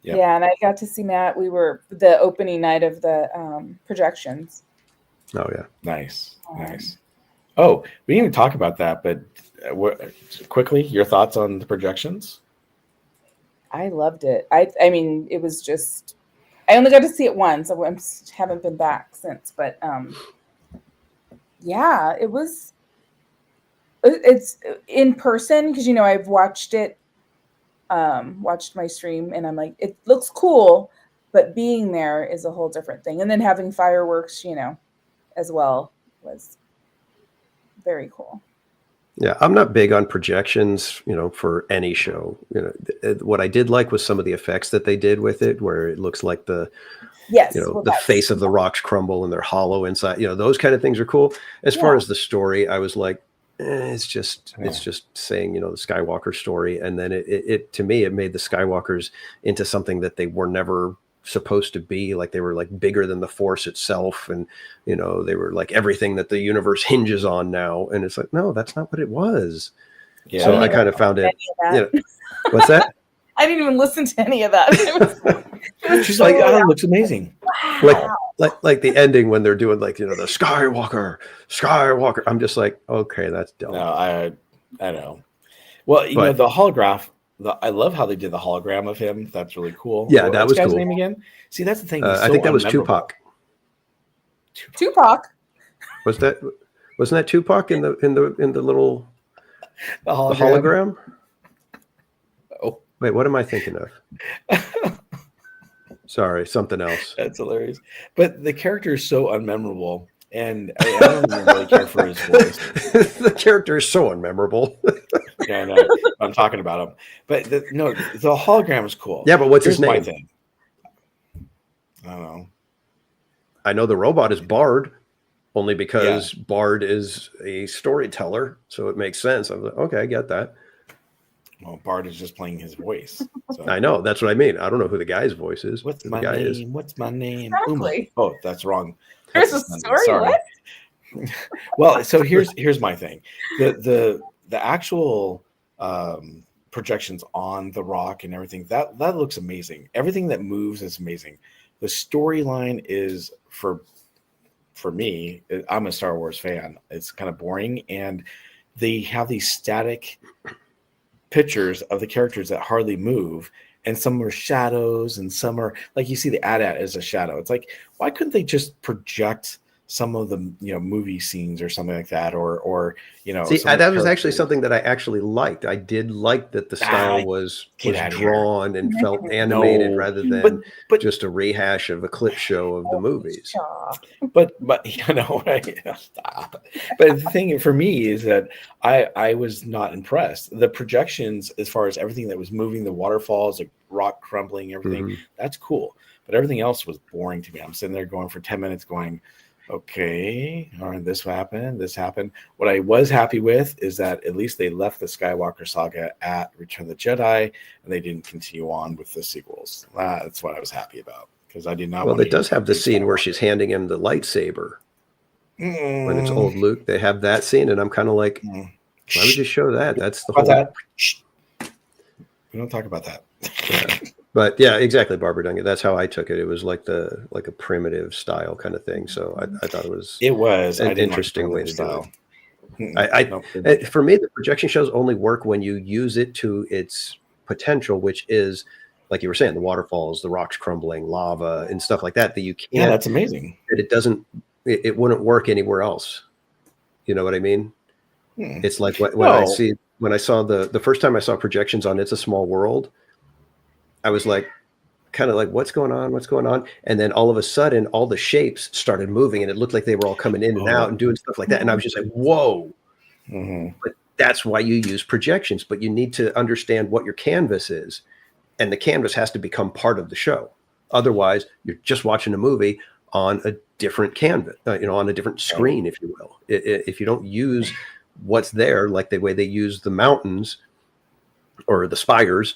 Yep. Yeah, and I got to see Matt. We were the opening night of the projections. Oh yeah, nice. Oh, we didn't even talk about that, but quickly, your thoughts on the projections? I loved it. I mean, it was just. I only got to see it once. I haven't been back since, but yeah, it was. It's in person because I've watched it. Watched my stream and I'm like, it looks cool, but being there is a whole different thing. And then having fireworks, as well was very cool. Yeah, I'm not big on projections, for any show. What I did like was some of the effects that they did with it, where it looks like the face of the rocks crumble and they're hollow inside. Those kind of things are cool. As far as the story, I was like, it's just saying, the Skywalker story. And then it to me, it made the Skywalkers into something that they were never supposed to be. Like they were like bigger than the Force itself. And, they were like everything that the universe hinges on now. And it's like, no, that's not what it was. Yeah. So I kind of found it. What's that? I didn't even listen to any of that. She's like, oh, it looks amazing. Wow. Like the ending when they're doing like, the Skywalker. I'm just like, okay, that's dumb. No, I know. Well, the holograph, I love how they did the hologram of him. That's really cool. Yeah, that was guy's cool. name again? See, that's the thing. I think that was Tupac. Tupac. Wasn't that Tupac in the little the hologram? The hologram? Oh. Wait, what am I thinking of? Sorry, something else. That's hilarious. But the character is so unmemorable, and I don't even really care for his voice. The character is so unmemorable. Yeah, I know. I'm talking about him. But the hologram is cool. Yeah, but what's his name? My thing. I don't know. I know the robot is Bard, only because Bard is a storyteller, so it makes sense. I was like, okay, I get that. Well, Bart is just playing his voice. So. I know. That's what I mean. I don't know who the guy's voice is. What's my name? What's my name? Exactly. Oh, that's wrong. There's That's a his story. Sorry. What? Well, so here's my thing. The actual projections on the rock and everything that looks amazing. Everything that moves is amazing. The storyline is for me. I'm a Star Wars fan. It's kind of boring, and they have these static pictures of the characters that hardly move, and some are shadows and some are like you see the AT-AT as a shadow. It's like, why couldn't they just project some of the movie scenes or something like that, or See, that was actually something that I actually liked. I did like that the style was drawn and felt animated rather than just a rehash of a clip show of the movies. But stop. But the thing for me is that I was not impressed. The projections, as far as everything that was moving, the waterfalls, the rock crumbling, everything, that's cool. But everything else was boring to me. I'm sitting there going for 10 minutes going, okay, all right, this happened. What I was happy with is that at least they left the Skywalker saga at Return of the Jedi, and they didn't continue on with the sequels. That's what I was happy about, because I did not. Well, it does have the scene where she's handing him the lightsaber. When it's old Luke, they have that scene, and I'm kind of like, why would you show that? That's the whole. That. We don't talk about that. Yeah. But yeah, exactly, Barbara Duncan. That's how I took it. It was like a primitive style kind of thing. So I thought it was an interesting way to do it. For me, the projection shows only work when you use it to its potential, which is, like you were saying, the waterfalls, the rocks crumbling, lava, and stuff like that. That you can't. Yeah, that's amazing. That it doesn't. It wouldn't work anywhere else. You know what I mean? It's like when I saw the first time I saw projections on It's a Small World. I was like, kind of like, what's going on? And then all of a sudden, all the shapes started moving, and it looked like they were all coming in and out and doing stuff like that. And I was just like, whoa. But that's why you use projections. But you need to understand what your canvas is. And the canvas has to become part of the show. Otherwise, you're just watching a movie on a different canvas, on a different screen, if you will. If you don't use what's there, like the way they use the mountains or the spires,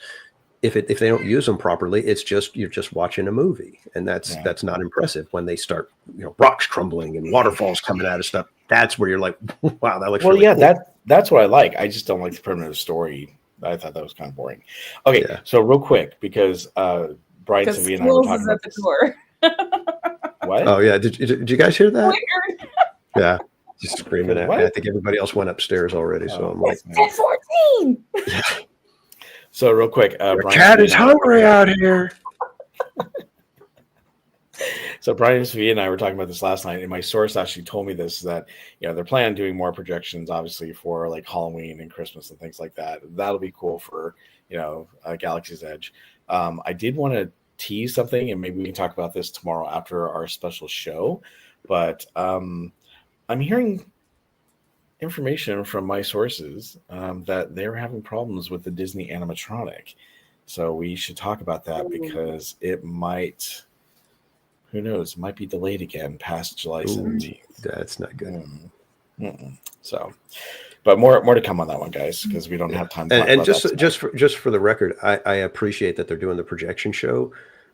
if they don't use them properly, it's just you're just watching a movie, and that's not impressive. When they start, rocks crumbling and waterfalls coming out of stuff, that's where you're like, wow, that looks. Well, really cool. That's what I like. I just don't like the primitive story. I thought that was kind of boring. Okay, so real quick, because Brian, Savia, and I were talking about this. What? Oh yeah, did you guys hear that? Yeah, just screaming at me. I think everybody else went upstairs already, so I'm like, 10:14. Yeah. So real quick, Brian, cat is hungry out here. So Brian and Sophia and I were talking about this last night, and my source actually told me this, that they're planning on doing more projections, obviously, for like Halloween and Christmas and things like that. That'll be cool for Galaxy's Edge. I did want to tease something, and maybe we can talk about this tomorrow after our special show. But I'm hearing information from my sources that they're having problems with the Disney animatronic. So we should talk about that, because it might, who knows, might be delayed again past July 17th. That's not good. So, but more to come on that one, guys, because we don't have time to talk and about just for the record, I appreciate that they're doing the projection show,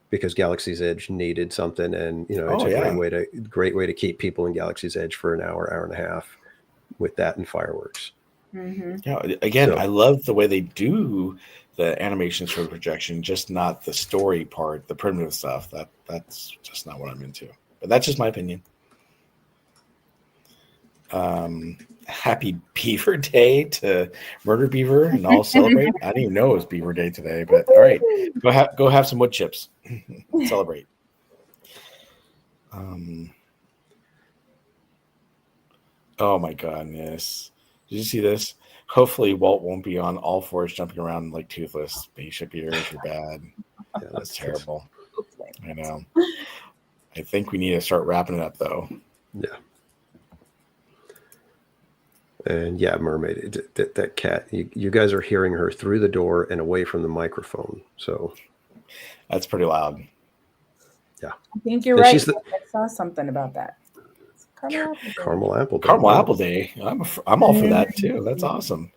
because Galaxy's Edge needed something, and it's a great way to keep people in Galaxy's Edge for an hour and a half with that and fireworks. Again, I love the way they do the animations for the projection, just not the story part, the primitive stuff. That's just not what I'm into. But that's just my opinion. Happy Beaver Day to Murder Beaver, and all celebrate. I didn't even know it was Beaver Day today, but all right, go have some wood chips. Celebrate. Oh my goodness. Did you see this? Hopefully Walt won't be on all fours jumping around like Toothless. Spaceship Eaters are bad. Yeah, that's terrible. I know. I think we need to start wrapping it up, though. Yeah. And yeah, Mermaid, that cat, you guys are hearing her through the door and away from the microphone. So that's pretty loud. Yeah. I think you're right. I saw something about that. Caramel Apple Day. Caramel Apple Day. I'm all for that too. That's awesome.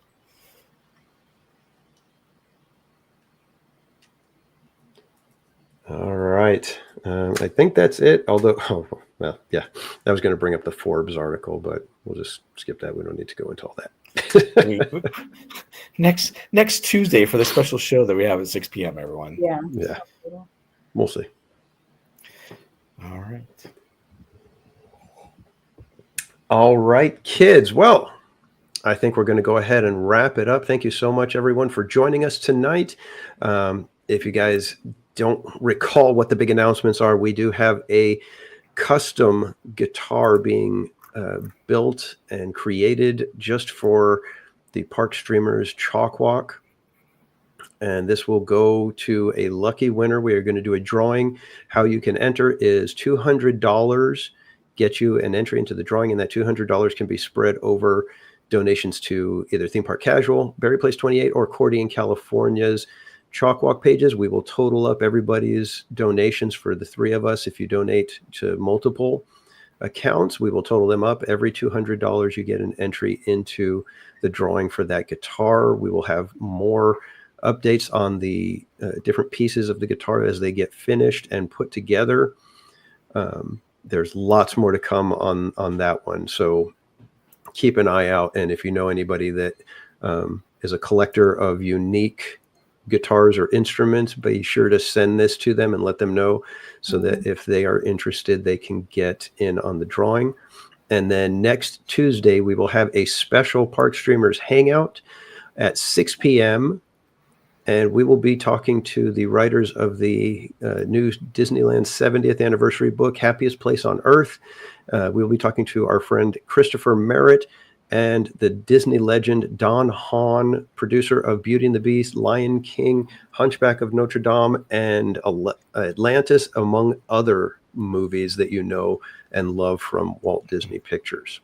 All right. I think that's it. Although, well, yeah, I was going to bring up the Forbes article, but we'll just skip that. We don't need to go into all that. Next Tuesday for the special show that we have at 6 p.m. Everyone. Yeah. We'll see. All right. All right, kids. Well, I think we're going to go ahead and wrap it up. Thank you so much, everyone, for joining us tonight. If you guys don't recall what the big announcements are, we do have a custom guitar being built and created just for the Park Streamers Chalk Walk. And this will go to a lucky winner. We are going to do a drawing. How you can enter is $200. Get you an entry into the drawing, and that $200 can be spread over donations to either Theme Park Casual, Berry Place 28, or Cordy in California's Chalk Walk pages. We will total up everybody's donations for the three of us. If you donate to multiple accounts, we will total them up. Every $200, you get an entry into the drawing for that guitar. We will have more updates on the different pieces of the guitar as they get finished and put together. There's lots more to come on that one. So keep an eye out. And if you know anybody that is a collector of unique guitars or instruments, be sure to send this to them and let them know so that if they are interested, they can get in on the drawing. And then next Tuesday, we will have a special Park Streamers Hangout at 6 p.m. And we will be talking to the writers of the new Disneyland 70th anniversary book, Happiest Place on Earth. We'll be talking to our friend Christopher Merritt and the Disney legend Don Hahn, producer of Beauty and the Beast, Lion King, Hunchback of Notre Dame, and Atlantis, among other movies that you know and love from Walt Disney Pictures.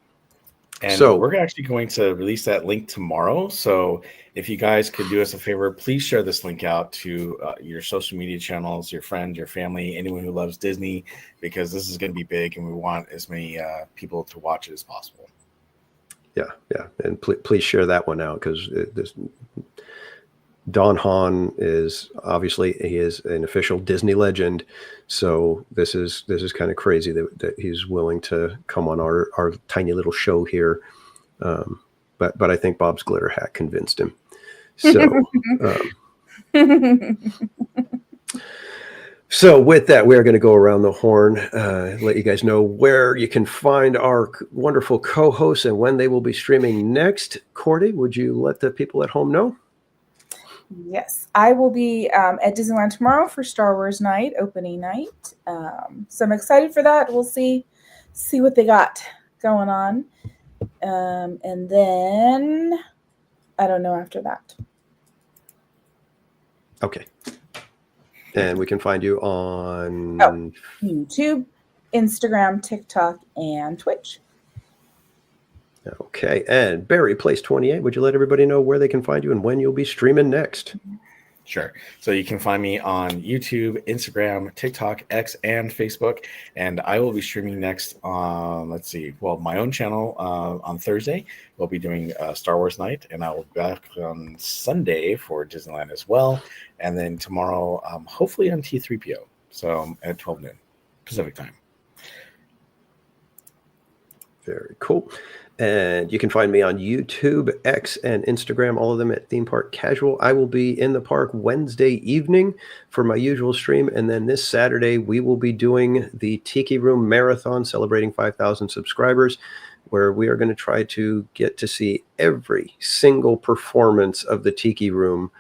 And so we're actually going to release that link tomorrow. So if you guys could do us a favor, please share this link out to your social media channels, your friends, your family, anyone who loves Disney, because this is going to be big and we want as many people to watch it as possible. Yeah. And please share that one out, because this Don Hahn is obviously, he is an official Disney legend. So this is kind of crazy that he's willing to come on our tiny little show here. But I think Bob's glitter hat convinced him. So, so with that, we are going to go around the horn, let you guys know where you can find our wonderful co-hosts and when they will be streaming next. Cordy, would you let the people at home know? Yes, I will be at Disneyland tomorrow for Star Wars night, opening night. So I'm excited for that. We'll see what they got going on. And then I don't know after that. Okay. And we can find you on YouTube, Instagram, TikTok, and Twitch. Okay. And Berry Place 28, would you let everybody know where they can find you and when you'll be streaming next? Sure. So you can find me on YouTube, Instagram, TikTok, X, and Facebook. And I will be streaming next on, my own channel on Thursday. We'll be doing Star Wars night, and I will be back on Sunday for Disneyland as well. And then tomorrow, hopefully on T3PO. So at 12 noon Pacific time. Very cool. And you can find me on YouTube, X, and Instagram, all of them at Theme Park Casual. I will be in the park Wednesday evening for my usual stream. And then this Saturday, we will be doing the Tiki Room Marathon, celebrating 5,000 subscribers, where we are going to try to get to see every single performance of the Tiki Room.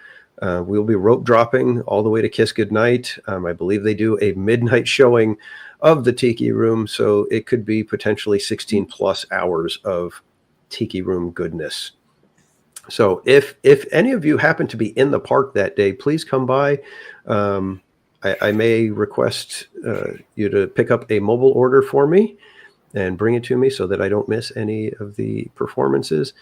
We'll be rope dropping all the way to Kiss Goodnight. I believe they do a midnight showing of the Tiki Room, so it could be potentially 16 plus hours of Tiki Room goodness. So if any of you happen to be in the park that day, please come by. I may request you to pick up a mobile order for me and bring it to me so that I don't miss any of the performances.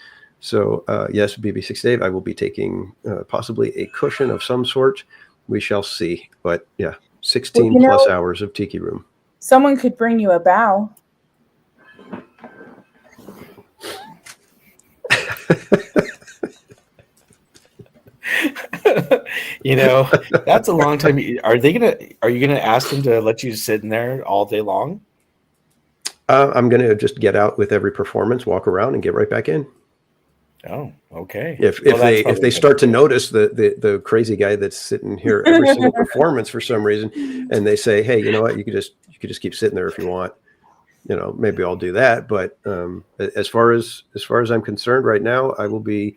So yes, BB6 Dave, I will be taking possibly a cushion of some sort. We shall see. But yeah, 16 plus hours of Tiki Room. Someone could bring you a bow. That's a long time. Are you gonna ask them to let you sit in there all day long? I'm going to just get out with every performance, walk around, and get right back in. Oh, okay. If they start to notice the crazy guy that's sitting here every single performance for some reason, and they say, "Hey, you know what? You could just keep sitting there if you want." Maybe I'll do that. But as far as I'm concerned, right now, I will be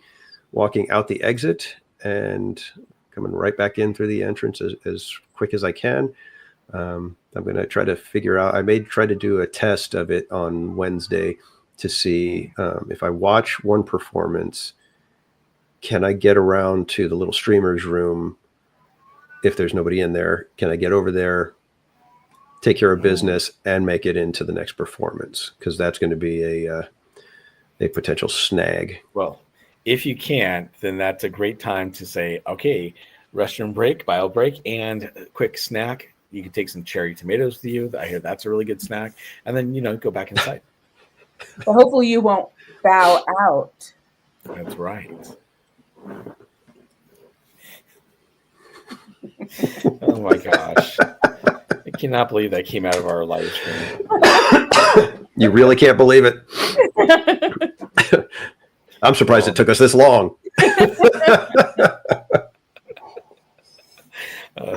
walking out the exit and coming right back in through the entrance as quick as I can. I'm going to try to figure out, I may try to do a test of it on Wednesday to see if I watch one performance, can I get around to the little streamers room? If there's nobody in there, can I get over there, take care of business, and make it into the next performance? Because that's going to be a potential snag. Well, if you can't, then that's a great time to say, okay, restroom break, bio break, and a quick snack. You can take some cherry tomatoes with you. I hear that's a really good snack. And then, go back inside. Well, hopefully you won't bow out. That's right. Oh my gosh. I cannot believe that came out of our live stream. You really can't believe it. I'm surprised it took us this long.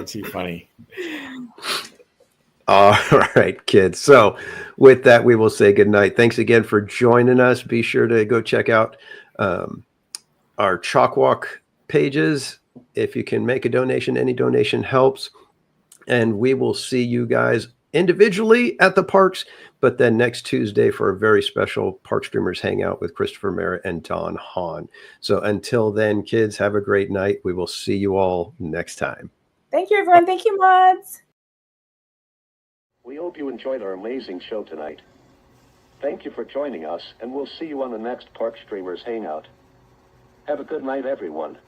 Too funny. All right, kids. So with that, we will say goodnight. Thanks again for joining us. Be sure to go check out our Chalk Walk pages. If you can make a donation, any donation helps. And we will see you guys individually at the parks, but then next Tuesday for a very special Park Streamers Hangout with Christopher Merritt and Don Hahn. So until then, kids, have a great night. We will see you all next time. Thank you, everyone. Thank you, mods. We hope you enjoyed our amazing show tonight. Thank you for joining us, and we'll see you on the next Park Streamers Hangout. Have a good night, everyone.